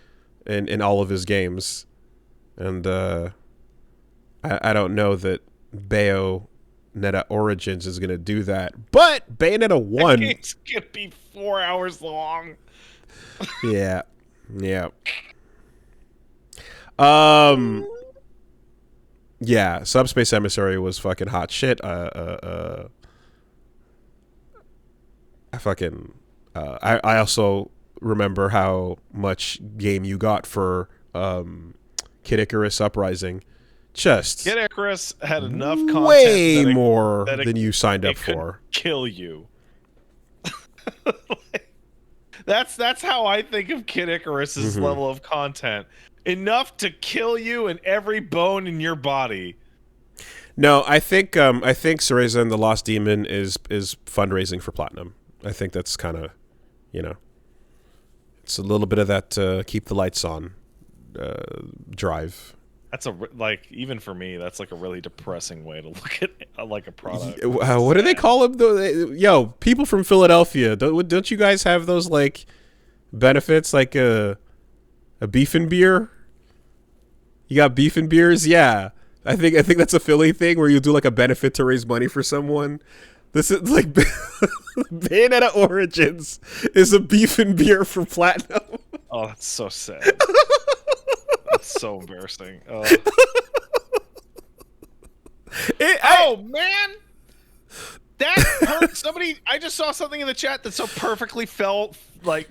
in all of his games, and I don't know that Bayonetta Origins is gonna do that, but Bayonetta 1... That game's gonna be 4 hours long. Yeah. Yeah, Subspace Emissary was fucking hot shit. I also remember how much game you got for Kid Icarus Uprising. Just Kid Icarus had enough content way more than you signed up for. Kill you. That's how I think of Kid Icarus's level of content. Enough to kill you in every bone in your body. No, I think Cereza and the Lost Demon is fundraising for Platinum. I think that's kind of, you know, it's a little bit of that keep the lights on drive. That's like, even for me, that's like a really depressing way to look at like a product. What do they call them though? Yo, people from Philadelphia, don't you guys have those like benefits, like a beef and beer? You got beef and beers? Yeah. I think that's a Philly thing where you do like a benefit to raise money for someone. This is like Bayonetta Origins is a beef and beer for platinum. Oh, that's so sad. That's so embarrassing. Oh man, that hurt. Somebody, I just saw something in the chat that so perfectly felt like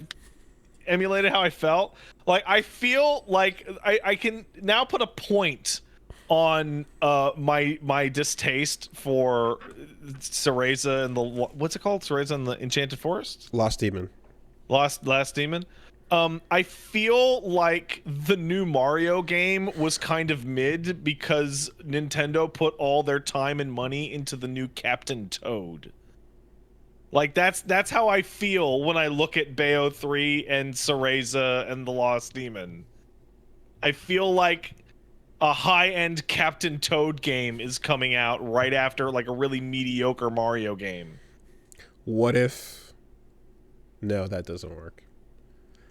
emulated how I felt. Like, I feel like I can now put a point on my distaste for Cereza and the, what's it called? Cereza and the Enchanted Forest? Last Demon. Last Demon. I feel like the new Mario game was kind of mid because Nintendo put all their time and money into the new Captain Toad. Like, that's how I feel when I look at Bayo 3 and Cereza and the Lost Demon. I feel like a high-end Captain Toad game is coming out right after like a really mediocre Mario game. What if? No, that doesn't work.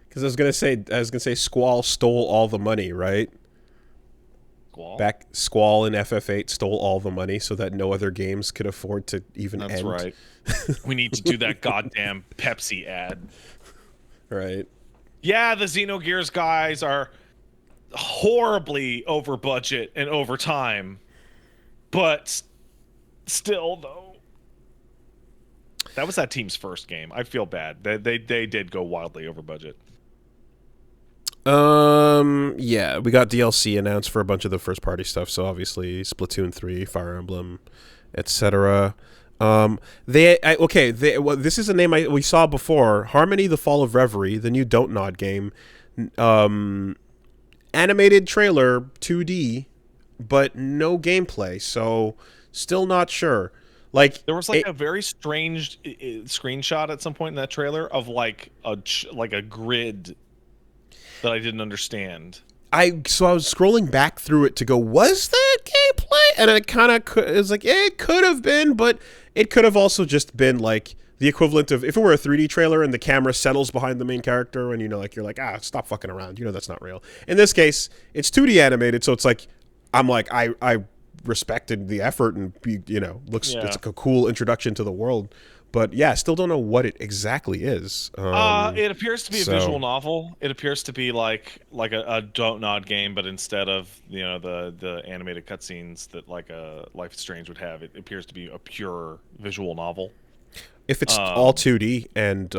Because I was gonna say Squall stole all the money, right? Squall in FF8 stole all the money so that no other games could afford to even end. That's right. We need to do that goddamn Pepsi ad. Right. Yeah, the Xenogears guys are horribly over budget and over time, but still, though, that was that team's first game. I feel bad. They did go wildly over budget. Yeah, we got DLC announced for a bunch of the first party stuff, so obviously Splatoon 3, Fire Emblem, etc. This is a name we saw before. Harmony: The Fall of Reverie, the new Don't Nod game. Animated trailer, 2D, but no gameplay, so still not sure. Like, there was like a very strange screenshot at some point in that trailer of like a grid that I didn't understand. So I was scrolling back through it to go, was that gameplay? And it kind of is like, it could have been, but it could have also just been like the equivalent of if it were a 3D trailer and the camera settles behind the main character and you're like, stop fucking around. That's not real. In this case, it's 2D animated, so it's like, I respected the effort and it's like a cool introduction to the world. But yeah, still don't know what it exactly is. It appears to be a visual novel. It appears to be like a Don't Nod game, but instead of the animated cutscenes that like a Life is Strange would have, it appears to be a pure visual novel. If it's all 2D and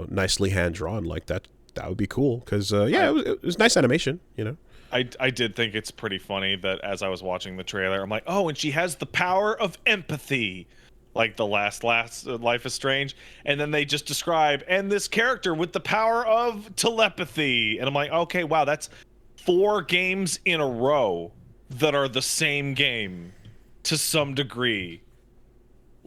nicely hand drawn like that, that would be cool. Because it was nice animation. I did think it's pretty funny that as I was watching the trailer, I'm like, oh, and she has the power of empathy. Like the last Life is Strange, and then they just describe, and this character with the power of telepathy, and I'm like, okay, wow, that's 4 games in a row that are the same game to some degree,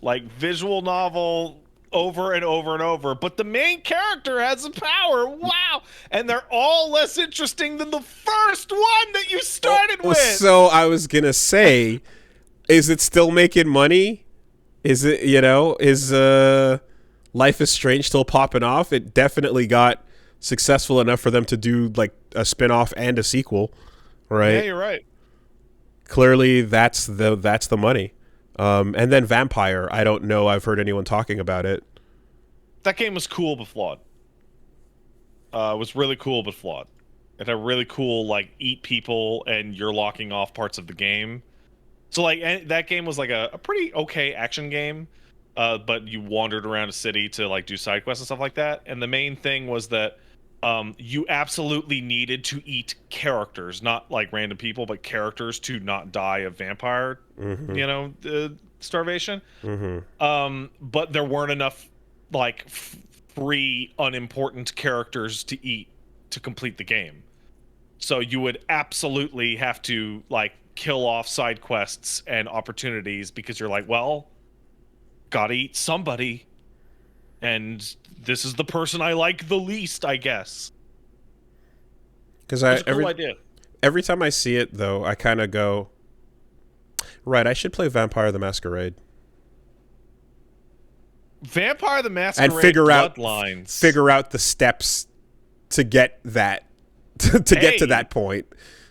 like visual novel over and over and over, but the main character has a power. Wow, and they're all less interesting than the first one that you started with. So I was gonna say, is it still making money? Is it, is Life is Strange still popping off? It definitely got successful enough for them to do like a spin-off and a sequel, right? Yeah, you're right. Clearly that's the money. And then Vampire, I don't know, I've heard anyone talking about it. That game was cool but flawed. It was really cool but flawed. It had a really cool like eat people and you're locking off parts of the game. So like that game was like a pretty okay action game, but you wandered around a city to like do side quests and stuff like that. And the main thing was that you absolutely needed to eat characters, not like random people, but characters to not die of vampire, starvation. But there weren't enough like free, unimportant characters to eat to complete the game. So you would absolutely have to like kill off side quests and opportunities because you're like, well, gotta eat somebody, and this is the person I like the least, I guess. Because it's a cool idea. every time I see it, though, I kind of go, right, I should play Vampire the Masquerade. Vampire the Masquerade And Bloodlines. figure out the steps to get that, to get to that point.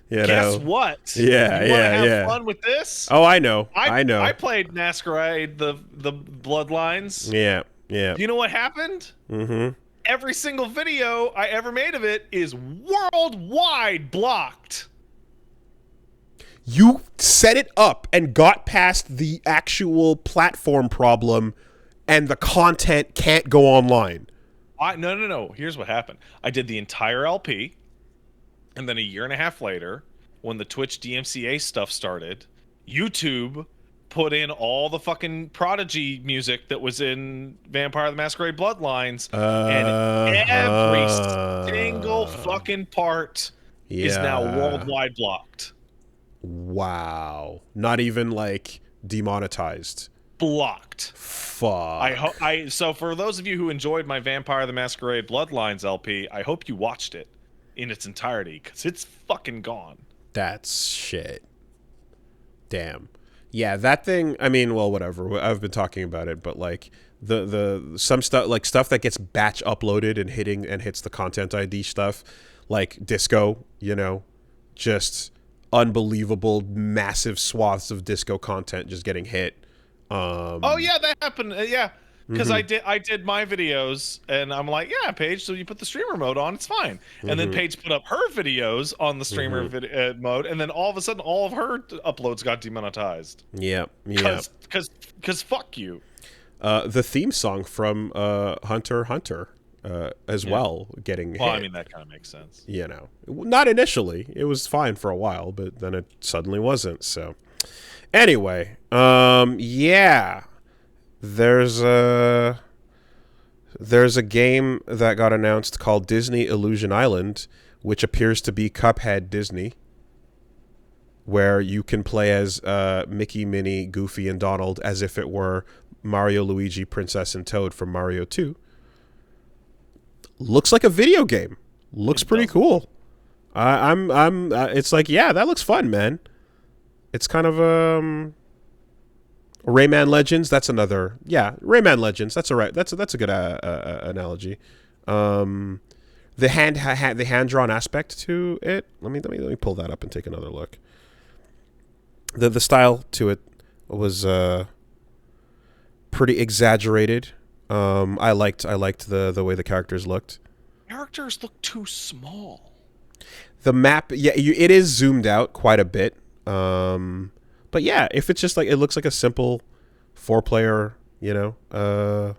You Guess know? what? Yeah, you yeah, have fun with this? Oh, I know. I played Masquerade, the Bloodlines. Yeah, yeah. You know what happened? Mm-hmm. Every single video I ever made of it is worldwide blocked. You set it up and got past the actual platform problem, and the content can't go online. No. Here's what happened. I did the entire LP, and then a year and a half later, when the Twitch DMCA stuff started, YouTube put in all the fucking Prodigy music that was in Vampire the Masquerade Bloodlines, and every single fucking part is now worldwide blocked. Wow. Not even, like, demonetized. Blocked. Fuck. So for those of you who enjoyed my Vampire the Masquerade Bloodlines LP, I hope you watched it in its entirety, because it's fucking gone. That's shit. Damn. Yeah, that thing, I mean, well, whatever. I've been talking about it, but like some stuff, like stuff that gets batch uploaded and hits the content ID stuff, like disco, you know, just unbelievable massive swaths of disco content just getting hit. Oh yeah, that happened. Yeah. Because I did my videos, and I'm like, yeah, Paige, so you put the streamer mode on, it's fine. And then Paige put up her videos on the streamer mode, and then all of a sudden, all of her uploads got demonetized. Yeah. Because fuck you. The theme song from Hunter x Hunter as well getting hit. Well, I mean, that kind of makes sense. You know, not initially. It was fine for a while, but then it suddenly wasn't. So, anyway, yeah. There's a game that got announced called Disney Illusion Island, which appears to be Cuphead Disney, where you can play as Mickey, Minnie, Goofy, and Donald as if it were Mario, Luigi, Princess, and Toad from Mario 2. Looks like a video game. Looks pretty cool. It's like, yeah, that looks fun, man. It's kind of Rayman Legends. That's another. Yeah, Rayman Legends. That's all right. That's a good analogy. The hand drawn aspect to it. Let me pull that up and take another look. The style to it was pretty exaggerated. I liked the way the characters looked. Characters look too small. The map, yeah, it is zoomed out quite a bit. But yeah, if it's just like, it looks like a simple 4-player, you know,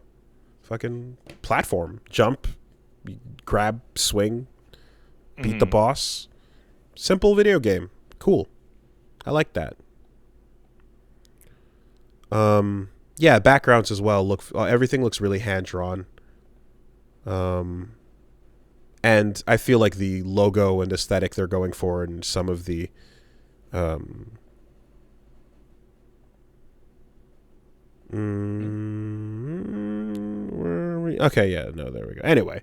fucking platform. Jump, grab, swing, beat the boss. Simple video game. Cool. I like that. Yeah, backgrounds as well. Everything looks really hand-drawn. And I feel like the logo and aesthetic they're going for and some of the where are we? Okay, yeah, no, there we go. Anyway,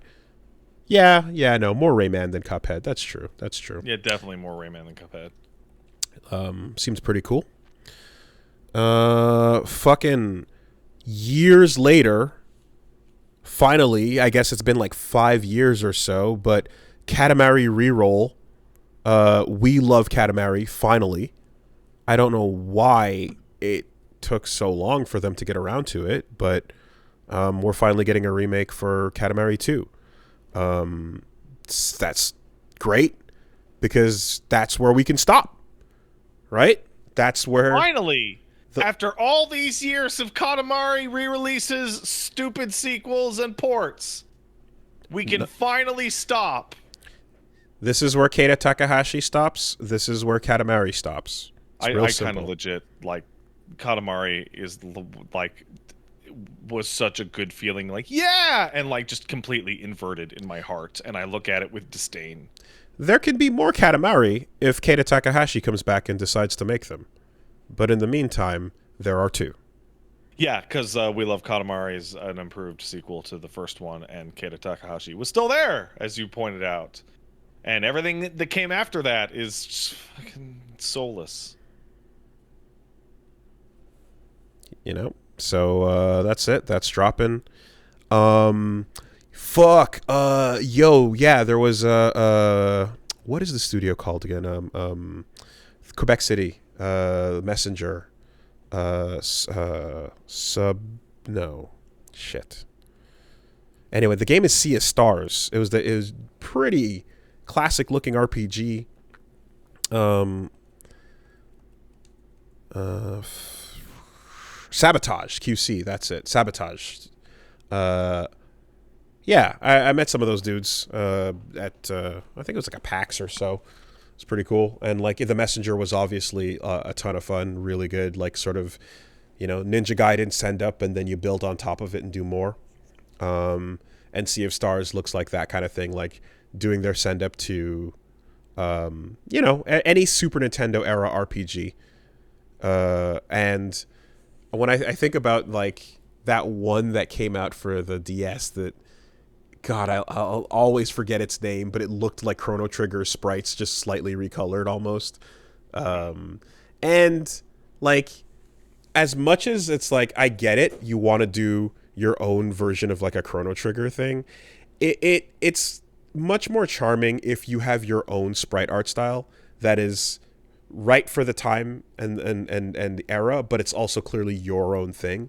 yeah, no, more Rayman than Cuphead. That's true. Yeah, definitely more Rayman than Cuphead. Seems pretty cool. Fucking years later, finally, I guess it's been like 5 years or so, but Katamari Reroll, We Love Katamari, finally. I don't know why it took so long for them to get around to it, but we're finally getting a remake for Katamari 2. That's great, because that's where we can stop, right? That's where... Finally! After all these years of Katamari re-releases, stupid sequels, and ports, we can finally stop. This is where Keita Takahashi stops. This is where Katamari stops. I kind of legit, like, Katamari is, like, was such a good feeling, like, yeah! And, like, just completely inverted in my heart, and I look at it with disdain. There can be more Katamari if Keita Takahashi comes back and decides to make them. But in the meantime, there are 2. Yeah, because We Love Katamari is an improved sequel to the first one, and Keita Takahashi was still there, as you pointed out. and everything that came after that is just fucking soulless. You know, so that's it. That's dropping. Fuck. Yo, yeah, there was what is the studio called again? Quebec City. Messenger. No. Shit. Anyway, the game is Sea of Stars. It was pretty classic looking RPG. Sabotage QC, that's it. Sabotage. Yeah, I met some of those dudes at I think it was like a PAX or so. It's pretty cool. And like the Messenger was obviously a ton of fun, really good, like sort of, Ninja Gaiden send up and then you build on top of it and do more. And Sea of Stars looks like that kind of thing, like doing their send up to any Super Nintendo era RPG. And when I think about like that one that came out for the DS that, God, I'll always forget its name, but it looked like Chrono Trigger sprites, just slightly recolored almost. And like, as much as it's like, I get it, you want to do your own version of like a Chrono Trigger thing. It's much more charming if you have your own sprite art style that is right for the time and the era, but it's also clearly your own thing.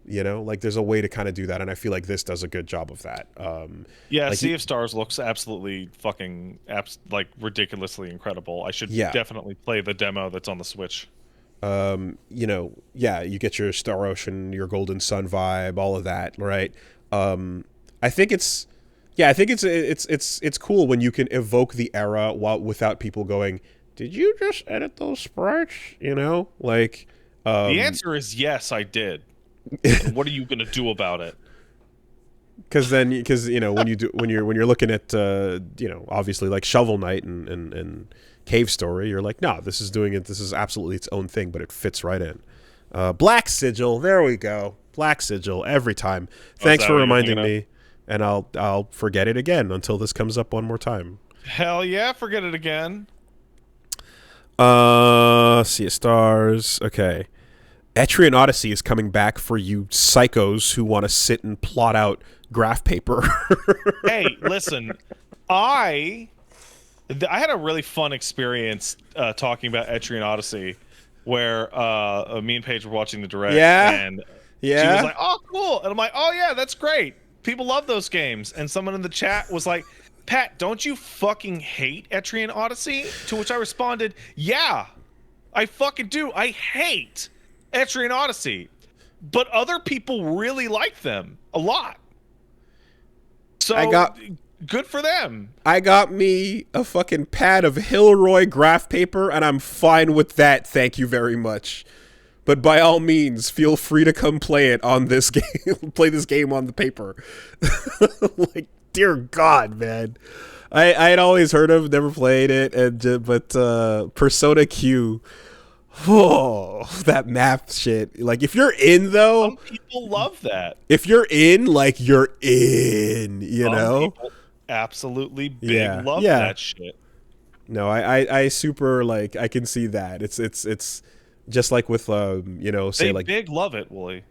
Like there's a way to kind of do that, and I feel like this does a good job of that. Like Sea of Stars looks absolutely fucking like ridiculously incredible. I should definitely play the demo that's on the Switch. You get your Star Ocean, your Golden Sun vibe, all of that, right? I think it's cool when you can evoke the era without people going, "Did you just edit those sprites?" Like the answer is yes, I did. And what are you gonna do about it? Because when you're looking at obviously like Shovel Knight and Cave Story, you're like, no, this is absolutely its own thing, but it fits right in. Black Sigil, there we go. Black Sigil every time. Thanks for reminding me, and I'll forget it again until this comes up one more time. Hell yeah, forget it again. Sea of Stars. Okay. Etrian Odyssey is coming back for you psychos who want to sit and plot out graph paper. Hey, listen, I had a really fun experience talking about Etrian Odyssey, where me and Paige were watching the direct, and she was like, "Oh, cool," and I'm like, "Oh yeah, that's great. People love those games." And someone in the chat was like, "Pat, don't you fucking hate Etrian Odyssey?" To which I responded, "Yeah, I fucking do. I hate Etrian Odyssey, but other people really like them a lot. So good for them." I got me a fucking pad of Hilroy graph paper, and I'm fine with that. Thank you very much. But by all means, feel free to come play it on this game. Play this game on the paper. Like, dear God, man. I had always heard of, never played it, but Persona Q. Oh, that map shit. Like, if you're in, though... Some people love that. If you're in, like, you're in, Some people absolutely love that shit. No, I super, like, I can see that. It's just like with, say, like... Big love it, Wooly.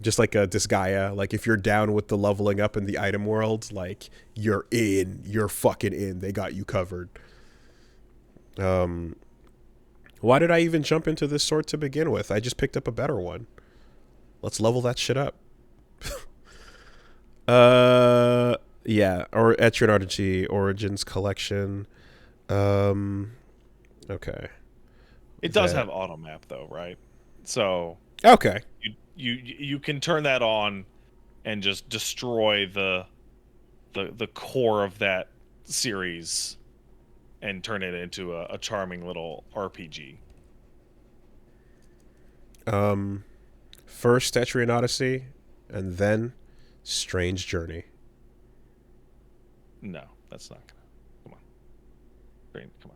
Just like a Disgaea. Like, if you're down with the leveling up in the item world, like, you're in. You're fucking in. They got you covered. Why did I even jump into this sort to begin with? I just picked up a better one. Let's level that shit up. Yeah, or Etrian Odyssey Origins Collection. Okay. It does have auto map though, right? So okay, you can turn that on and just destroy the core of that series and turn it into a charming little RPG. First Etrian Odyssey, and then Strange Journey. No, that's not gonna. Come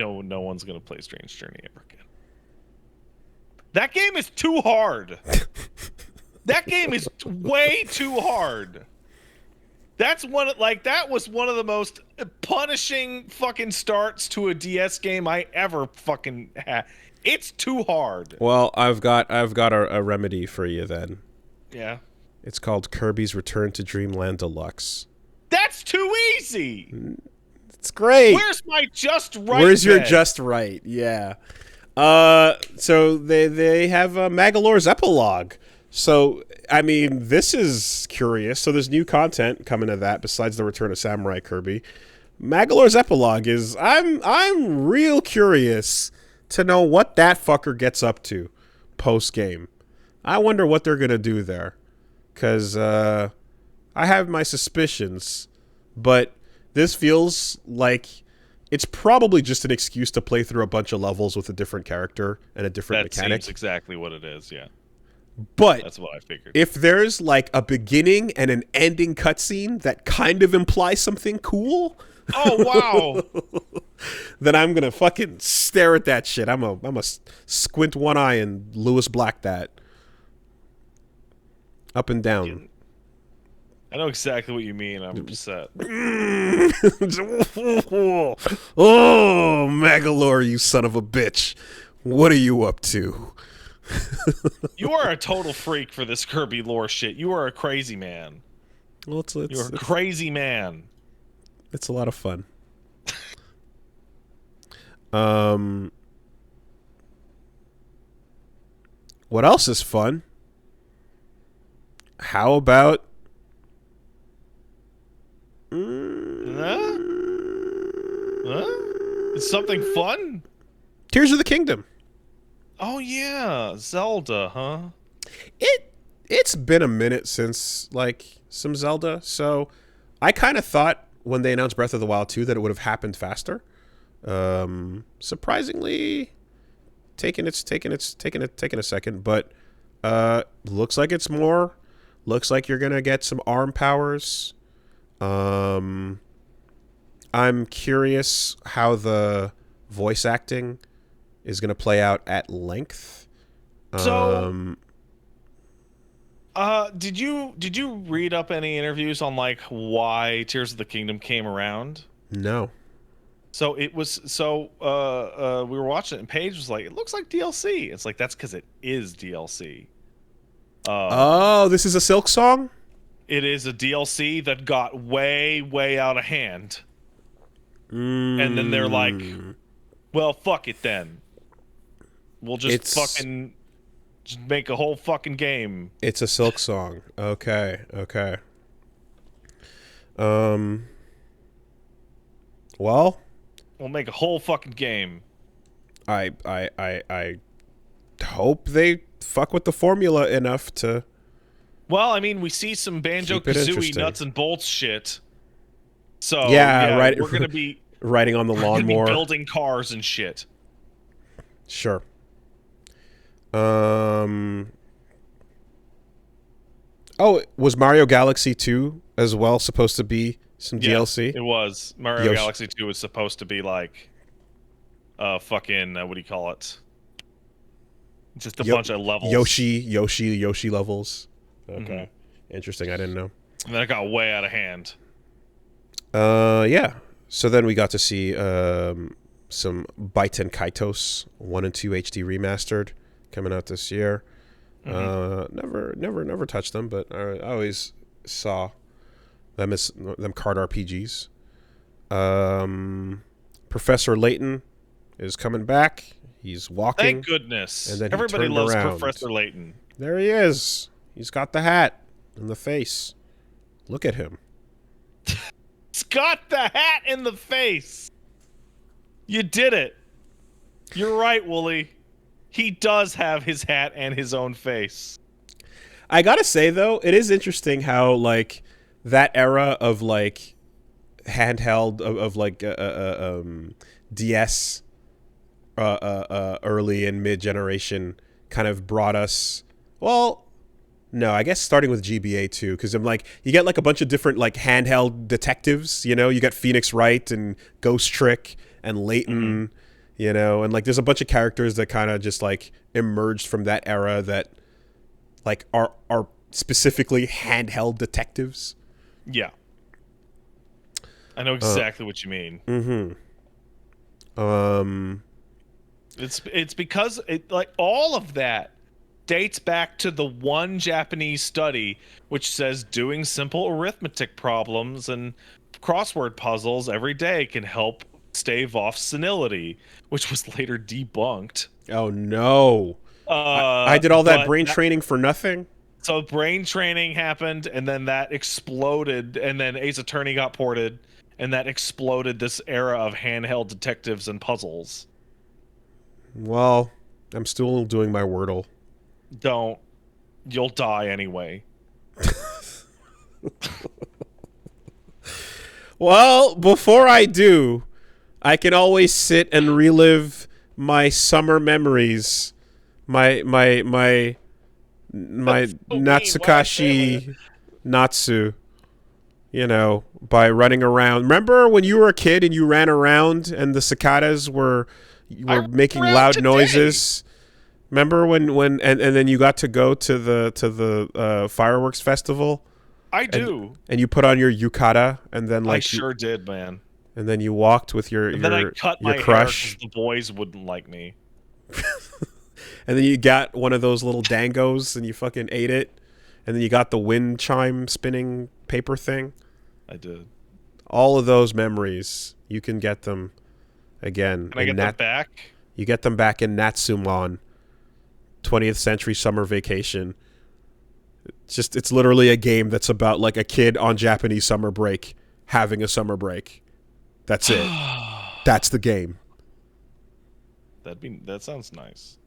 on. No one's gonna play Strange Journey ever again. That game is too hard. That game is way too hard. That was one of the most punishing fucking starts to a DS game I ever fucking had. It's too hard. Well, I've got a remedy for you then. Yeah. It's called Kirby's Return to Dreamland Deluxe. That's too easy. It's great. Where's my just right? Where's your just right? Yeah. So they have Magalore's epilogue. So I mean, this is curious. So there's new content coming to that besides the Return of Samurai Kirby. Magalore's epilogue is I'm real curious to know what that fucker gets up to post game. I wonder what they're gonna do there, cause I have my suspicions, but this feels like it's probably just an excuse to play through a bunch of levels with a different character and a different mechanic. That seems exactly what it is, yeah. But that's what I figured. If there's like a beginning and an ending cutscene that kind of implies something cool, oh wow, then I'm gonna fucking stare at that shit. I'm a squint one eye and Lewis Black that up and down. I know exactly what you mean. I'm upset. Oh, Magalore, you son of a bitch! What are you up to? You are a total freak for this Kirby lore shit. You are a crazy man. Well, you're a crazy man. It's a lot of fun. What else is fun? How about It's something fun? Tears of the Kingdom. Oh yeah, Zelda, huh? It's been a minute since like some Zelda, so I kind of thought when they announced Breath of the Wild 2 that it would have happened faster. Surprisingly, taking a second, but looks like it's more. Looks like you're gonna get some arm powers. I'm curious how the voice acting is going to play out at length. So, did you read up any interviews on like why Tears of the Kingdom came around? No. So it was we were watching it and Paige was like, it looks like DLC. It's like that's because it is DLC. Oh, this is a Silk song? It is a DLC that got way out of hand. And then they're like, well, fuck it then. We'll just fucking just make a whole fucking game. It's a Silk song. Okay. Well, we'll make a whole fucking game. I hope they fuck with the formula enough to. Well, I mean, we see some Banjo-Kazooie nuts and bolts shit. So yeah, right. We're gonna be riding on the lawnmower, building cars and shit. Sure. Oh, was Mario Galaxy 2 as well supposed to be some DLC? It was. Mario Galaxy 2 was supposed to be like fucking what do you call it? Just a bunch of levels. Yoshi levels. Okay. Interesting. I didn't know. And then it got way out of hand. Yeah. So then we got to see some Baiten Kaitos 1 and 2 HD remastered coming out this year. Never touched them, but I always saw them as them card RPGs. Professor Layton is coming back. He's walking. Thank goodness. And then everybody loves around. Professor Layton. There he is. He's got the hat and the face. Look at him. He's got the hat in the face. You did it. You're right, Wooly. He does have his hat and his own face. I gotta say, though, it is interesting how, like, that era of, like, handheld, of like, DS early and mid-generation kind of brought us, well, no, I guess starting with GBA too, because I'm like, you get like a bunch of different like handheld detectives, you know, you got Phoenix Wright and Ghost Trick and Layton, you know, and like there's a bunch of characters that kind of just like emerged from that era that like are specifically handheld detectives. Yeah. I know exactly what you mean. It's because like all of that dates back to the one Japanese study which says doing simple arithmetic problems and crossword puzzles every day can help stave off senility, which was later debunked. Oh no. I did all that brain training for nothing? So brain training happened, and then that exploded, and then Ace Attorney got ported, and that exploded this era of handheld detectives and puzzles. Well, I'm still doing my Wordle. Don't. You'll die anyway. Well, before I do, I can always sit and relive my summer memories. My Natsukashi Natsu, you know, by running around. Remember when you were a kid and you ran around and the cicadas were making loud noises? Remember when and then you got to go to the fireworks festival? I do. And you put on your yukata and then like I sure did, man. And then you walked with your then I cut my crush. Hair 'cause the boys wouldn't like me. And then you got one of those little dangos and you fucking ate it. And then you got the wind chime spinning paper thing. I did. All of those memories, you can get them again. Can I get them back? You get them back in Natsu-mon, 20th Century Summer Vacation. It's literally a game that's about like a kid on Japanese summer break having a summer break. That's it. That's the game. That sounds nice.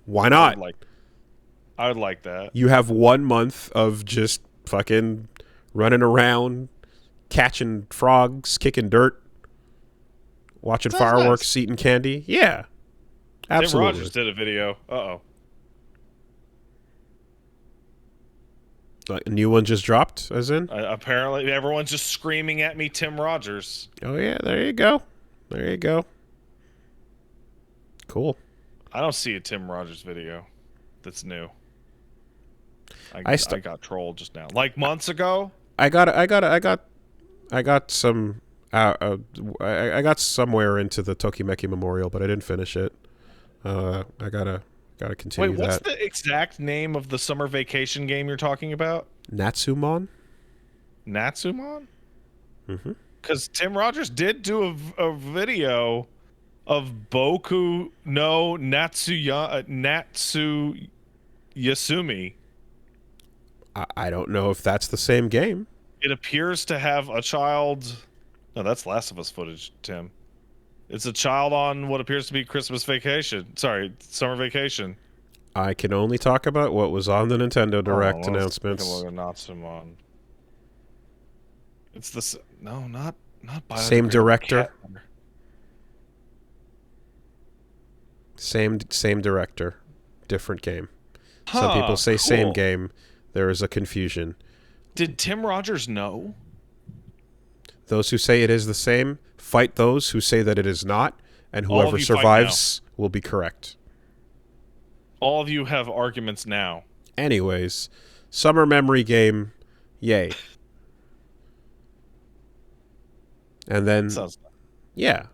Why not? I would like that. You have 1 month of just fucking running around, catching frogs, kicking dirt, watching fireworks, eating candy. Yeah. Absolutely. Tim Rogers did a video. Uh-oh. Like a new one just dropped, as in? Apparently, everyone's just screaming at me, Tim Rogers. Oh, yeah. There you go. There you go. Cool. I don't see a Tim Rogers video that's new. I got trolled just now. Like months ago? I got some... I got somewhere into the Tokimeki Memorial, but I didn't finish it. I gotta continue that. Wait, what's the exact name of the summer vacation game you're talking about? Natsu-mon? Natsu-mon? Mm-hmm. Because Tim Rogers did do a video of Boku no Natsu-yasumi. I don't know if that's the same game. It appears to have a child... No, that's Last of Us footage, Tim. It's a child on what appears to be Christmas vacation. Sorry, summer vacation. I can only talk about what was on the Nintendo Direct announcements. Look at Natsu-mon. It's the... No, not same director. Same director. Different game. Some people say same game. There is a confusion. Did Tim Rogers know? Those who say it is the same fight those who say that it is not, and whoever survives will be correct. All of you have arguments now. Anyways, summer memory game, yay. And then, yeah.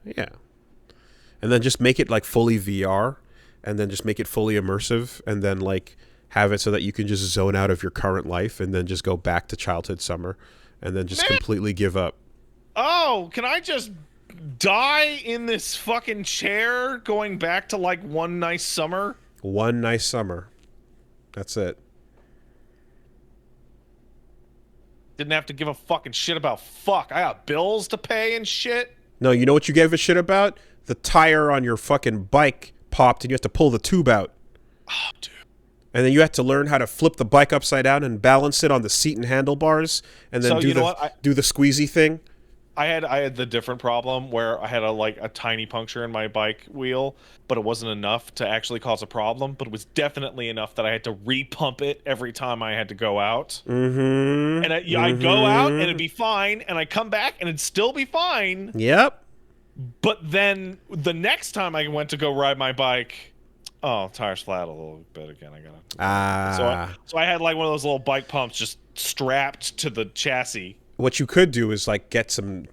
And then just make it like fully VR, and then just make it fully immersive, and then like have it so that you can just zone out of your current life, and then just go back to childhood summer, and then just completely give up. Oh, can I just die in this fucking chair going back to like one nice summer? One nice summer. That's it. Didn't have to give a fucking shit about fuck. I got bills to pay and shit. No, you know what you gave a shit about? The tire on your fucking bike popped and you have to pull the tube out. Oh, dude. And then you have to learn how to flip the bike upside down and balance it on the seat and handlebars, and then do the squeezy thing. I had the different problem where I had a tiny puncture in my bike wheel, but it wasn't enough to actually cause a problem. But it was definitely enough that I had to repump it every time I had to go out. Mm-hmm. And I'd go out and it'd be fine, and I'd come back and it'd still be fine. Yep. But then the next time I went to go ride my bike, tire's flat a little bit again. So I had like one of those little bike pumps just strapped to the chassis. what you could do is like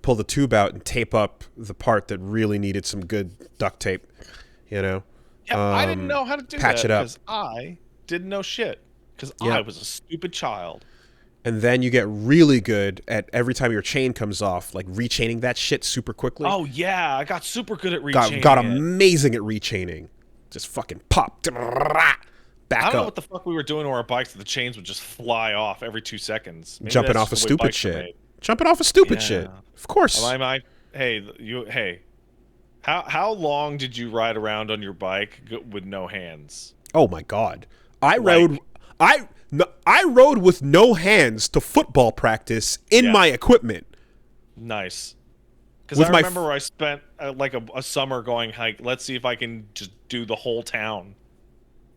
pull the tube out and tape up the part that really needed some good duct tape, you know. Yeah, I didn't know how to do patch that it up. because I didn't know shit because Yeah. I was a stupid child. And then you get really good at every time your chain comes off, like rechaining that shit super quickly. Oh yeah, I got super good at rechaining. Got amazing at rechaining. Just fucking pop. Back I don't know up. what the fuck we were doing to our bikes. The chains would just fly off every 2 seconds. Maybe Jumping that's off of just the way stupid bikes are shit. made. Jumping off of stupid Yeah. shit. Of course. Hey. How long did you ride around on your bike with no hands? Oh my god. I rode with no hands to football practice in my equipment. Nice. Because I remember I spent like a summer going, let's see if I can just do the whole town.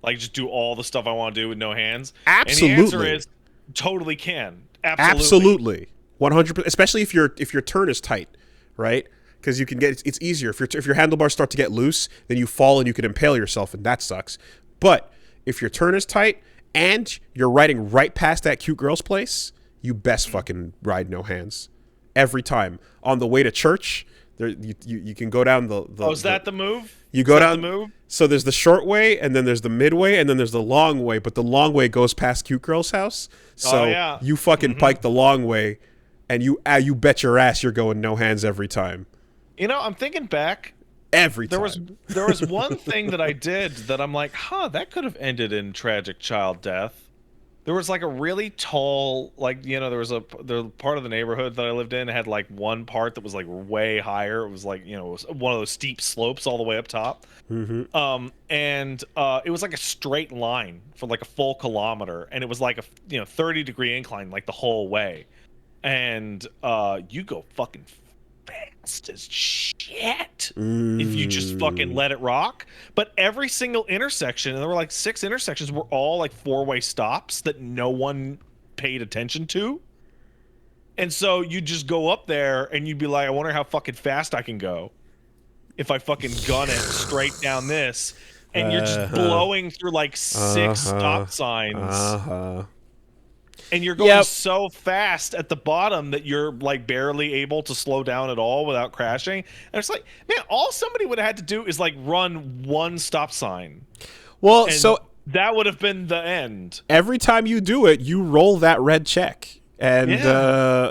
Like, just do all the stuff I want to do with no hands. Absolutely. And the answer is, totally can. Absolutely. 100%. Especially if your turn is tight, right? Because you can it's easier. If your handlebars start to get loose, then you fall and you can impale yourself, and that sucks. But if your turn is tight and you're riding right past that cute girl's place, you best fucking ride no hands. Every time. On the way to church, you can go down the is that the move? You go down the move? So there's the short way, and then there's the midway, and then there's the long way. But the long way goes past cute girl's house. So you fucking pike the long way, and you bet your ass you're going no hands every time. You know, I'm thinking back. Every time. There was one thing that I did that I'm like, that could have ended in tragic child death. There was like a really tall, like, you know, there was part of the neighborhood that I lived in had like one part that was like way higher. It was like, you know, it was one of those steep slopes all the way up top. Mm-hmm. And it was like a straight line for like a full kilometer, and it was like a 30-degree incline like the whole way. And you go fucking fast as shit if you just fucking let it rock. But every single intersection, and there were like 6 intersections, were all like 4-way stops that no one paid attention to. And so you just go up there and you'd be like, I wonder how fucking fast I can go if I fucking gun it straight down this. And you're just blowing through like 6 stop signs. And you're going so fast at the bottom that you're like barely able to slow down at all without crashing. And it's like, man, all somebody would have had to do is like run 1 stop sign. Well, and so that would have been the end. Every time you do it, you roll that red check. And,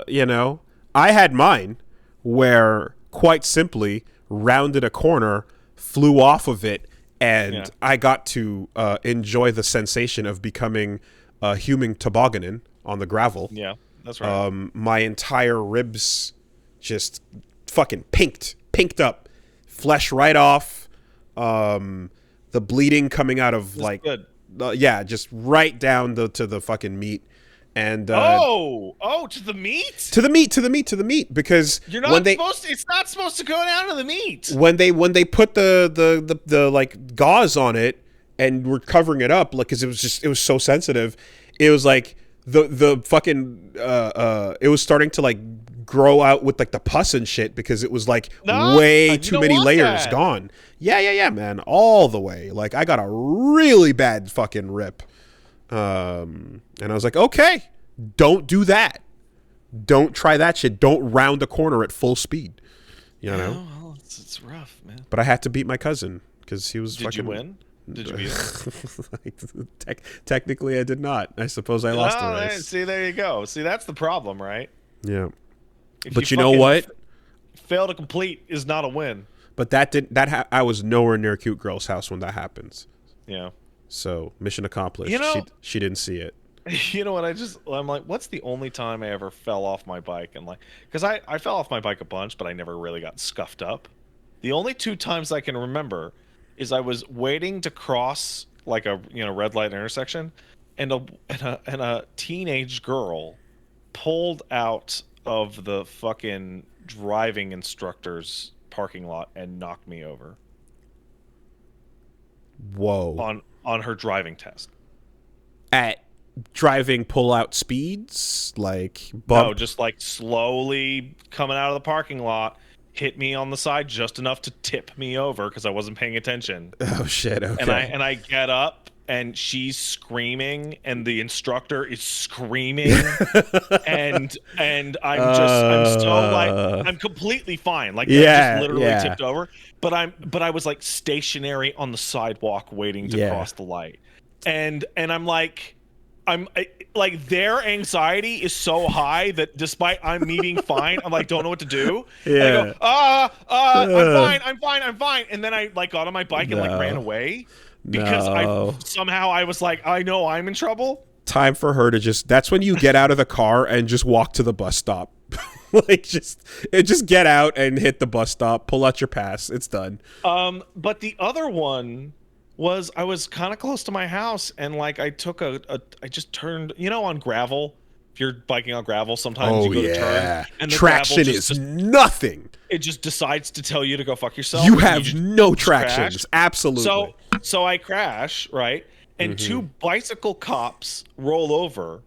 you know, I had mine where quite simply rounded a corner, flew off of it, and I got to enjoy the sensation of becoming a human tobogganing on the gravel. Yeah, that's right. My entire ribs just fucking pinked up, flesh right off. The bleeding coming out of just right down to the fucking meat. And to the meat? To the meat because you're not it's not supposed to go down to the meat. When they put the like gauze on it and were covering it up, like, cuz it was so sensitive. It was like the fucking it was starting to like grow out with like the pus and shit because it was like way too many layers gone. Yeah, man, all the way. Like, I got a really bad fucking rip. And I was like, okay, don't do that. Don't try that shit. Don't round a corner at full speed. You know? Well, it's rough, man. But I had to beat my cousin because he was Did you win? Did you beat him? Technically, I did not. I suppose I lost the race. See, there you go. See, that's the problem, right? Yeah. But you know what? Fail to complete is not a win. But I was nowhere near Cute Girl's house when that happens. Yeah. So, mission accomplished. She didn't see it. You know what? I'm like, what's the only time I ever fell off my bike? And like, because I fell off my bike a bunch, but I never really got scuffed up. The only 2 times I can remember is I was waiting to cross like a red light intersection, and a teenage girl pulled out of the fucking driving instructor's parking lot and knocked me over. Whoa. On her driving test. At driving pull-out speeds? Like, bump? No, just like slowly coming out of the parking lot, hit me on the side just enough to tip me over because I wasn't paying attention. Oh, shit, okay. And I get up, and she's screaming and the instructor is screaming and I'm so like I'm completely fine. Like they just literally tipped over, but I was like stationary on the sidewalk waiting to cross the light. And I'm like like their anxiety is so high that despite I'm meeting fine, I'm like don't know what to do. And I go, I'm fine. And then I like got on my bike and like ran away because I was like, I know I'm in trouble. Time for her to that's when you get out of the car and just walk to the bus stop. Like just get out and hit the bus stop, pull out your pass, it's done. But the other one was I was kind of close to my house and like I took I just turned, on gravel. If you're biking on gravel, sometimes you go to turn and the traction is nothing. It just decides to tell you to go fuck yourself. You have no tractions. Absolutely. So I crash, right? And two bicycle cops roll over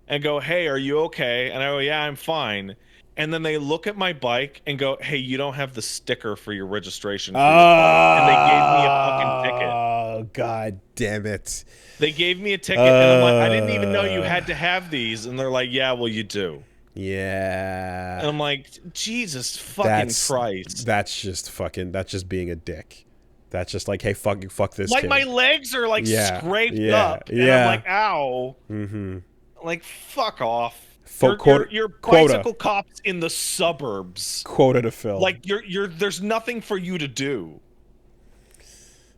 and go, "Hey, are you okay?" And I go, "Yeah, I'm fine." And then they look at my bike and go, "Hey, you don't have the sticker for your registration for your bike." And they gave me a fucking ticket. Oh, god damn it. They gave me a ticket, and I'm like, I didn't even know you had to have these. And they're like, yeah, well, you do. Yeah. And I'm like, Jesus fucking Christ. That's just being a dick. That's just like, hey, fuck this like kid. My legs are like scraped up. And I'm like, ow. Like, fuck off. You're bicycle cops in the suburbs. Quota to fill. Like there's nothing for you to do.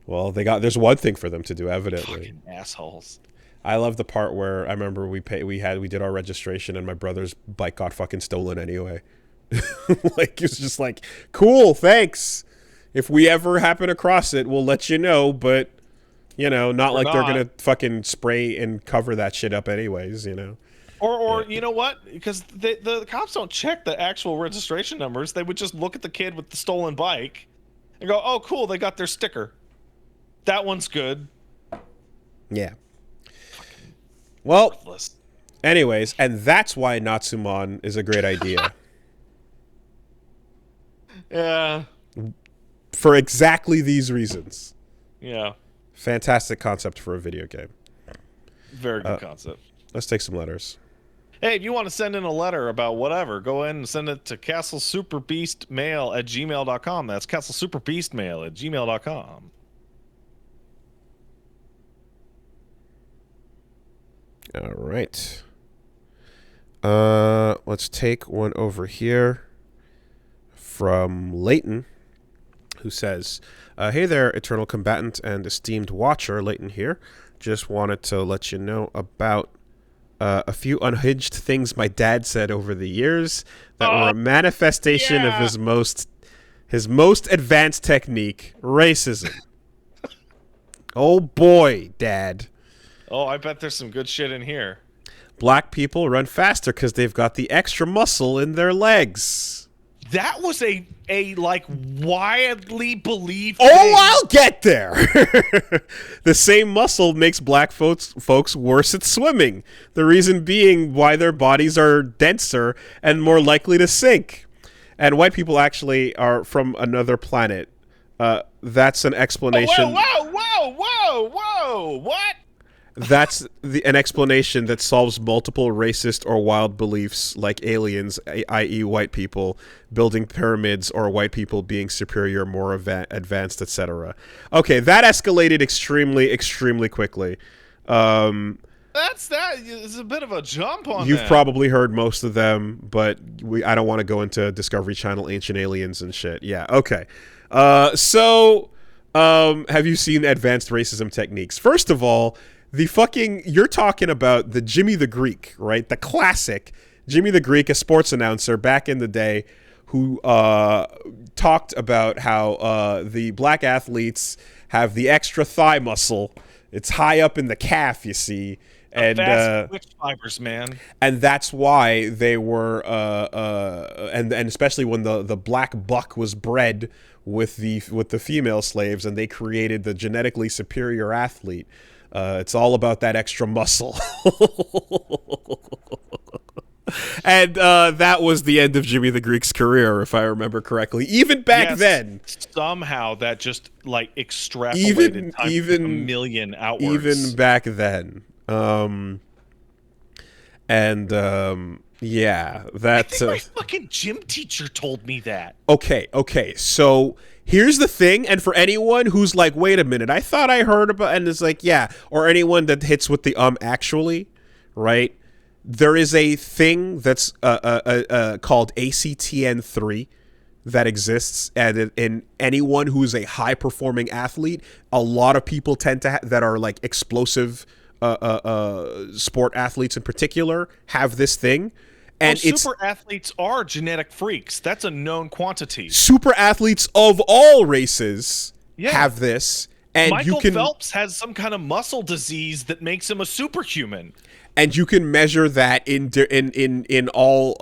Well, there's one thing for them to do, evidently. Fucking assholes. I love the part where I remember we did our registration and my brother's bike got fucking stolen anyway. Like it's just like, cool, thanks. If we ever happen across it, we'll let you know, but not like they're gonna fucking spray and cover that shit up anyways, Or you know what? Because the cops don't check the actual registration numbers. They would just look at the kid with the stolen bike and go, "Oh, cool, they got their sticker. That one's good." Yeah. Well, anyways, and that's why Natsu-mon is a great idea. Yeah. For exactly these reasons. Yeah. Fantastic concept for a video game. Very good concept. Let's take some letters. Hey, if you want to send in a letter about whatever, go ahead and send it to castlesuperbeastmail@gmail.com. That's castlesuperbeastmail@gmail.com. All right. Let's take one over here from Leighton, who says, hey there, Eternal Combatant and esteemed watcher. Leighton here. Just wanted to let you know about a few unhinged things my dad said over the years that were a manifestation of his most advanced technique, racism. Oh boy, Dad. Oh, I bet there's some good shit in here. Black people run faster because they've got the extra muscle in their legs. That was a like widely believed thing. I'll get there. The same muscle makes black folks worse at swimming. The reason being why their bodies are denser and more likely to sink. And white people actually are from another planet. That's an explanation. Whoa! What? That's an explanation that solves multiple racist or wild beliefs like aliens, i.e. white people, building pyramids, or white people being superior, more advanced, etc. Okay, that escalated extremely, extremely quickly. That is a bit of a jump on You've probably heard most of them, but I don't want to go into Discovery Channel Ancient Aliens and shit. Yeah, okay. So, have you seen advanced racism techniques? First of all, you're talking about the Jimmy the Greek, right? The classic Jimmy the Greek, a sports announcer back in the day who talked about how the black athletes have the extra thigh muscle. It's high up in the calf, you see. And which fibers, man. And that's why they were and especially when the black buck was bred with the female slaves and they created the genetically superior athlete. It's all about that extra muscle. And that was the end of Jimmy the Greek's career, if I remember correctly. Even back then, somehow that just like extrapolated time a million outwards. Even back then, yeah, that. I think my fucking gym teacher told me that. Okay. So here's the thing, and for anyone who's like, wait a minute, I thought I heard about, and it's like, yeah, or anyone that hits with the actually, right? There is a thing that's called ACTN3 that exists, and in anyone who's a high performing athlete, a lot of people tend to that are like explosive sport athletes in particular have this thing. And super athletes are genetic freaks. That's a known quantity. Super athletes of all races have this, and Michael Phelps has some kind of muscle disease that makes him a superhuman. And you can measure that in all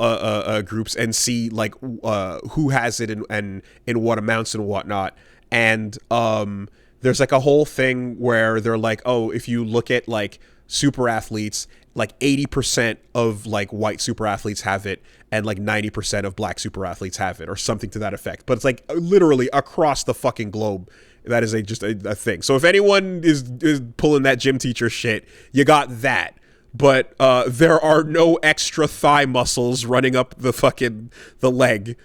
groups and see like who has it and in what amounts and whatnot. And there's like a whole thing where they're like, oh, if you look at like super athletes, like 80% of like white super athletes have it, and like 90% of black super athletes have it, or something to that effect. But it's like literally across the fucking globe. That is just a thing. So if anyone is pulling that gym teacher shit, you got that. But there are no extra thigh muscles running up the leg,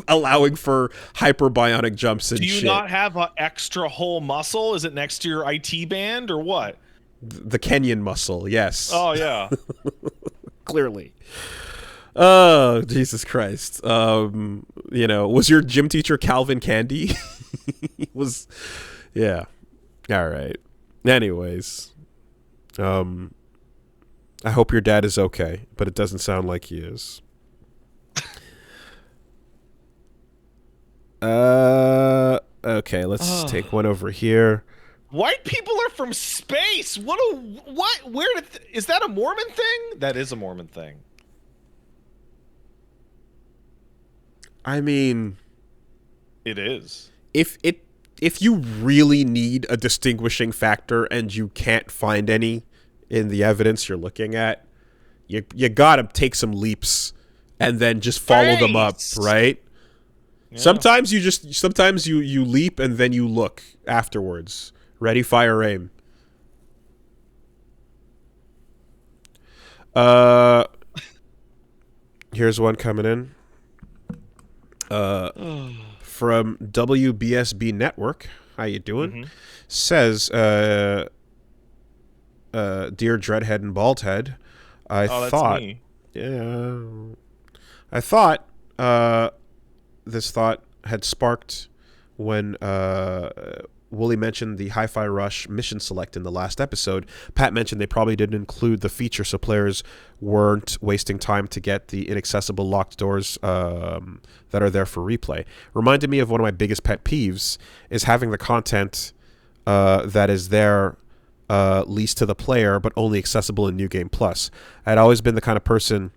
allowing for hyperbionic jumps and shit. Do you not have an extra whole muscle? Is it next to your IT band or what? The Kenyan muscle, yes. Oh, yeah. Clearly. Oh, Jesus Christ. Was your gym teacher Calvin Candy? Yeah. All right. Anyways. I hope your dad is okay, but it doesn't sound like he is. Okay, let's take one over here. White people are from space. What? Is that a Mormon thing? That is a Mormon thing. I mean, it is. If you really need a distinguishing factor and you can't find any in the evidence you're looking at, you gotta take some leaps and then just follow them up, right? Yeah. Sometimes you leap and then you look afterwards. Ready, fire, aim. Here's one coming in. From WBSB Network. How you doing? Mm-hmm. Says, dear Dreadhead and Baldhead, I thought this thought had sparked when Wooly mentioned the Hi-Fi Rush mission select in the last episode. Pat mentioned they probably didn't include the feature so players weren't wasting time to get the inaccessible locked doors that are there for replay. Reminded me of one of my biggest pet peeves is having the content that is there leased to the player but only accessible in New Game Plus. I'd always been the kind of person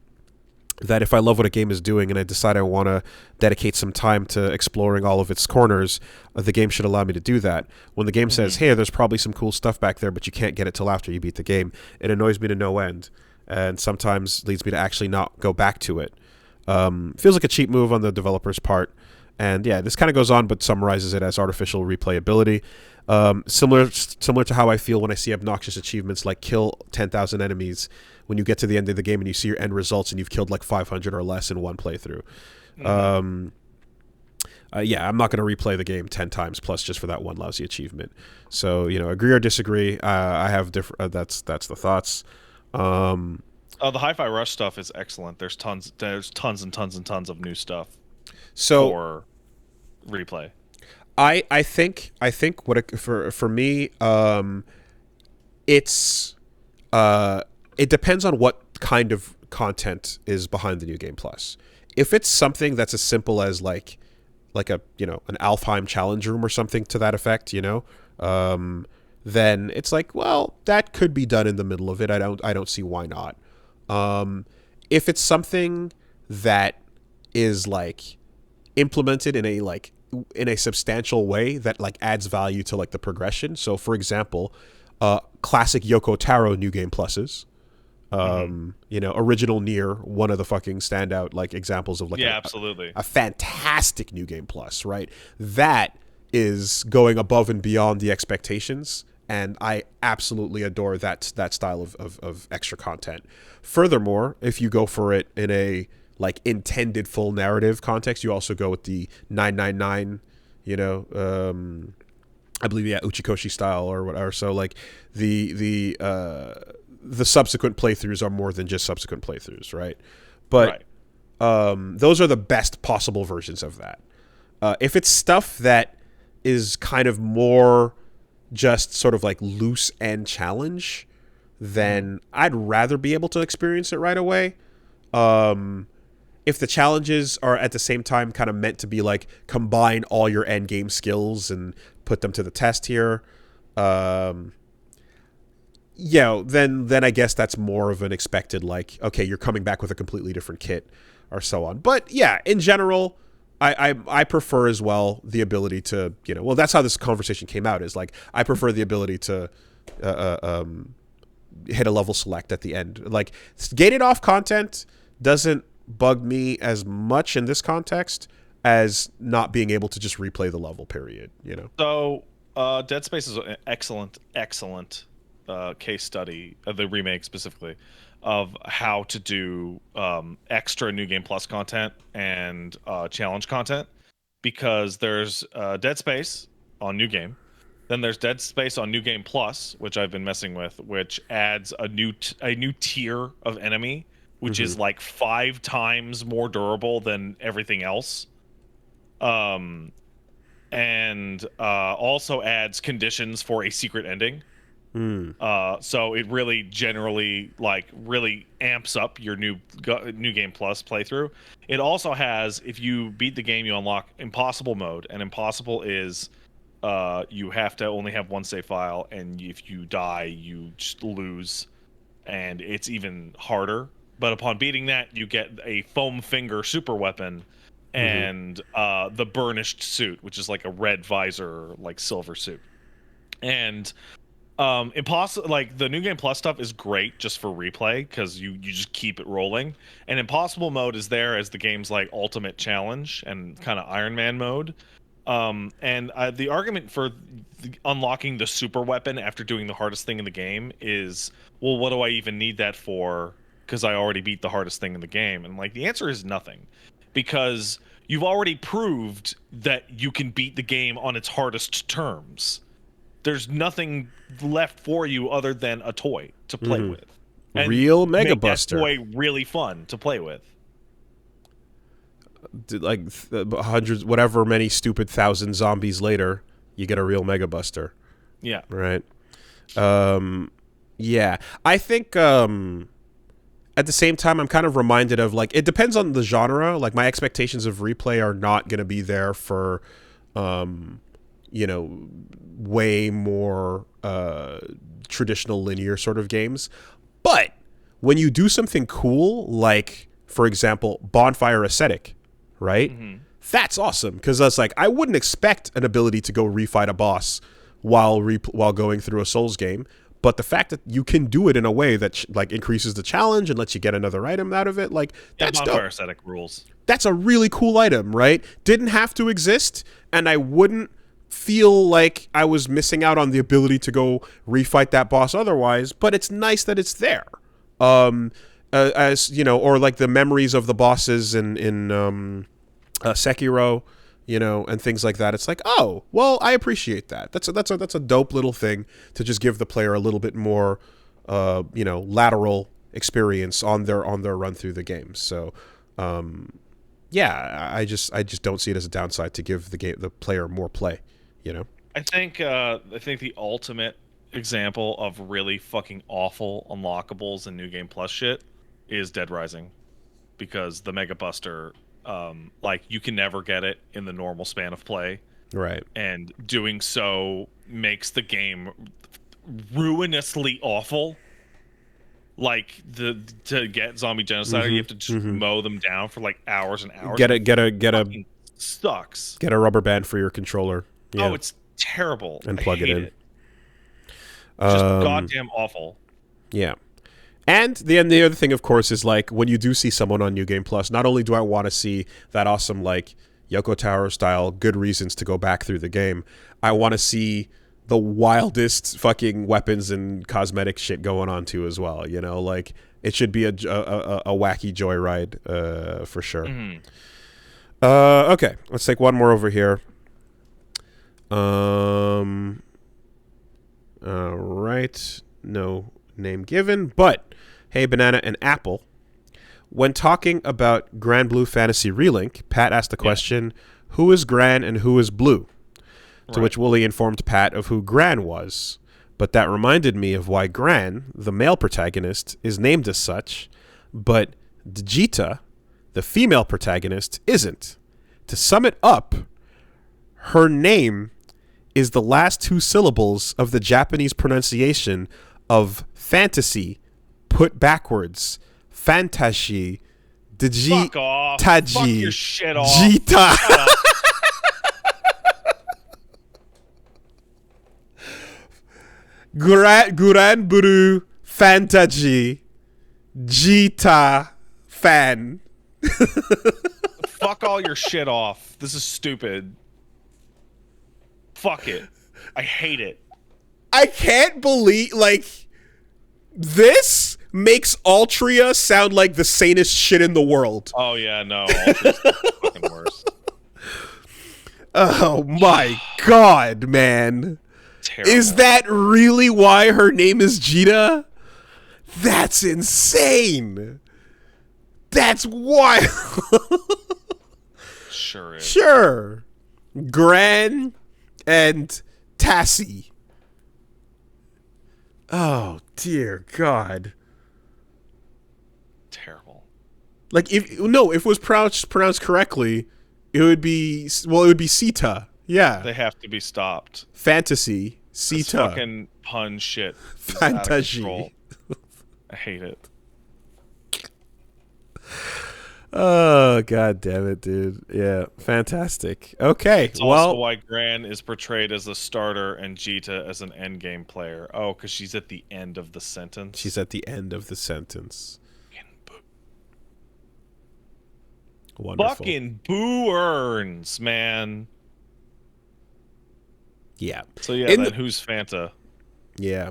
that if I love what a game is doing and I decide I want to dedicate some time to exploring all of its corners, the game should allow me to do that. When the game says, hey, there's probably some cool stuff back there, but you can't get it till after you beat the game, it annoys me to no end, and sometimes leads me to actually not go back to it. Feels like a cheap move on the developer's part. And yeah, this kind of goes on, but summarizes it as artificial replayability. Similar to how I feel when I see obnoxious achievements like kill 10,000 enemies when you get to the end of the game and you see your end results and you've killed like 500 or less in one playthrough. Mm-hmm. Yeah, I'm not going to replay the game 10 times plus just for that one lousy achievement. So, agree or disagree. I have different. That's the thoughts. The Hi-Fi Rush stuff is excellent. There's tons and tons and tons of new stuff. So for replay. I think for me, it's it depends on what kind of content is behind the New Game Plus. If it's something that's as simple as like a an Alfheim challenge room or something to that effect, then it's like, well, that could be done in the middle of it. I don't see why not. If it's something that is like implemented in a substantial way that like adds value to like the progression. So for example, classic Yoko Taro New Game Pluses. Original Nier, one of the fucking standout like examples of like absolutely a fantastic New Game Plus, right? That is going above and beyond the expectations, and I absolutely adore that style of extra content. Furthermore, if you go for it in a like intended full narrative context, you also go with the 999, I believe Uchikoshi style or whatever. So like the subsequent playthroughs are more than just subsequent playthroughs, right? But those are the best possible versions of that. If it's stuff that is kind of more just sort of like loose end challenge, then I'd rather be able to experience it right away. If the challenges are at the same time kind of meant to be like combine all your end game skills and put them to the test here, then I guess that's more of an expected like, okay, you're coming back with a completely different kit or so on. But yeah, in general, I prefer as well the ability to, that's how this conversation came out, is like I prefer the ability to hit a level select at the end. Like gated off content doesn't bug me as much in this context as not being able to just replay the level, period. So Dead Space is an excellent case study of the remake specifically of how to do extra New Game Plus content and challenge content, because there's Dead Space on New Game, then there's Dead Space on New Game Plus, which I've been messing with, which adds a new tier of enemy, which is like 5 times more durable than everything else. And also adds conditions for a secret ending. So it really generally really amps up your new Game Plus playthrough. It also has, if you beat the game, you unlock Impossible mode, and Impossible is you have to only have one save file, and if you die, you just lose, and it's even harder. But upon beating that, you get a foam finger super weapon and the burnished suit, which is like a red visor, like silver suit. And Impossible, like the New Game Plus stuff is great just for replay because you just keep it rolling. And Impossible mode is there as the game's like ultimate challenge and kind of Iron Man mode. And the argument for unlocking the super weapon after doing the hardest thing in the game is, well, what do I even need that for? Because I already beat the hardest thing in the game. And like the answer is nothing, because you've already proved that you can beat the game on its hardest terms. There's nothing left for you other than a toy to play with. And real Mega make Buster. That toy really fun to play with. Like hundreds, whatever many stupid thousand zombies later, you get a real Mega Buster. Yeah. Right. Yeah. I think at the same time, I'm kind of reminded of like, it depends on the genre. Like my expectations of replay are not going to be there for, way more traditional linear sort of games. But when you do something cool, like, for example, Bonfire Ascetic, right? That's awesome, because that's like, I wouldn't expect an ability to go refight a boss while going through a Souls game. But the fact that you can do it in a way that like increases the challenge and lets you get another item out of it, like that's dope. Bonfire Ascetic rules. That's a really cool item, right? Didn't have to exist, and I wouldn't feel like I was missing out on the ability to go refight that boss otherwise. But it's nice that it's there, as you know, or like the memories of the bosses in Sekiro, and things like that. It's like, oh, well, I appreciate that. That's a dope little thing to just give the player a little bit more, lateral experience on their run through the game. So, I just don't see it as a downside to give the player more play. I think the ultimate example of really fucking awful unlockables and New Game Plus shit is Dead Rising, because the Mega Buster, you can never get it in the normal span of play, right? And doing so makes the game ruinously awful. Like to get Zombie Genocide, you have to just mow them down for like hours and hours. Get a sucks. Get a rubber band for your controller. Yeah. Oh, it's terrible. And plug it in. Just goddamn awful. Yeah. And the other thing, of course, is like when you do see someone on New Game Plus, not only do I want to see that awesome like Yoko Taro style good reasons to go back through the game, I want to see the wildest fucking weapons and cosmetic shit going on too as well. You know, like it should be a wacky joyride for sure. Okay, let's take one more over here. All right, no name given, but hey, Banana and Apple. When talking about Gran Blue Fantasy Relink, Pat asked the question, who is Gran and who is Blue? To which Wooly informed Pat of who Gran was. But that reminded me of why Gran, the male protagonist, is named as such, but Vegeta, the female protagonist, isn't. To sum it up, her name is the last two syllables of the Japanese pronunciation of fantasy put backwards. Fantashi, Fuck off. Taji, Fuck your shit off. Jita. Guran Buru Fantaji Jita Fan. Fuck all your shit off. This is stupid. Fuck it. I hate it. I can't believe, like, this makes Altria sound like the sanest shit in the world. Oh, yeah, no. Altria's fucking worse. Oh, my God, man. Terrible. Is that really why her name is Jita? That's insane. That's wild. Sure is. Sure. Gran and Tassie. Oh, dear God. Terrible. Like, if it was pronounced correctly, it would be Sita. Yeah. They have to be stopped. Fantasy. This Sita. fucking pun shit. is out of control. Fantasy. I hate it. Oh, God damn it, dude. Yeah, fantastic. Okay, It's also why Gran is portrayed as a starter and Jita as an endgame player. Oh, because she's at the end of the sentence. she's at the end of the sentence. Wonderful. Fucking boo earns, man. Yeah. So yeah, In then who's Fanta? Yeah.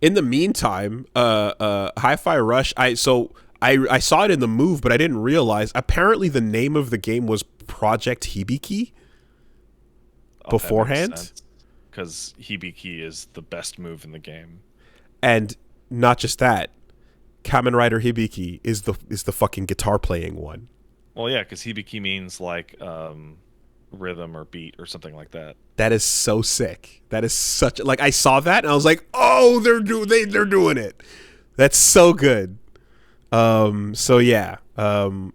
In the meantime, Hi-Fi Rush, I saw it in the move, but I didn't realize apparently the name of the game was Project Hibiki beforehand. Because Hibiki is the best move in the game. And not just that, Kamen Rider Hibiki is the fucking guitar playing one. Well, yeah, because Hibiki means like rhythm or beat or something like that. That is so sick. That is such, like, I saw that and I was like, oh, they're doing it. That's so good. So yeah, fun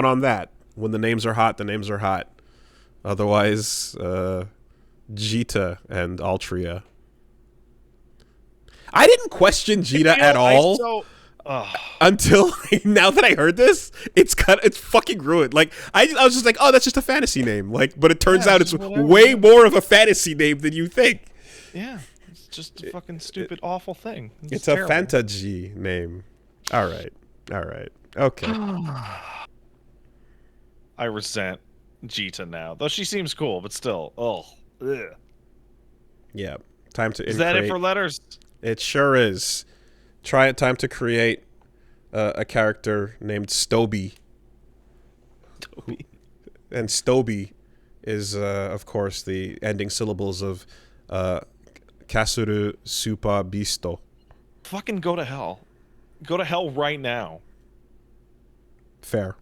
on that. When the names are hot, the names are hot. Otherwise, Jita and Altria. I didn't question Jita at all until now that I heard this. It's fucking ruined. Like I was just like, oh, that's just a fantasy name. Like, but it turns out it's way more of a fantasy name than you think. Yeah, it's just a fucking stupid, awful thing. It's a fantasy name. All right. Okay. I resent Jita now, though she seems cool, but still, ugh. Yeah. Time to. Is that it for letters? It sure is. Time to create a character named Stoby. And Stoby is, of course, the ending syllables of Kasuru Super Bisto. Fucking go to hell. Go to hell right now. Fair.